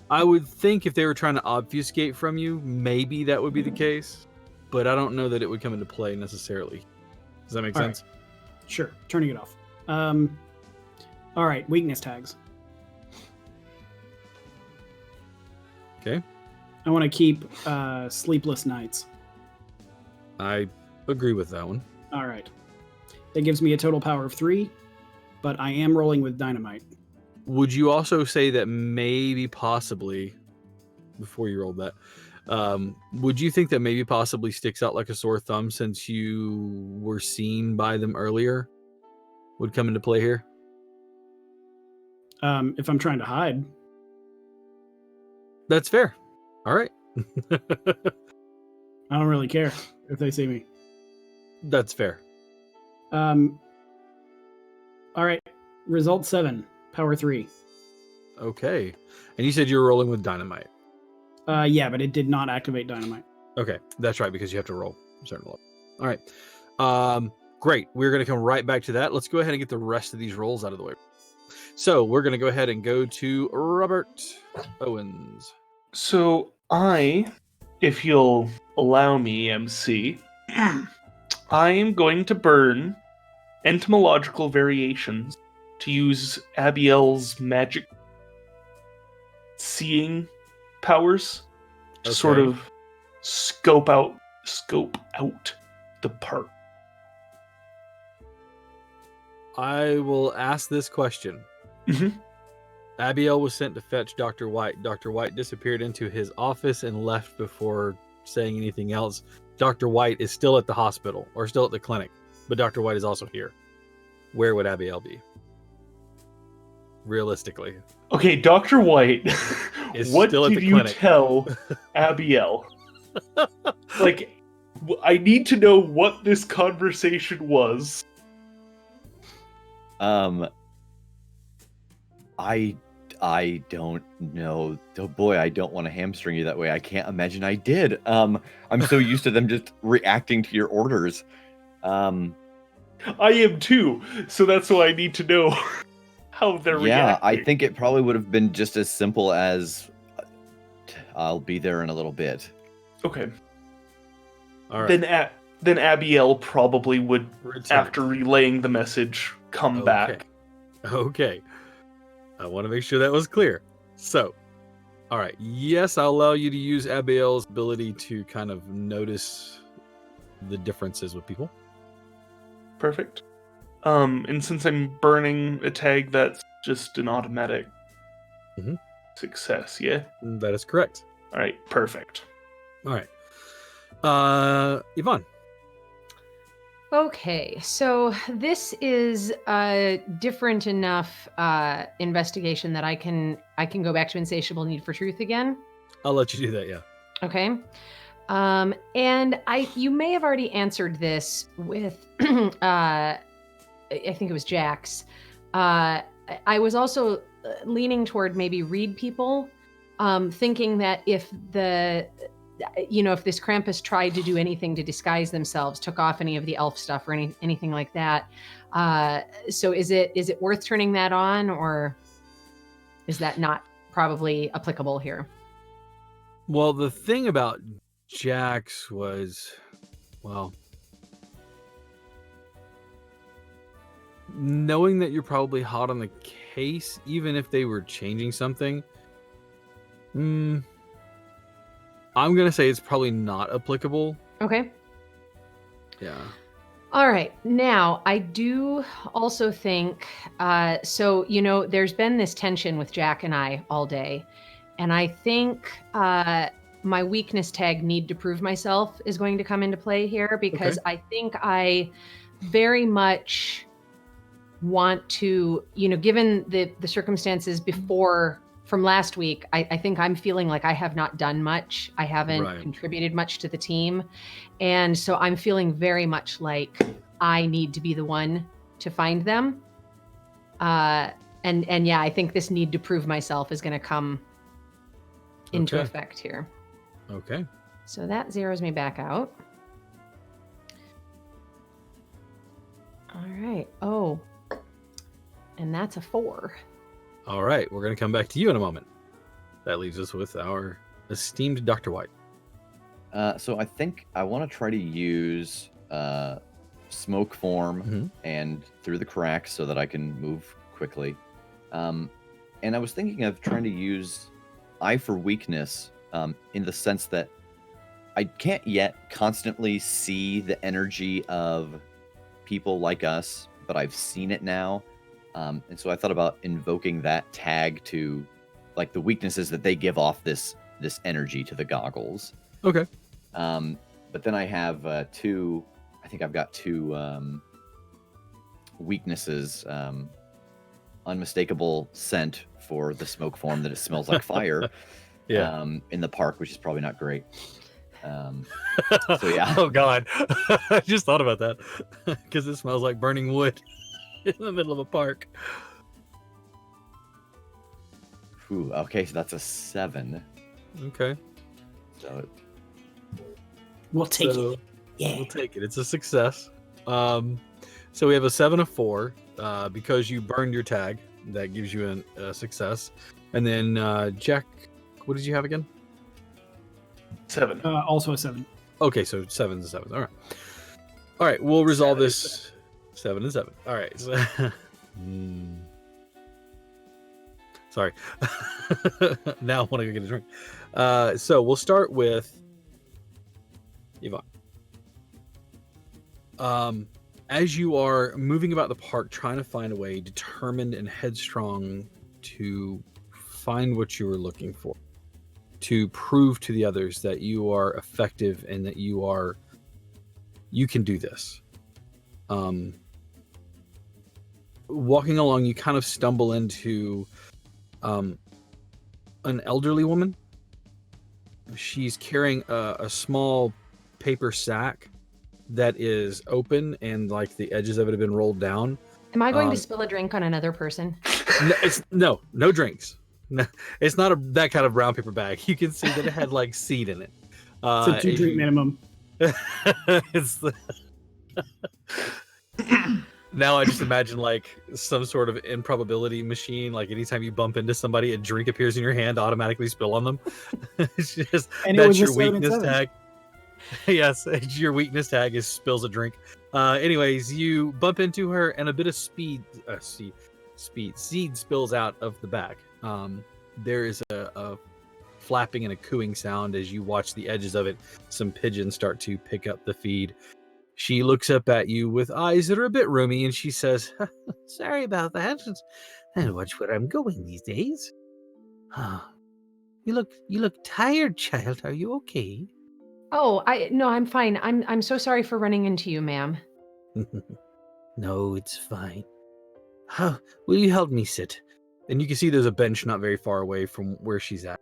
Speaker 1: I would think if they were trying to obfuscate from you, maybe that would be the case, but I don't know that it would come into play necessarily. Does that make
Speaker 4: All
Speaker 1: sense?
Speaker 4: Right. Sure. Turning it off. All right. Weakness tags.
Speaker 1: Okay.
Speaker 4: I want to keep sleepless nights.
Speaker 1: I agree with that one.
Speaker 4: All right. That gives me a total power of 3, but I am rolling with dynamite.
Speaker 1: Would you also say that maybe possibly, before you rolled that, would you think that maybe possibly sticks out like a sore thumb since you were seen by them earlier would come into play here?
Speaker 4: If I'm trying to hide.
Speaker 1: That's fair. All right.
Speaker 4: I don't really care if they see me.
Speaker 1: That's fair.
Speaker 4: All right. Result 7. Power 3.
Speaker 1: Okay. And you said you were rolling with dynamite.
Speaker 4: Yeah, but it did not activate dynamite.
Speaker 1: Okay. That's right, because you have to roll a certain level. All right. Great. We're going to come right back to that. Let's go ahead and get the rest of these rolls out of the way. So we're going to go ahead and go to Robert Owens.
Speaker 5: So If you'll allow me, MC, I am going to burn entomological variations to use Abiel's magic seeing powers to sort
Speaker 1: Okay.
Speaker 5: of scope out the park.
Speaker 1: I will ask this question.
Speaker 5: Mhm.
Speaker 1: Abiel was sent to fetch Dr. White. Dr. White disappeared into his office and left before saying anything else. Dr. White is still at the hospital or still at the clinic, but Dr. White is also here. Where would Abiel be? Realistically.
Speaker 5: Okay, Dr. White,
Speaker 1: Is
Speaker 5: what
Speaker 1: still at
Speaker 5: did
Speaker 1: the
Speaker 5: you
Speaker 1: clinic.
Speaker 5: tell Abiel? Like, I need to know what this conversation was.
Speaker 2: I don't know. Oh boy, I don't want to hamstring you that way. I can't imagine I did. I'm so used to them just reacting to your orders.
Speaker 5: I am too, so that's why I need to know how they're
Speaker 2: Yeah, I
Speaker 5: reacting.
Speaker 2: think it probably would have been just as simple as I'll be there in a little bit.
Speaker 5: Okay.
Speaker 1: All right.
Speaker 5: Then Abiel probably would,
Speaker 1: Return.
Speaker 5: after relaying the message, come back.
Speaker 1: Okay. I want to make sure that was clear. So, all right. Yes, I'll allow you to use Abiel's ability to kind of notice the differences with people.
Speaker 5: Perfect. And since I'm burning a tag, that's just an automatic
Speaker 1: Mhm.
Speaker 5: success, yeah?
Speaker 1: That is correct.
Speaker 5: All right, perfect.
Speaker 1: All right. Yvonne.
Speaker 3: Okay, so this is a different enough investigation that I can go back to Insatiable Need for Truth again.
Speaker 1: I'll let you do that, yeah.
Speaker 3: Okay. And you may have already answered this with I think it was Jax. I was also leaning toward maybe read people, thinking that if if this Krampus tried to do anything to disguise themselves, took off any of the elf stuff or anything like that. So is it worth turning that on, or is that not probably applicable here?
Speaker 1: Well, the thing about Jax was, well, knowing that you're probably hot on the case, even if they were changing something, I'm going to say it's probably not applicable.
Speaker 3: Okay.
Speaker 1: Yeah.
Speaker 3: All right. Now, I do also think, there's been this tension with Jack and I all day. And I think my weakness tag, need to prove myself, is going to come into play here, because I think I very much want to, given the circumstances before from last week, I think I'm feeling like I have not done much. I haven't contributed much to the team. And so I'm feeling very much like I need to be the one to find them. And yeah, I think this need to prove myself is going to come into effect here.
Speaker 1: Okay.
Speaker 3: So that zeroes me back out. All right. Oh, and that's a 4.
Speaker 1: All right. We're going to come back to you in a moment. That leaves us with our esteemed Dr. White.
Speaker 2: So I think I want to try to use smoke form and through the cracks so that I can move quickly. And I was thinking of trying to use Eye for Weakness in the sense that I can't yet constantly see the energy of people like us, but I've seen it now. And so I thought about invoking that tag to, like, the weaknesses that they give off this energy to the goggles.
Speaker 1: Okay.
Speaker 2: But then I have two. I think I've got two weaknesses. Unmistakable scent for the smoke form that it smells like fire. In the park, which is probably not great. So yeah.
Speaker 1: Oh God, I just thought about that because it smells like burning wood in the middle of a park.
Speaker 2: Ooh, okay, so that's a 7.
Speaker 1: Okay.
Speaker 2: So
Speaker 4: we'll take it. Yeah,
Speaker 1: we'll take it. It's a success. So we have a 7 of 4 because you burned your tag. That gives you a success. And then Jack, what did you have again?
Speaker 5: 7.
Speaker 4: Also a 7.
Speaker 1: Okay, so 7's a 7. All right. We'll resolve
Speaker 5: 7
Speaker 1: this. 7 and 7. All right. So, sorry. Now I want to go get a drink. So we'll start with Yvonne. As you are moving about the park, trying to find a way, determined and headstrong to find what you were looking for, to prove to the others that you are effective and that you can do this. Walking along, you kind of stumble into an elderly woman. She's carrying a small paper sack that is open and like the edges of it have been rolled down.
Speaker 3: Am I going to spill a drink on another person?
Speaker 1: No drinks. No, it's not that kind of brown paper bag. You can see that it had like seed in it.
Speaker 4: It's a 2-drink minimum.
Speaker 1: It's the now I just imagine like some sort of improbability machine. Like anytime you bump into somebody, a drink appears in your hand, automatically spill on them. It's just
Speaker 4: And
Speaker 1: that's your
Speaker 4: 7 and
Speaker 1: weakness
Speaker 4: 7.
Speaker 1: tag. Yes, your weakness tag is spills a drink. Anyways, you bump into her and a bit of seed spills out of the bag. There is a flapping and a cooing sound as you watch the edges of it. Some pigeons start to pick up the feed. She looks up at you with eyes that are a bit roomy and she says, "Sorry about that. And watch where I'm going these days. You look tired, child. Are you okay?"
Speaker 3: Oh, no, I'm fine. I'm so sorry for running into you, ma'am.
Speaker 1: No, it's fine. Will you help me sit? And you can see there's a bench not very far away from where she's at.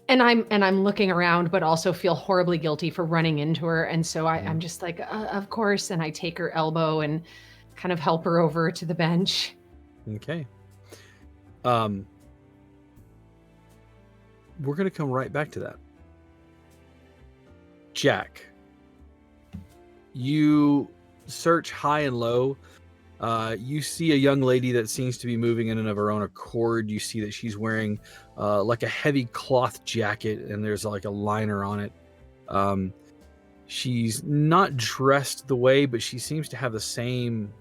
Speaker 3: And I'm looking around, but also feel horribly guilty for running into her. And so I'm just like, of course. And I take her elbow and kind of help her over to the bench.
Speaker 1: Okay. We're going to come right back to that. Jack, you search high and low. You see a young lady that seems to be moving in and of her own accord. You see that she's wearing like a heavy cloth jacket and there's like a liner on it. She's not dressed the way, but she seems to have the same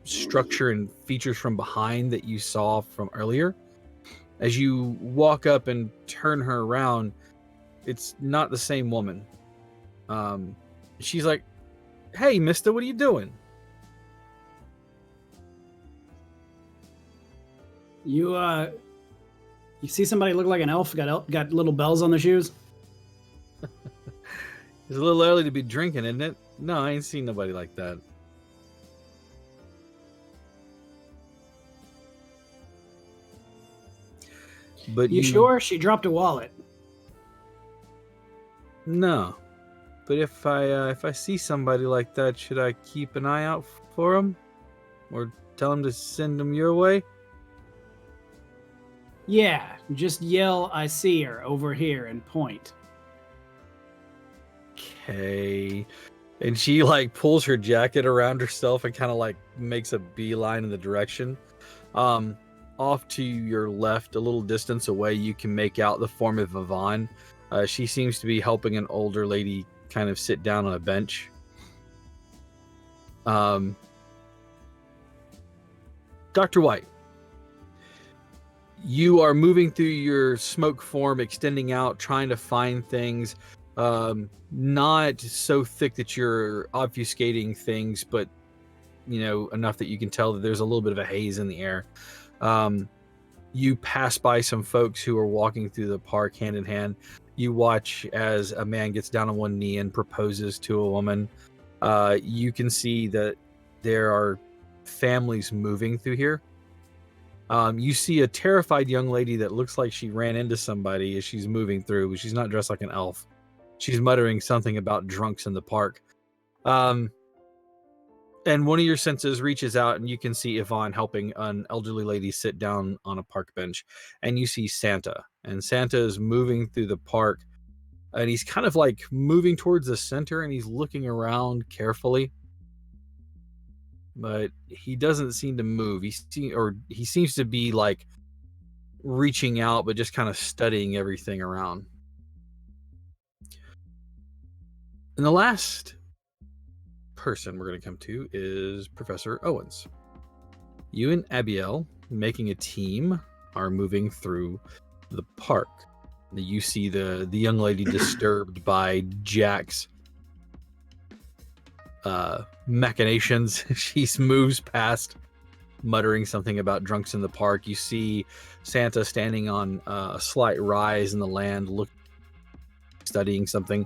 Speaker 1: structure and features from behind that you saw from earlier. As you walk up and turn her around, it's not the same woman. She's like, "Hey, mister, what are you doing?"
Speaker 4: You see somebody look like an elf, got little bells on the shoes?
Speaker 1: It's a little early to be drinking, isn't it? No, I ain't seen nobody like that. But
Speaker 4: You sure? She dropped a wallet.
Speaker 1: No. But if I see somebody like that, should I keep an eye out for them? Or tell them to send them your way?
Speaker 4: Yeah, just yell, "I see her," over here and point.
Speaker 1: Okay. And she like pulls her jacket around herself and kind of like makes a beeline in the direction. Off to your left, a little distance away, you can make out the form of Yvonne. She seems to be helping an older lady kind of sit down on a bench. Dr. White, you are moving through your smoke form, extending out, trying to find things. Not so thick that you're obfuscating things, but enough that you can tell that there's a little bit of a haze in the air. You pass by some folks who are walking through the park hand in hand. You watch as a man gets down on one knee and proposes to a woman. You can see that there are families moving through here. You see a terrified young lady that looks like she ran into somebody as she's moving through, but she's not dressed like an elf. She's muttering something about drunks in the park. And one of your senses reaches out and you can see Yvonne helping an elderly lady sit down on a park bench. And you see Santa. And Santa is moving through the park. And he's kind of like moving towards the center and he's looking around carefully. But he doesn't seem to move. He seems to be like reaching out, but just kind of studying everything around. And the last person we're going to come to is Professor Owens. You and Abiel, making a team, are moving through the park. You see the young lady disturbed by Jack's machinations. She moves past, muttering something about drunks in the park. You see Santa standing on a slight rise in the land, studying something.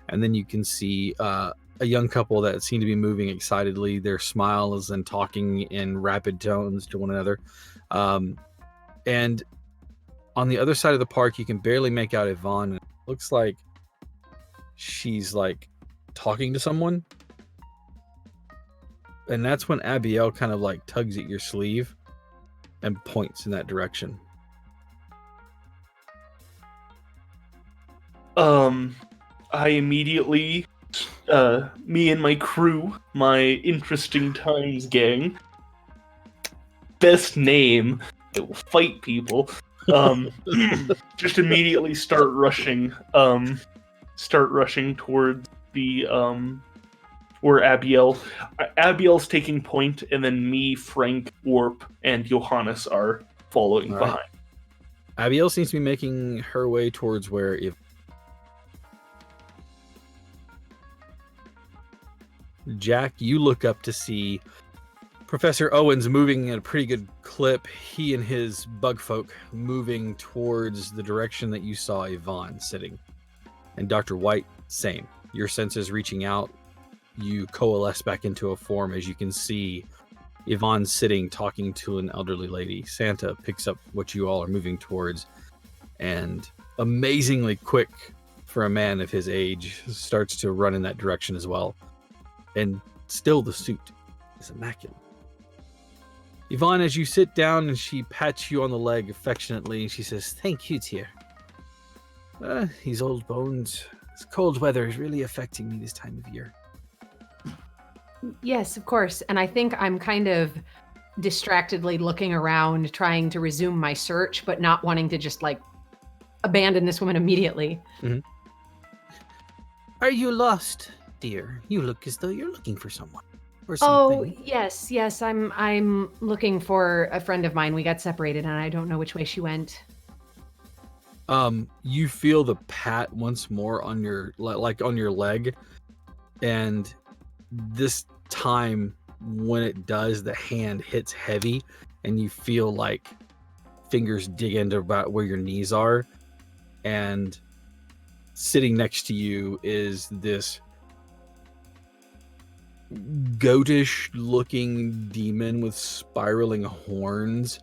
Speaker 1: And then you can see a young couple that seem to be moving excitedly, their smiles and talking in rapid tones to one another. And on the other side of the park, you can barely make out Yvonne. It looks like she's like talking to someone. And that's when Abiel kind of like tugs at your sleeve and points in that direction.
Speaker 5: I immediately, me and my crew, my Interesting Times gang, best name, it will fight people, just immediately start rushing towards the, where Abiel's taking point, and then me, Frank, Warp, and Johannes are following
Speaker 1: All right.
Speaker 5: behind.
Speaker 1: Abiel seems to be making her way towards where Jack, you look up to see Professor Owens moving at a pretty good clip. He and his bug folk moving towards the direction that you saw Yvonne sitting. And Dr. White, same. Your senses reaching out, you coalesce back into a form as you can see Yvonne sitting talking to an elderly lady. Santa picks up what you all are moving towards and amazingly quick for a man of his age starts to run in that direction as well. And still the suit is immaculate. Yvonne, as you sit down and she pats you on the leg affectionately, and she says, "Thank you, dear. These old bones, this cold weather is really affecting me this time of year."
Speaker 3: Yes, of course. And I think I'm kind of distractedly looking around, trying to resume my search, but not wanting to just like abandon this woman immediately.
Speaker 1: Mm-hmm.
Speaker 6: Are you lost, dear? You look as though you're looking for someone or something.
Speaker 3: Oh, yes. I'm looking for a friend of mine. We got separated and I don't know which way she went.
Speaker 1: You feel the pat once more on your on your leg, and this time when it does, the hand hits heavy and you feel like fingers dig into about where your knees are, and sitting next to you is this goatish looking demon with spiraling horns.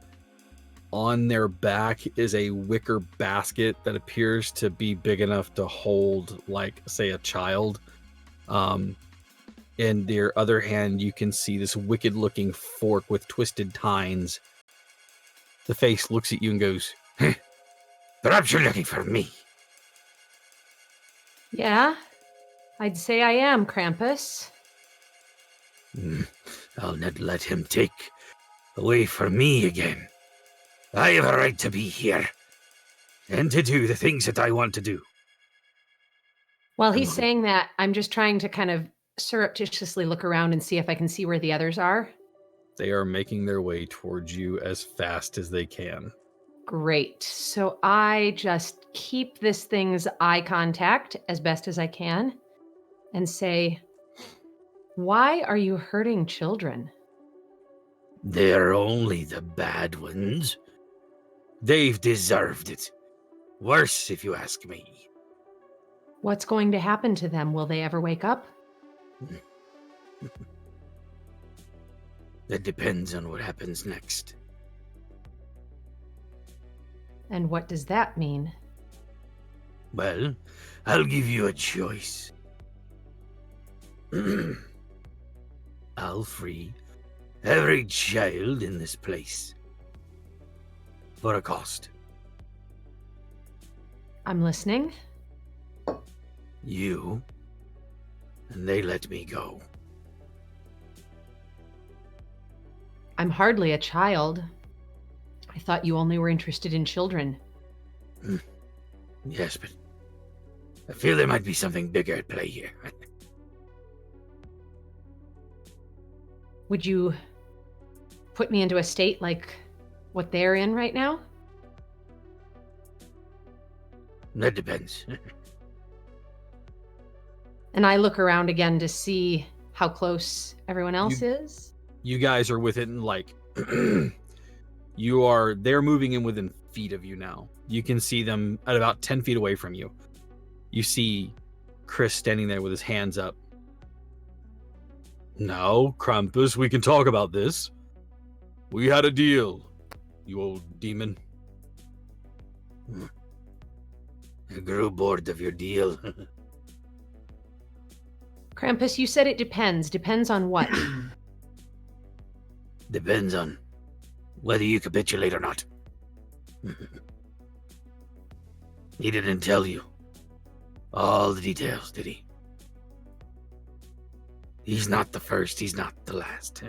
Speaker 1: On their back is a wicker basket that appears to be big enough to hold, like, say, a child. In their other hand, you can see this wicked looking fork with twisted tines. The face looks at you and goes,
Speaker 6: Perhaps you're looking for me.
Speaker 3: Yeah, I'd say I am, Krampus.
Speaker 6: I'll not let him take away from me again. I have a right to be here and to do the things that I want to do.
Speaker 3: While he's saying that, I'm just trying to kind of surreptitiously look around and see if I can see where the others are.
Speaker 1: they are making their way towards you as fast as they can.
Speaker 3: Great. So I just keep this thing's eye contact as best as I can and say, "Why are you hurting children?"
Speaker 6: They're only the bad ones. They've deserved it. Worse, if you ask me.
Speaker 3: What's going to happen to them? Will they ever wake up?
Speaker 6: That depends on what happens next.
Speaker 3: And what does that mean?
Speaker 6: Well, I'll give you a choice. I'll free every child in this place. For a cost.
Speaker 3: I'm listening.
Speaker 6: You. And they let me go.
Speaker 3: I'm hardly a child. I thought you only were interested in children.
Speaker 6: Yes, but I feel there might be something bigger at play here.
Speaker 3: Would you put me into a state like what they're in right now?
Speaker 6: That depends.
Speaker 3: And I look around again to see how close everyone else is.
Speaker 1: You guys are within, like, they're moving in within feet of you now. You can see them at about 10 feet away from you. You see Chris standing there with his hands up. Now, Krampus, we can talk about this. We had a deal, you old demon.
Speaker 6: I grew bored of your deal.
Speaker 3: Krampus, you said it depends. Depends on what?
Speaker 6: Depends on whether you capitulate or not. He didn't tell you all the details, did he? He's not the first, he's not the last.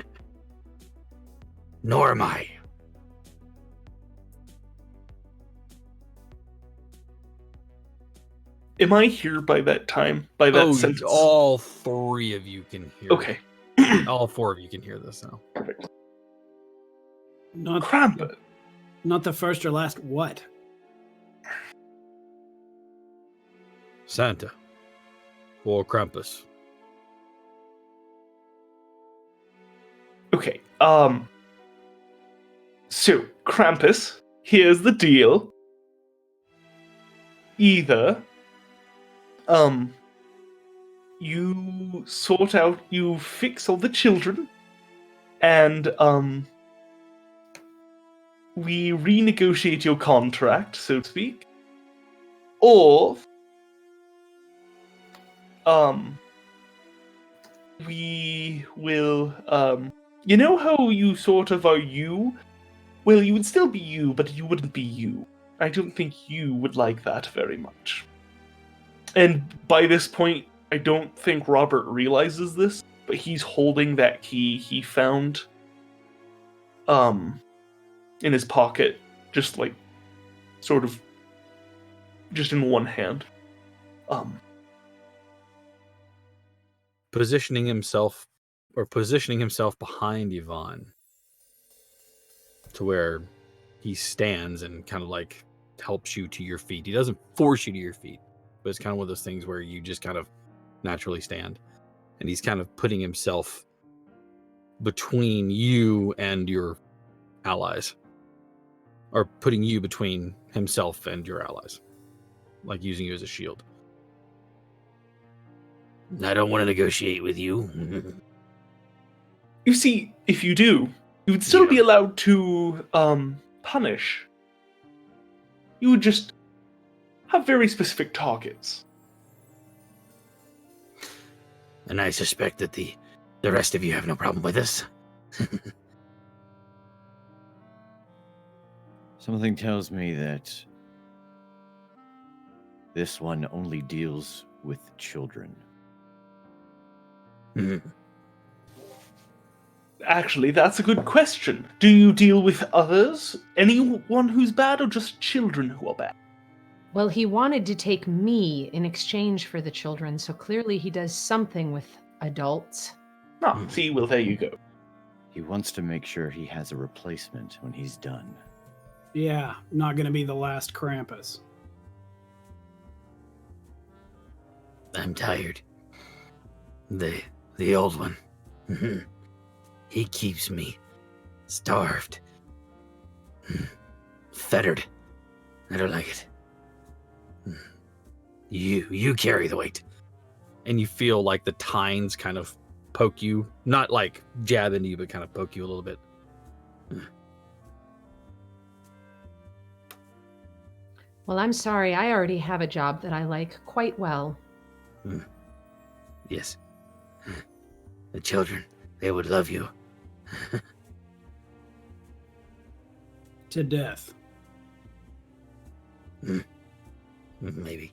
Speaker 6: Nor am I.
Speaker 5: Am I here by that time? By that sentence?
Speaker 1: All three of you can hear.
Speaker 5: Okay.
Speaker 1: All four of you can hear this now.
Speaker 5: Perfect.
Speaker 4: Not
Speaker 5: Krampus.
Speaker 4: Not the first or last what?
Speaker 1: Santa. Or Krampus.
Speaker 5: Okay. So, Krampus, here's the deal. Either, you fix all the children, and, we renegotiate your contract, so to speak, or, we will, you know how you sort of are you? Well, you would still be you, but you wouldn't be you. I don't think you would like that very much. And by this point, I don't think Robert realizes this, but he's holding that key he found in his pocket, just like sort of just in one hand.
Speaker 1: Positioning himself behind Yvonne to where he stands and kind of like helps you to your feet. He doesn't force you to your feet, but it's kind of one of those things where you just kind of naturally stand. And he's kind of putting himself between you and your allies, or putting you between himself and your allies, like using you as a shield.
Speaker 6: I don't want to negotiate with you.
Speaker 5: You see, if you do, you would still be allowed to punish. You would just have very specific targets.
Speaker 6: And I suspect that the rest of you have no problem with this.
Speaker 2: Something tells me that this one only deals with children.
Speaker 5: Actually, that's a good question. Do you deal with others? Anyone who's bad, or just children who are bad?
Speaker 3: Well, he wanted to take me in exchange for the children, so clearly he does something with adults.
Speaker 5: See, well, there you go.
Speaker 2: He wants to make sure he has a replacement when he's done.
Speaker 4: Yeah, not gonna be the last Krampus.
Speaker 6: I'm tired. The old one. He keeps me starved. Fettered. I don't like it. You carry the weight.
Speaker 1: And you feel like the tines kind of poke you, not like jab into you, but kind of poke you a little bit.
Speaker 3: Well, I'm sorry. I already have a job that I like quite well.
Speaker 6: Yes. The children, they would love you.
Speaker 4: To death.
Speaker 6: Maybe.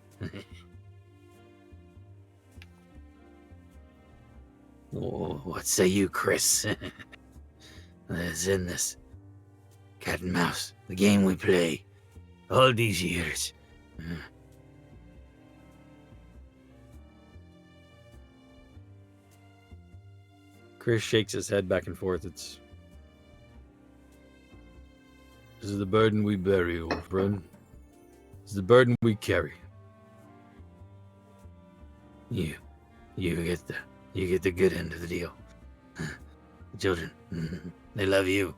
Speaker 6: What say you, Chris? As in this cat and mouse, the game we play all these years.
Speaker 1: Chris shakes his head back and forth. This is the burden we bury, old friend. This is the burden we carry.
Speaker 6: You get the good end of the deal. The children, they love you.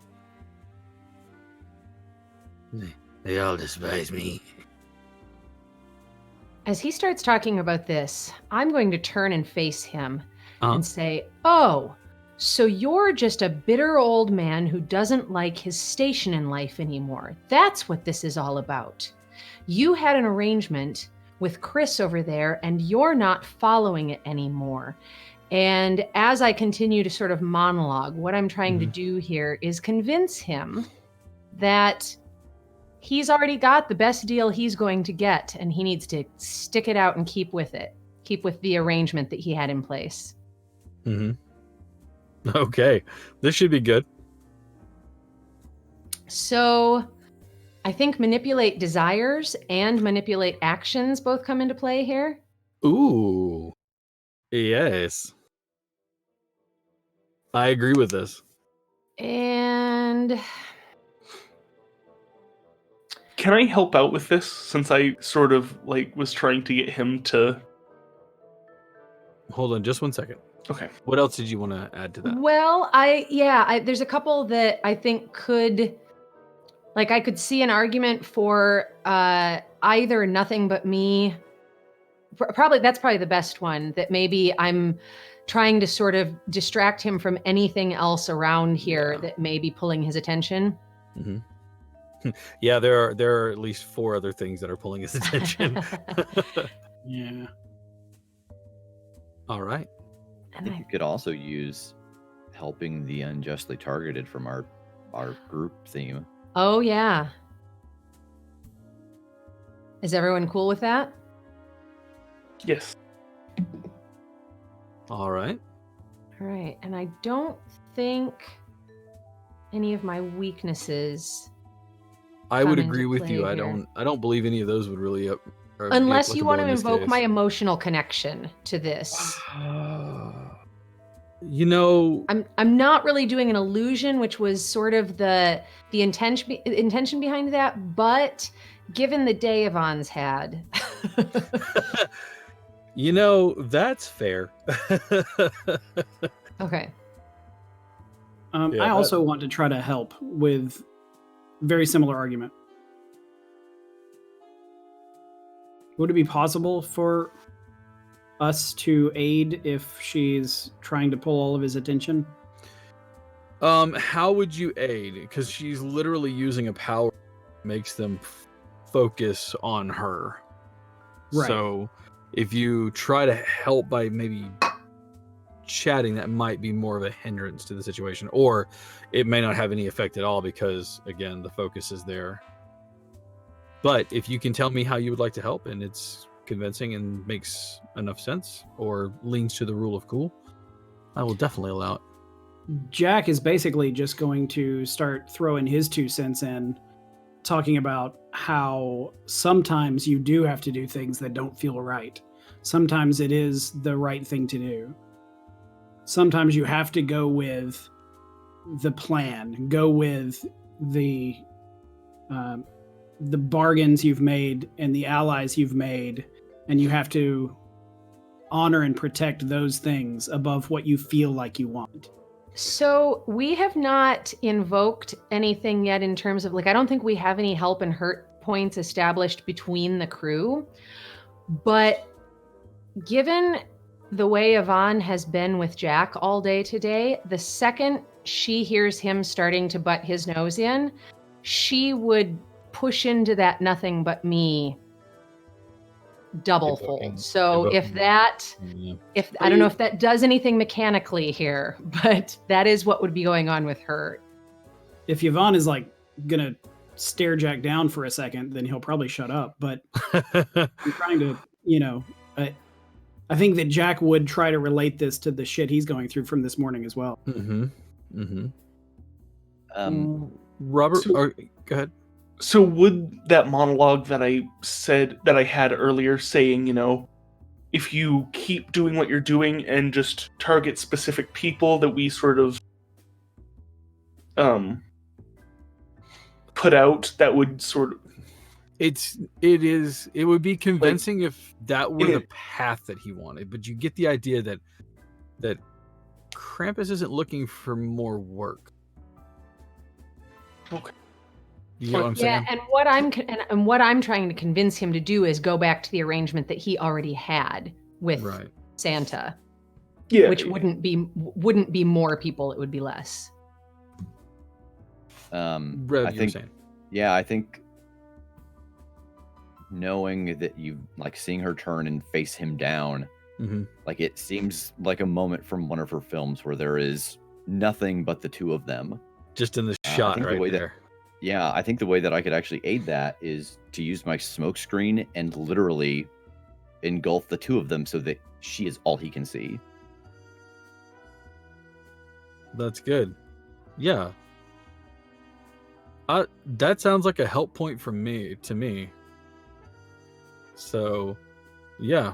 Speaker 6: They all despise me.
Speaker 3: As he starts talking about this, I'm going to turn and face him and say, "Oh, so you're just a bitter old man who doesn't like his station in life anymore. That's what this is all about. You had an arrangement with Chris over there, and you're not following it anymore." And as I continue to sort of monologue, what I'm trying to do here is convince him that he's already got the best deal he's going to get, and he needs to stick it out and keep with it. Keep with the arrangement that he had in place.
Speaker 1: Okay, this should be good.
Speaker 3: So I think manipulate desires and manipulate actions both come into play here.
Speaker 1: Ooh. Yes. I agree with this.
Speaker 3: And
Speaker 5: Can I help out with this, since I sort of was trying to get him to...
Speaker 1: Hold on just 1 second.
Speaker 5: Okay.
Speaker 1: What else did you want to add to that?
Speaker 3: well, there's a couple that I think could, I could see an argument for either nothing but me. That's probably the best one, that maybe I'm trying to sort of distract him from anything else around here that may be pulling his attention.
Speaker 1: Yeah, there are at least 4 other things that are pulling his attention.
Speaker 4: Yeah.
Speaker 1: All right.
Speaker 2: I think you could also use helping the unjustly targeted from our group theme.
Speaker 3: Oh, yeah. Is everyone cool with that?
Speaker 5: Yes.
Speaker 1: All right.
Speaker 3: All right. And I don't think any of my weaknesses...
Speaker 1: I would
Speaker 3: come into
Speaker 1: agree with you.
Speaker 3: play
Speaker 1: I don't believe any of those would really be
Speaker 3: Unless you want to
Speaker 1: applicable in this
Speaker 3: invoke
Speaker 1: case.
Speaker 3: my emotional connection to this.
Speaker 1: You know,
Speaker 3: I'm not really doing an illusion, which was sort of the intention behind that, but given the day Yvonne's had.
Speaker 1: you know, that's fair.
Speaker 3: Okay.
Speaker 1: Yeah,
Speaker 4: I also want to try to help with very similar argument. Would it be possible for us to aid if she's trying to pull all of his attention?
Speaker 1: How would you aid? Because she's literally using a power that makes them focus on her.
Speaker 4: Right.
Speaker 1: So if you try to help by maybe chatting, that might be more of a hindrance to the situation, or it may not have any effect at all because, again, the focus is there. But if you can tell me how you would like to help and it's convincing and makes enough sense or leans to the rule of cool, I will definitely allow it.
Speaker 4: Jack is basically just going to start throwing his 2 cents in, talking about how sometimes you do have to do things that don't feel right. Sometimes it is the right thing to do. Sometimes you have to go with the plan, go with the bargains you've made and the allies you've made, and you have to honor and protect those things above what you feel like you want.
Speaker 3: So we have not invoked anything yet in terms of, I don't think we have any help and hurt points established between the crew. But given the way Yvonne has been with Jack all day today, the second she hears him starting to butt his nose in, she would push into that nothing but me double fold. So if I don't know if that does anything mechanically here, but that is what would be going on with her.
Speaker 4: If Yvonne is gonna stare Jack down for a second, then he'll probably shut up. But I'm trying to, I think that Jack would try to relate this to the shit he's going through from this morning as well.
Speaker 1: Robert,
Speaker 5: So-
Speaker 1: go ahead.
Speaker 5: So would that monologue that I had earlier saying, if you keep doing what you're doing and just target specific people that we sort of put out, that would sort of
Speaker 1: it would be convincing if that were the path that he wanted, but you get the idea that Krampus isn't looking for more work.
Speaker 5: Okay.
Speaker 1: You know what I'm saying?
Speaker 3: And what I'm trying to convince him to do is go back to the arrangement that he already had with Santa.
Speaker 5: Yeah.
Speaker 3: Which wouldn't be more people, it would be less.
Speaker 1: Rev,
Speaker 2: I think knowing that you like seeing her turn and face him down, like it seems like a moment from one of her films where there is nothing but the two of them.
Speaker 1: Just in the shot right there.
Speaker 2: I think the way that I could actually aid that is to use my smoke screen and literally engulf the two of them so that she is all he can see.
Speaker 1: That's good. Yeah. That sounds like a help point to me. So, yeah.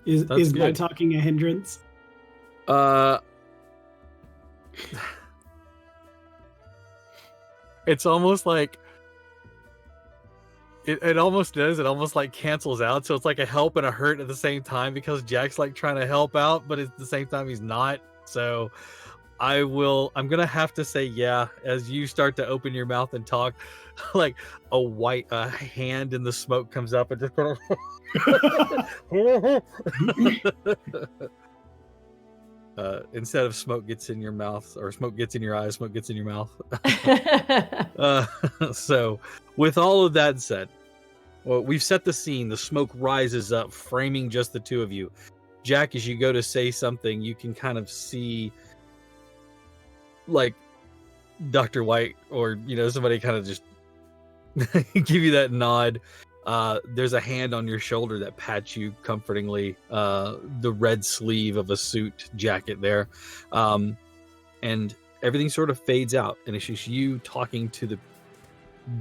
Speaker 4: Is my talking a hindrance?
Speaker 1: It's almost like it almost does. It almost like cancels out. So it's like a help and a hurt at the same time because Jack's like trying to help out, but at the same time he's not. So I'm gonna have to say as you start to open your mouth and talk, like a hand in the smoke comes up and just kind of instead of smoke gets in your mouth or smoke gets in your eyes, smoke gets in your mouth. So with all of that said, well, we've set the scene. The smoke rises up, framing just the two of you. Jack, as you go to say something, you can kind of see like Dr. White or somebody kind of just give you that nod. There's a hand on your shoulder that pats you comfortingly, the red sleeve of a suit jacket there, and everything sort of fades out, and it's just you talking to the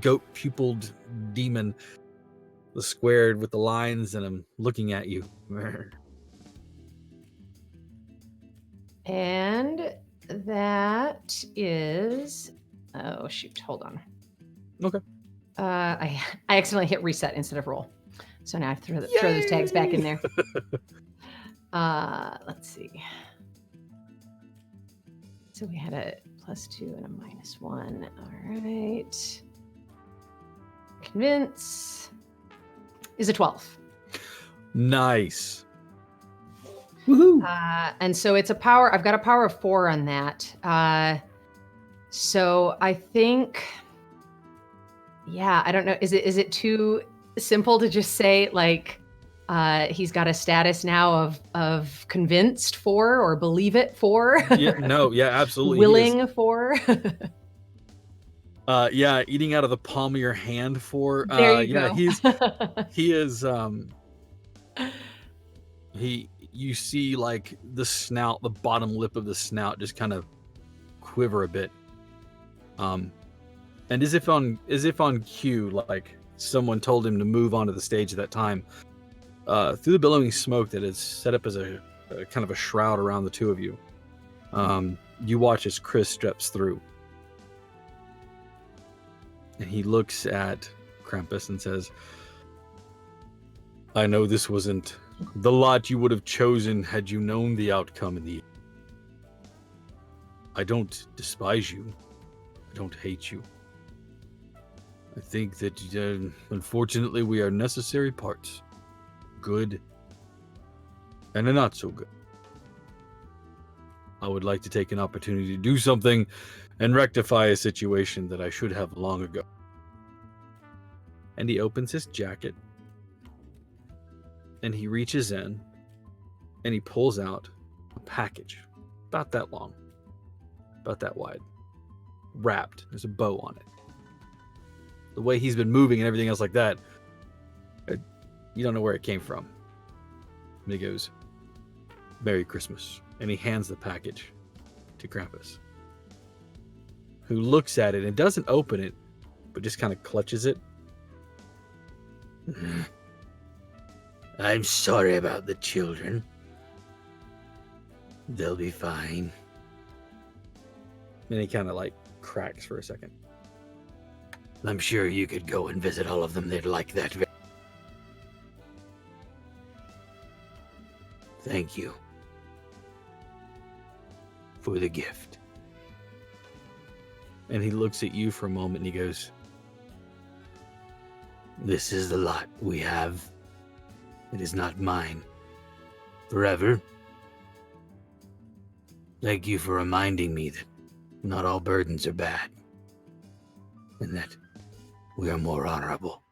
Speaker 1: goat pupiled demon, the squared with the lines, and I'm looking at you.
Speaker 3: And that is, oh shoot, hold on.
Speaker 1: Okay.
Speaker 3: I accidentally hit reset instead of roll. So now I have to throw those tags back in there. Let's see. So we had a +2 and a -1. All right. Convince is a 12.
Speaker 1: Nice.
Speaker 4: Woohoo!
Speaker 3: And so it's a power. I've got a power of 4 on that. So I think, I don't know. Is it too simple to just say like he's got a status now of convinced 4 or believe it 4?
Speaker 1: Absolutely.
Speaker 3: Willing 4.
Speaker 1: Eating out of the palm of your hand 4.
Speaker 3: There you go.
Speaker 1: He is you see like the snout, the bottom lip of the snout just kind of quiver a bit. And as if on cue, like someone told him to move onto the stage at that time, through the billowing smoke that is set up as a kind of a shroud around the two of you, you watch as Chris steps through. And he looks at Krampus and says, I know this wasn't the lot you would have chosen had you known the outcome in the end. I don't despise you. I don't hate you. I think that, unfortunately, we are necessary parts. Good and a not so good. I would like to take an opportunity to do something and rectify a situation that I should have long ago. And he opens his jacket and he reaches in and he pulls out a package about that long, about that wide, wrapped. There's a bow on it. The way he's been moving and everything else like that, you don't know where it came from. And he goes, Merry Christmas. And he hands the package to Krampus, who looks at it and doesn't open it, but just kind of clutches it.
Speaker 6: I'm sorry about the children. They'll be fine.
Speaker 1: And he kind of like cracks for a second.
Speaker 6: I'm sure you could go and visit all of them. They'd like that. Thank you for the gift.
Speaker 1: And he looks at you for a moment and he goes,
Speaker 6: This is the lot we have. It is not mine forever. Thank you for reminding me that not all burdens are bad, and that we are more honorable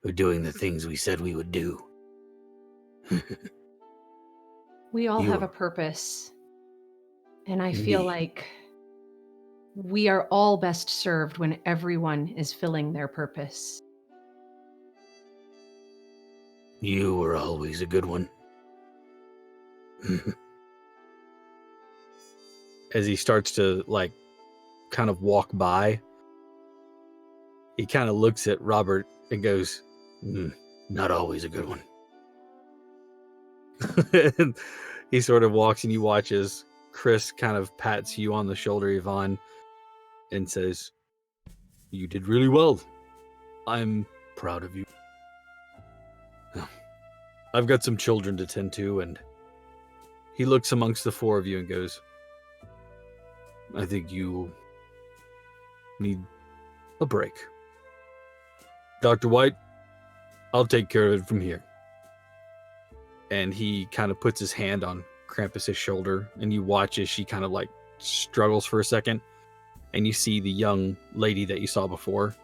Speaker 6: for doing the things we said we would do.
Speaker 3: We all
Speaker 6: You
Speaker 3: have
Speaker 6: are-
Speaker 3: a purpose. And I feel
Speaker 6: Indeed.
Speaker 3: like we are all best served when everyone is filling their purpose.
Speaker 6: You were always a good one.
Speaker 1: as he starts to like kind of walk by, he kind of looks at Robert and goes,
Speaker 6: Not always a good one.
Speaker 1: and he sort of walks and you watch as Chris kind of pats you on the shoulder, Yvonne, and says, You did really well. I'm proud of you. I've got some children to tend to, and he looks amongst the four of you and goes, I think you need a break. Dr. White, I'll take care of it from here. And he kind of puts his hand on Krampus's shoulder, and you watch as she kind of like struggles for a second, and you see the young lady that you saw before,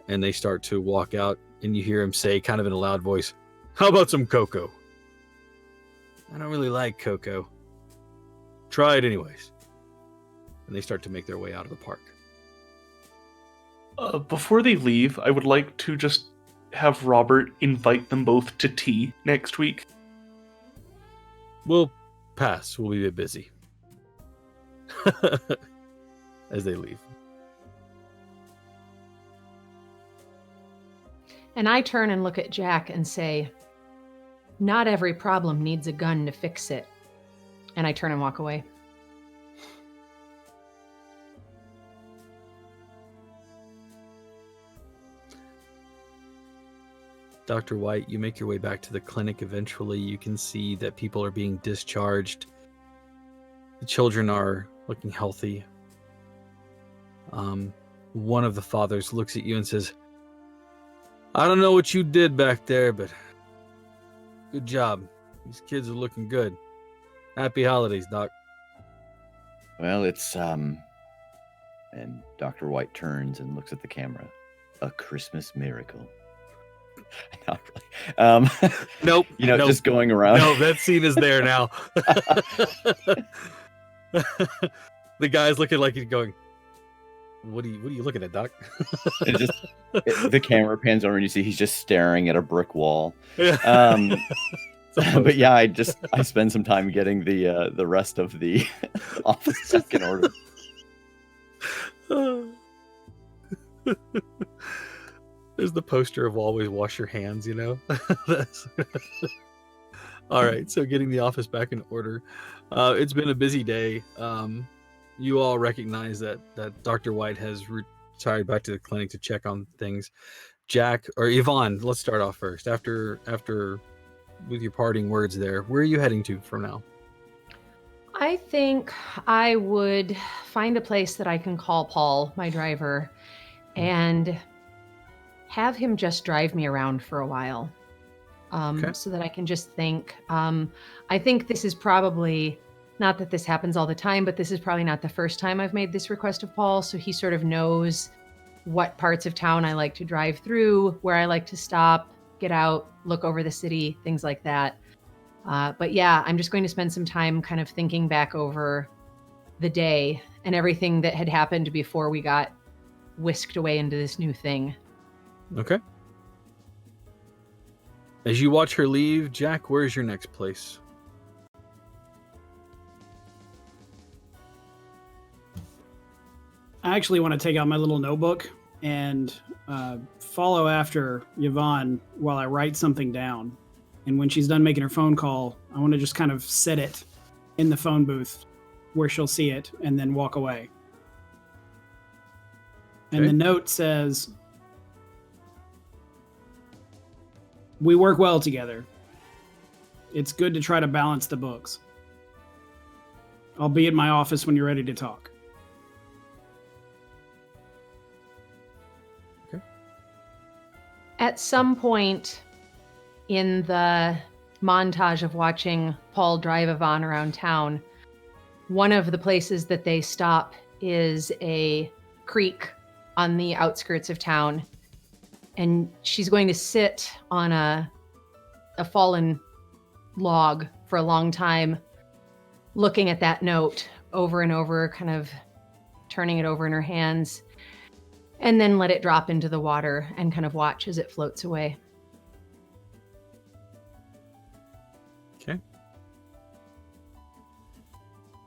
Speaker 1: and they start to walk out, and you hear him say kind of in a loud voice, How about some cocoa? I don't really like cocoa. Try it anyways. And they start to make their way out of the park.
Speaker 5: Before they leave, I would like to just have Robert invite them both to tea next week.
Speaker 1: We'll pass. We'll be a bit busy. As they leave.
Speaker 3: And I turn and look at Jack and say, Not every problem needs a gun to fix it. And I turn and walk away.
Speaker 1: Dr. White, you make your way back to the clinic eventually. You can see that people are being discharged. The children are looking healthy. One of the fathers looks at you and says, I don't know what you did back there, but good job. These kids are looking good. Happy holidays, Doc.
Speaker 2: Well, it's and Dr. White turns and looks at the camera. A Christmas miracle. Not really.
Speaker 1: Nope. Nope.
Speaker 2: Just going around.
Speaker 1: No, that scene is there now. The guy's looking like he's going, What are you looking at, Doc?
Speaker 2: The camera pans over and you see he's just staring at a brick wall.
Speaker 1: Yeah.
Speaker 2: But yeah, I spend some time getting the rest of the office back in order.
Speaker 1: There's the poster of always wash your hands, you know? All right, so getting the office back in order. It's been a busy day. You all recognize that Dr. White has retired back to the clinic to check on things. Jack, or Yvonne, let's start off first. After with your parting words there, where are you heading to from now?
Speaker 3: I think I would find a place that I can call Paul, my driver, and have him just drive me around for a while, so that I can just think. I think this is probably, not that this happens all the time, but this is probably not the first time I've made this request of Paul, so he sort of knows what parts of town I like to drive through, where I like to stop, get out, look over the city, things like that. But yeah, I'm just going to spend some time kind of thinking back over the day and everything that had happened before we got whisked away into this new thing.
Speaker 1: Okay. As you watch her leave, Jack, where's your next place?
Speaker 4: I actually want to take out my little notebook and follow after Yvonne while I write something down. And when she's done making her phone call, I want to just kind of set it in the phone booth where she'll see it and then walk away. And the note says, "We work well together. It's good to try to balance the books. I'll be at my office when you're ready to talk."
Speaker 1: Okay.
Speaker 3: At some point in the montage of watching Paul drive Yvonne around town, one of the places that they stop is a creek on the outskirts of town. And she's going to sit on a fallen log for a long time, looking at that note over and over, kind of turning it over in her hands, and then let it drop into the water and kind of watch as it floats away.
Speaker 1: Okay.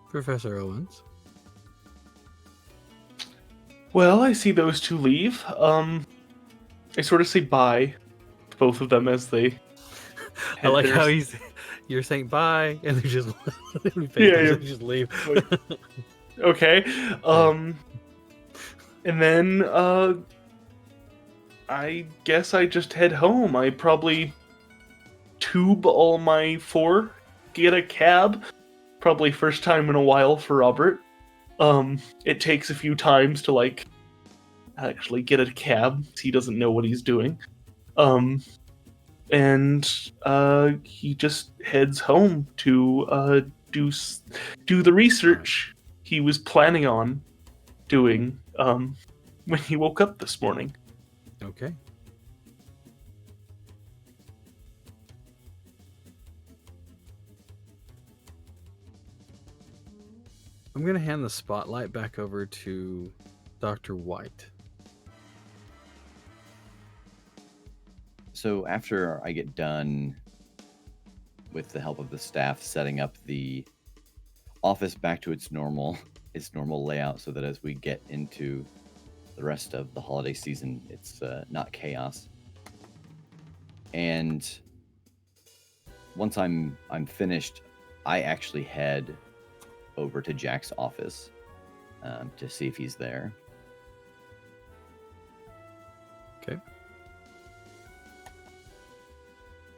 Speaker 1: Professor Owens.
Speaker 5: Well, I see those two leave. I sort of say bye to both of them as they
Speaker 1: I like
Speaker 5: their-
Speaker 1: how you're saying bye, and they just
Speaker 5: Yeah.
Speaker 1: just leave.
Speaker 5: Okay. And then I guess I just head home. I probably tube all my 4, get a cab. Probably first time in a while for Robert. It takes a few times to like actually get a cab. He doesn't know what he's doing. And he just heads home to do the research he was planning on doing when he woke up this morning.
Speaker 1: Okay. I'm going to hand the spotlight back over to Dr. White.
Speaker 2: So after I get done with the help of the staff setting up the office back to its normal layout so that as we get into the rest of the holiday season, it's not chaos. And once I'm finished, I actually head over to Jack's office to see if he's there.
Speaker 1: Okay.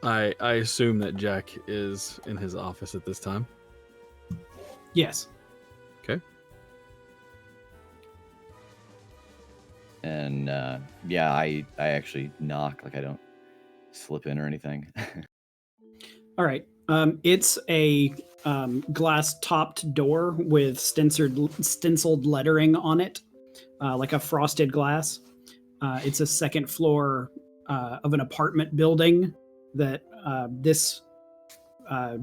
Speaker 1: I assume that Jack is in his office at this time.
Speaker 4: Yes.
Speaker 1: Okay.
Speaker 2: And yeah, I actually knock, like I don't slip in or anything.
Speaker 4: All right. It's a glass-topped door with stenciled lettering on it, like a frosted glass. It's a second floor of an apartment building that this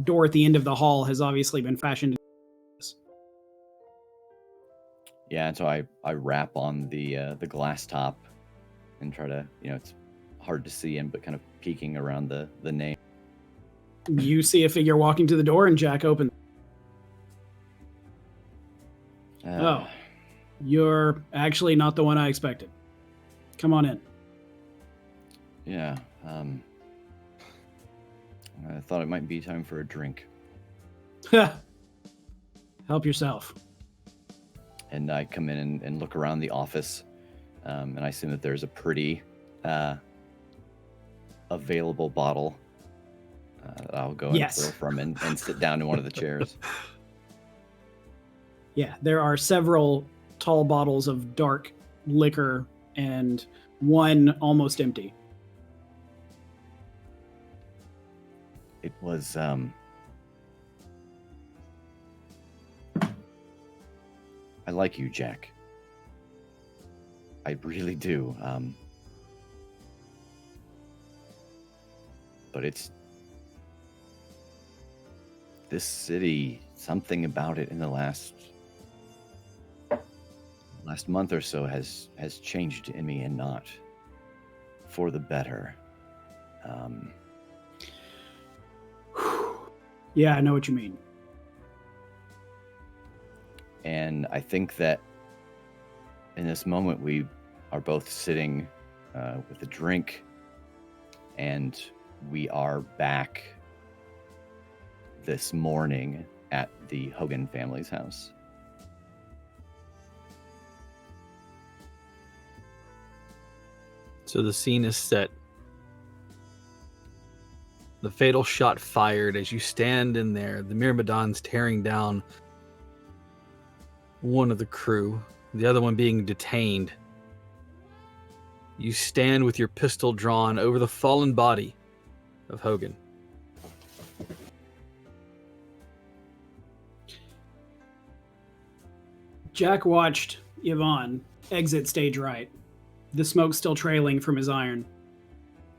Speaker 4: door at the end of the hall has obviously been fashioned.
Speaker 2: Yeah, and so I rap on the glass top and try to, it's hard to see him, but kind of peeking around the name.
Speaker 4: You see a figure walking to the door, and Jack opens. Oh, you're actually not the one I expected. Come on in.
Speaker 2: Yeah. I thought it might be time for a drink.
Speaker 4: Help yourself.
Speaker 2: And I come in and look around the office, and I assume that there's a pretty available bottle that I'll go and fill from and sit down in one of the chairs.
Speaker 4: Yeah, there are several tall bottles of dark liquor and one almost empty.
Speaker 2: It was I like you, Jack. I really do. But it's this city, something about it in the last month or so has changed in me, and not for the better.
Speaker 4: Yeah, I know what you mean.
Speaker 2: And I think that in this moment we are both sitting with a drink, and we are back this morning at the Hogan family's house.
Speaker 1: So the scene is set. The fatal shot fired as you stand in there. The Myrmidon's tearing down one of the crew, the other one being detained. You stand with your pistol drawn over the fallen body of Hogan.
Speaker 4: Jack watched Yvonne exit stage right, the smoke still trailing from his iron.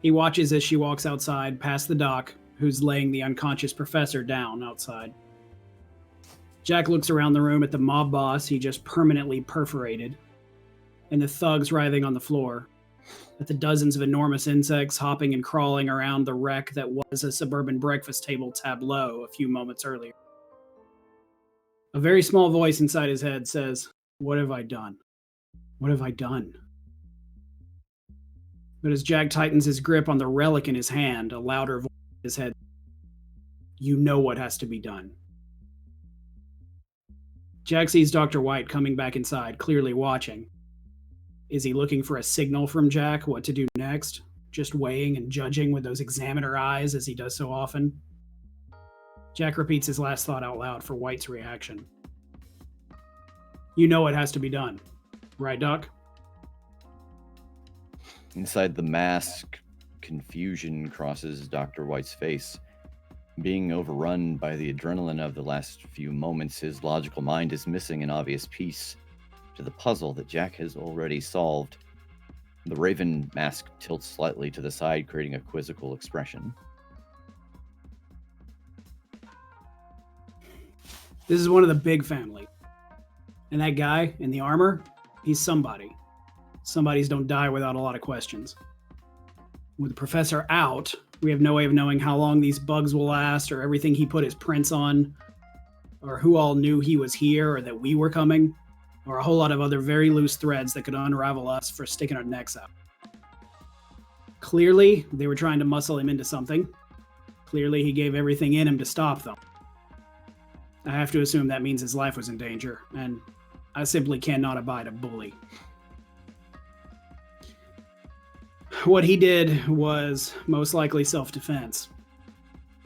Speaker 4: He watches as she walks outside past the doc, who's laying the unconscious professor down outside. Jack looks around the room at the mob boss he just permanently perforated, and the thugs writhing on the floor, at the dozens of enormous insects hopping and crawling around the wreck that was a suburban breakfast table tableau a few moments earlier. A very small voice inside his head says, "What have I done? What have I done?" But as Jack tightens his grip on the relic in his hand, a louder voice in his head, "You know what has to be done." Jack sees Dr. White coming back inside, clearly watching. Is he looking for a signal from Jack what to do next? Just weighing and judging with those examiner eyes as he does so often? Jack repeats his last thought out loud for White's reaction. "You know what has to be done. Right, Doc?"
Speaker 2: Inside the mask, confusion crosses Dr. White's face. Being overrun by the adrenaline of the last few moments, his logical mind is missing an obvious piece to the puzzle that Jack has already solved. The raven mask tilts slightly to the side, creating a quizzical expression.
Speaker 4: This is one of the big family. And that guy in the armor, he's somebody. Somebodies don't die without a lot of questions. With the professor out, we have no way of knowing how long these bugs will last, or everything he put his prints on, or who all knew he was here or that we were coming, or a whole lot of other very loose threads that could unravel us for sticking our necks out. Clearly, they were trying to muscle him into something. Clearly, he gave everything in him to stop them. I have to assume that means his life was in danger, and I simply cannot abide a bully. What he did was most likely self-defense,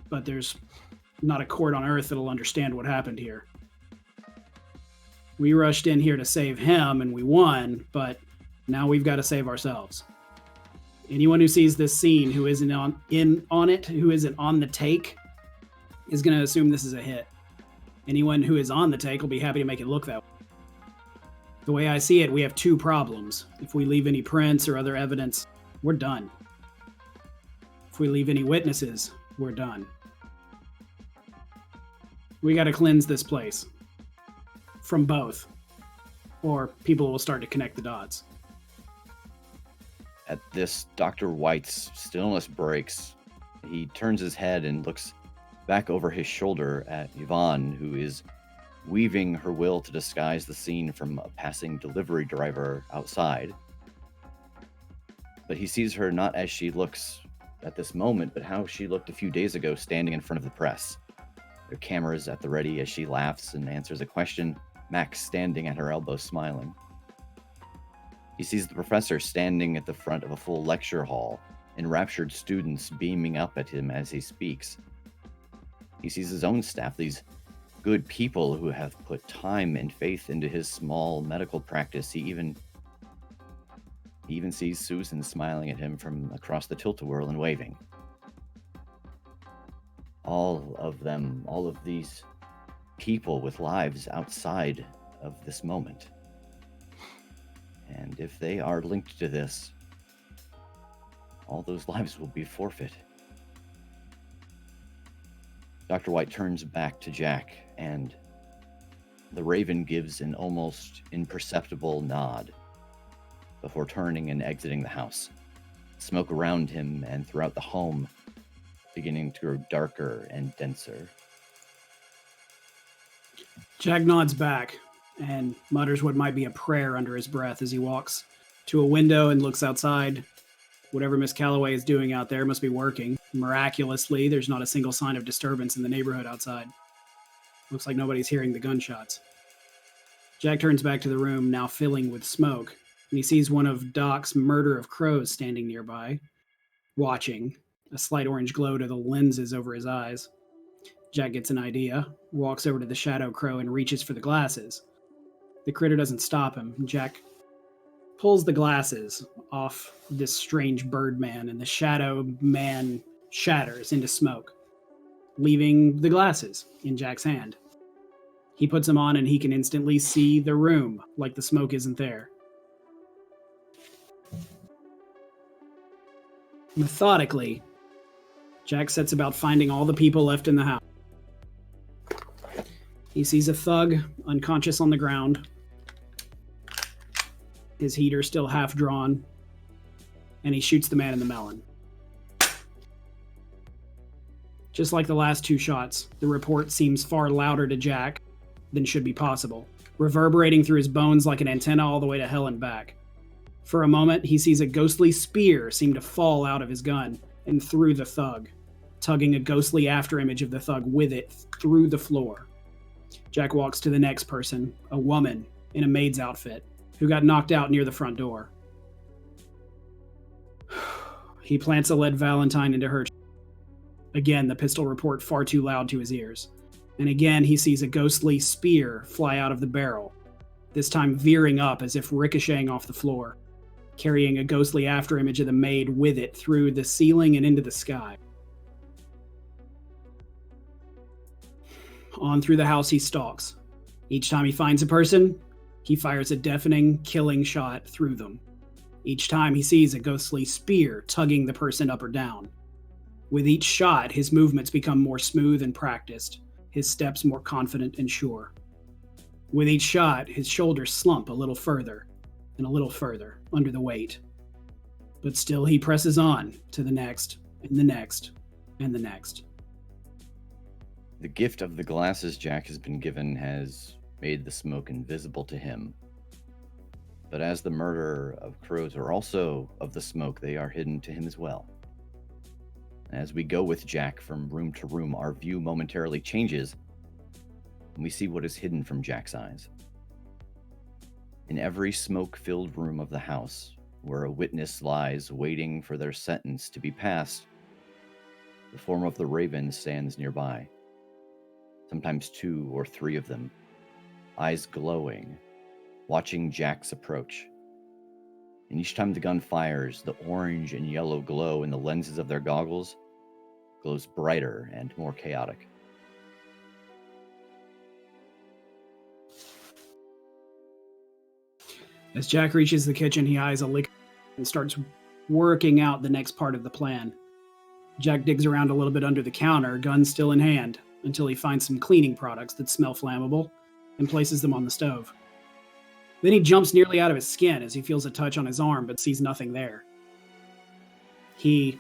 Speaker 4: but there's not a court on earth that'll understand what happened here. We rushed in here to save him and we won, but now we've got to save ourselves. Anyone who sees this scene who isn't on the take is going to assume this is a hit. Anyone who is on the take will be happy to make it look that way. The way I see it, we have two problems. If we leave any prints or other evidence, we're done. If we leave any witnesses, we're done. We got to cleanse this place. From both. Or people will start to connect the dots.
Speaker 2: At this, Dr. White's stillness breaks. He turns his head and looks back over his shoulder at Yvonne, who is weaving her will to disguise the scene from a passing delivery driver outside. But he sees her not as she looks at this moment, but how she looked a few days ago standing in front of the press. Their cameras at the ready as she laughs and answers a question, Max standing at her elbow smiling. He sees the professor standing at the front of a full lecture hall, enraptured students beaming up at him as he speaks. He sees his own staff, these good people who have put time and faith into his small medical practice. He even sees Susan smiling at him from across the tilt-a-whirl and waving. All of them, all of these people with lives outside of this moment. And if they are linked to this, all those lives will be forfeit. Dr. White turns back to Jack, and the Raven gives an almost imperceptible nod before turning and exiting the house. Smoke around him and throughout the home beginning to grow darker and denser.
Speaker 4: Jack nods back and mutters what might be a prayer under his breath as he walks to a window and looks outside, Whatever Miss Calloway is doing out there must be working. Miraculously, there's not a single sign of disturbance in the neighborhood outside. Looks like nobody's hearing the gunshots. Jack turns back to the room, now filling with smoke, and he sees one of Doc's murder of crows standing nearby, watching, a slight orange glow to the lenses over his eyes. Jack gets an idea, walks over to the shadow crow and reaches for the glasses. The critter doesn't stop him. Jack pulls the glasses off this strange bird man, and the shadow man shatters into smoke, leaving the glasses in Jack's hand. He puts them on and he can instantly see the room, like the smoke isn't there. Methodically, Jack sets about finding all the people left in the house. He sees a thug unconscious on the ground, his heater still half drawn, and he shoots the man in the melon. Just like the last two shots, the report seems far louder to Jack than should be possible, reverberating through his bones like an antenna all the way to hell and back. For a moment, he sees a ghostly spear seem to fall out of his gun and through the thug, tugging a ghostly afterimage of the thug with it through the floor. Jack walks to the next person, a woman in a maid's outfit, who got knocked out near the front door. He plants a lead valentine into her. Again, the pistol report far too loud to his ears. And again, he sees a ghostly spear fly out of the barrel, this time veering up as if ricocheting off the floor, carrying a ghostly afterimage of the maid with it through the ceiling and into the sky. On through the house he stalks. Each time he finds a person, he fires a deafening, killing shot through them. Each time he sees a ghostly spear tugging the person up or down. With each shot, his movements become more smooth and practiced, his steps more confident and sure. With each shot, his shoulders slump a little further and a little further under the weight. But still he presses on to the next, and the next, and the next.
Speaker 2: The gift of the glasses Jack has been given has made the smoke invisible to him. But as the murder of crows are also of the smoke, they are hidden to him as well. As we go with Jack from room to room, our view momentarily changes, and we see what is hidden from Jack's eyes. In every smoke-filled room of the house, where a witness lies waiting for their sentence to be passed, the form of the raven stands nearby. Sometimes 2 or 3 of them, eyes glowing, watching Jack's approach. And each time the gun fires, the orange and yellow glow in the lenses of their goggles glows brighter and more chaotic.
Speaker 4: As Jack reaches the kitchen, he eyes a liquor and starts working out the next part of the plan. Jack digs around a little bit under the counter, gun still in hand, until he finds some cleaning products that smell flammable and places them on the stove. Then he jumps nearly out of his skin as he feels a touch on his arm but sees nothing there. He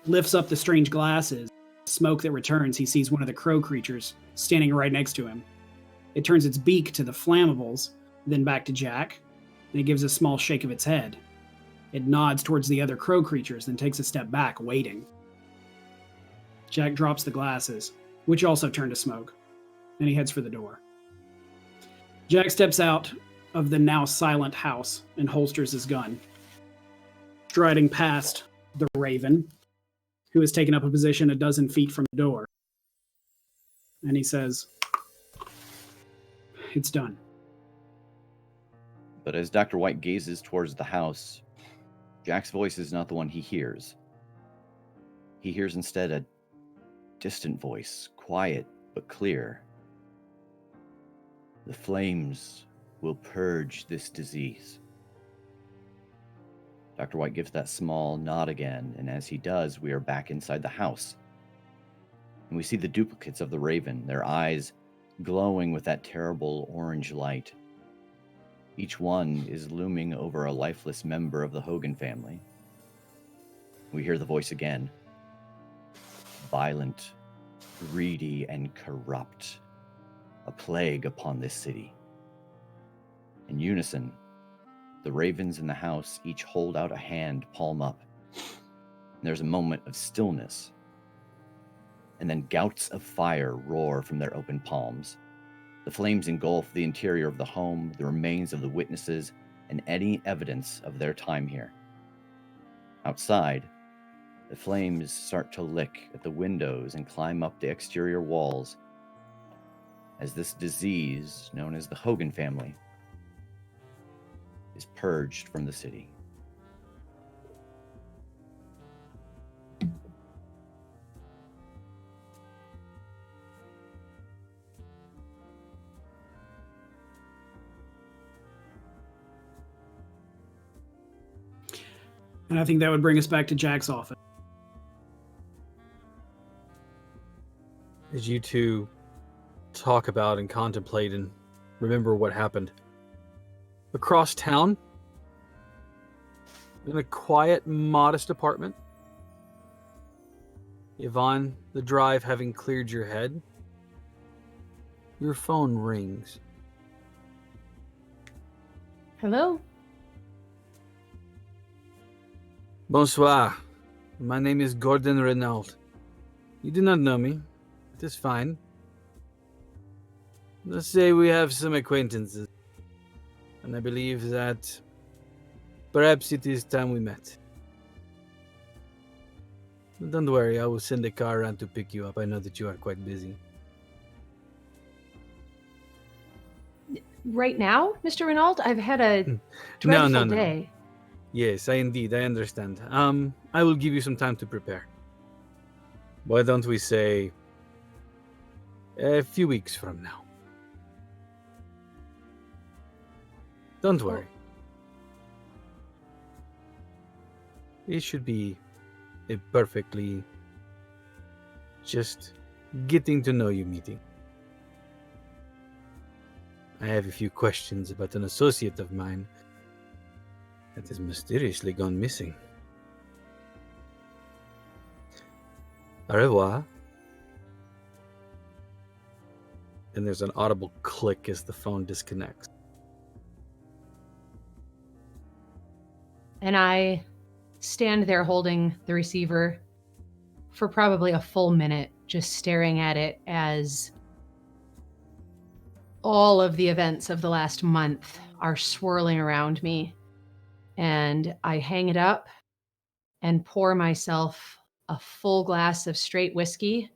Speaker 4: lifts up the strange glasses. Smoke that returns, he sees one of the crow creatures standing right next to him. It turns its beak to the flammables, then back to Jack, and it gives a small shake of its head. It nods towards the other crow creatures, then takes a step back, waiting. Jack drops the glasses, which also turn to smoke, and he heads for the door. Jack steps out of the now silent house and holsters his gun, striding past the raven, who has taken up a position a dozen feet from the door. And he says, "It's done."
Speaker 2: But as Dr. White gazes towards the house, Jack's voice is not the one he hears. He hears instead a distant voice, quiet but clear. "The flames will purge this disease." Dr. White gives that small nod again, and as he does, we are back inside the house. And we see the duplicates of the raven, their eyes glowing with that terrible orange light. Each one is looming over a lifeless member of the Hogan family. We hear the voice again. "Violent, greedy, and corrupt. A plague upon this city." In unison, the ravens in the house each hold out a hand, palm up, There's a moment of stillness, and then gouts of fire roar from their open palms. The flames engulf the interior of the home, the remains of the witnesses, and any evidence of their time here. Outside, the flames start to lick at the windows and climb up the exterior walls as this disease, known as the Hogan family, is purged from the city.
Speaker 4: And I think that would bring us back to Jack's office.
Speaker 1: As you two talk about and contemplate and remember what happened. Across town, in a quiet, modest apartment, Yvonne, the drive having cleared your head, your phone rings.
Speaker 3: Hello?
Speaker 1: Bonsoir. My name is Gordon Renault. You do not know me. It is fine. Let's say we have some acquaintances. And I believe that perhaps it is time we met. But don't worry, I will send a car around to pick you up. I know that you are quite busy.
Speaker 3: Right now, Mr. Renault? I've had a dreadful day.
Speaker 1: Yes, I understand. I will give you some time to prepare. Why don't we say a few weeks from now? Don't worry. It should be a perfectly just getting to know you meeting. I have a few questions about an associate of mine that has mysteriously gone missing. Au revoir. And there's an audible click as the phone disconnects.
Speaker 3: And I stand there holding the receiver for probably a full minute, just staring at it as all of the events of the last month are swirling around me. And I hang it up and pour myself a full glass of straight whiskey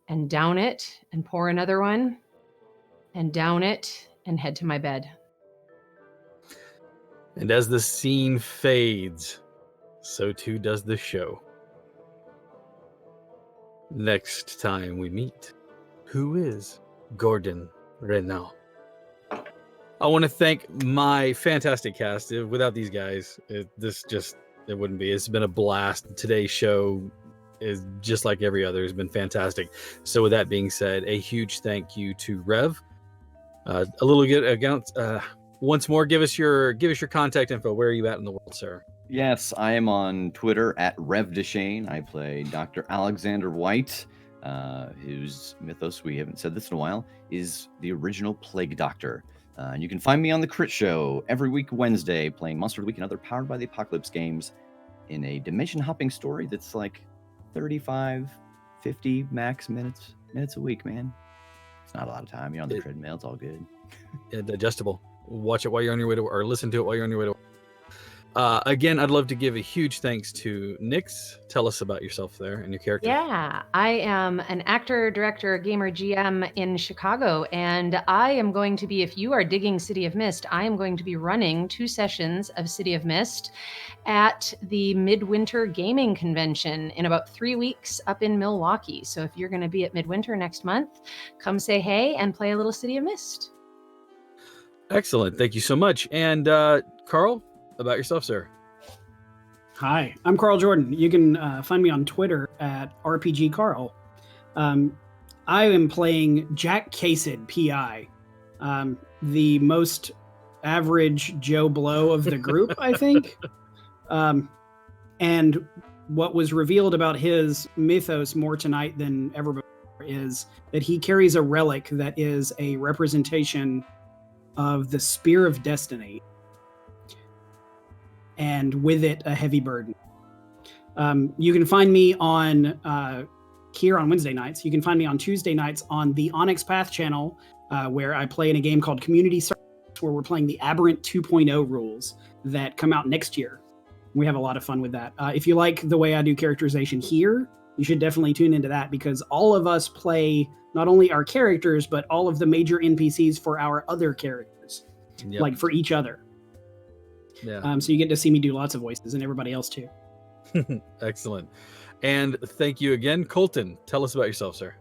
Speaker 3: and down it and pour another one and down it and head to my bed.
Speaker 1: And as the scene fades, so too does the show. Next time we meet, who is Gordon Renault? I want to thank my fantastic cast. Without these guys, it wouldn't be. It's been a blast. Today's show is just like every other. It's been fantastic. So with that being said, a huge thank you to Rev. Once more, give us your contact info. Where are you at in the world, sir?
Speaker 2: Yes, I am on Twitter at RevDeshane. I play Dr. Alexander White, whose mythos, we haven't said this in a while, is the original Plague Doctor. And you can find me on the Crit Show every week Wednesday, playing Monster of the Week and other Powered by the Apocalypse games in a dimension hopping story that's like 35, 50 max minutes a week, man. It's not a lot of time. You're on the treadmill. It's all good.
Speaker 1: Digestible. Watch it while you're on your way to work, or listen to it while you're on your way to work. Again, I'd love to give a huge thanks to Nyx. Tell us about yourself there and your character.
Speaker 3: Yeah, I am an actor, director, gamer, GM in Chicago, and I am going to be, if you are digging City of Mist, I am going to be running 2 sessions of City of Mist at the Midwinter Gaming Convention in about 3 weeks up in Milwaukee. So if you're going to be at Midwinter next month, come say hey and play a little City of Mist.
Speaker 1: Excellent. Thank you so much. And Carl, about yourself, sir.
Speaker 4: Hi, I'm Carl Jordan. You can find me on Twitter at RPGCarl. I am playing Jack Kased, PI, the most average Joe Blow of the group, I think. And what was revealed about his mythos more tonight than ever before is that he carries a relic that is a representation of the Spear of Destiny, and with it a heavy burden. You can find me on here on Wednesday nights. You can find me on Tuesday nights on the Onyx Path channel, where I play in a game called Community Service, where we're playing the Aberrant 2.0 rules that come out next year. We have a lot of fun with that. If you like the way I do characterization here, you should definitely tune into that, because all of us play not only our characters, but all of the major NPCs for our other characters, like for each other.
Speaker 1: Yeah.
Speaker 4: So you get to see me do lots of voices, and everybody else too.
Speaker 1: Excellent. And thank you again. Colton, tell us about yourself, sir.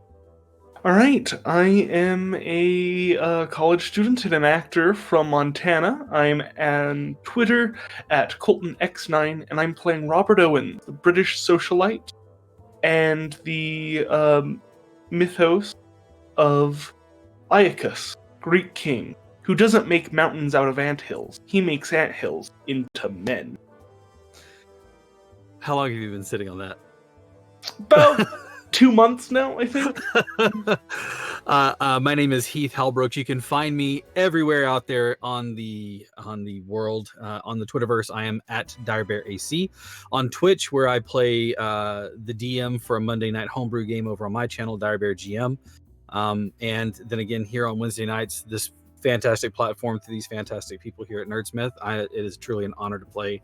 Speaker 5: All right, I am a college student and an actor from Montana. I'm on Twitter at ColtonX9, and I'm playing Robert Owen, the British socialite, and the mythos of Iacchus, Greek king, who doesn't make mountains out of anthills. He makes anthills into men.
Speaker 1: How long have you been sitting on that?
Speaker 5: About 2 months now, I think.
Speaker 1: My name is Heath Halbrook. You can find me everywhere out there on the world. On the Twitterverse, I am at DireBearAC. On Twitch, where I play the DM for a Monday night homebrew game over on my channel, DireBearGM. And then again here on Wednesday nights, this fantastic platform to these fantastic people here at Nerdsmith. It is truly an honor to play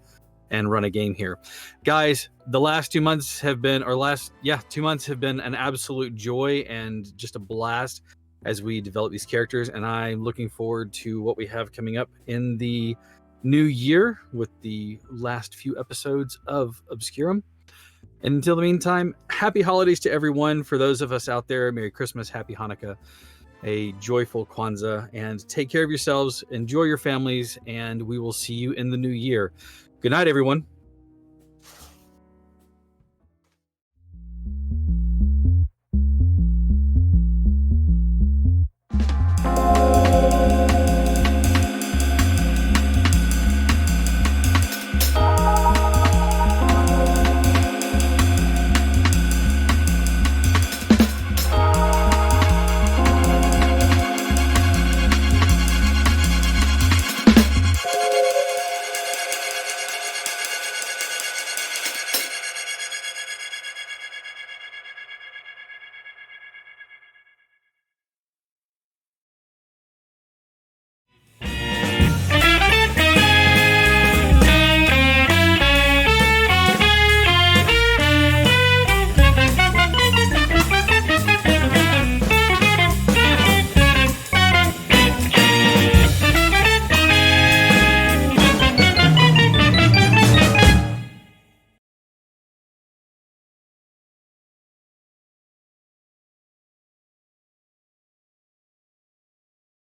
Speaker 1: and run a game here. Guys, the last 2 months have been, 2 months have been an absolute joy and just a blast as we develop these characters. And I'm looking forward to what we have coming up in the new year with the last few episodes of Obscurum. And until the meantime, happy holidays to everyone. For those of us out there, Merry Christmas, Happy Hanukkah, a joyful Kwanzaa, and take care of yourselves, enjoy your families, and we will see you in the new year. Good night, everyone.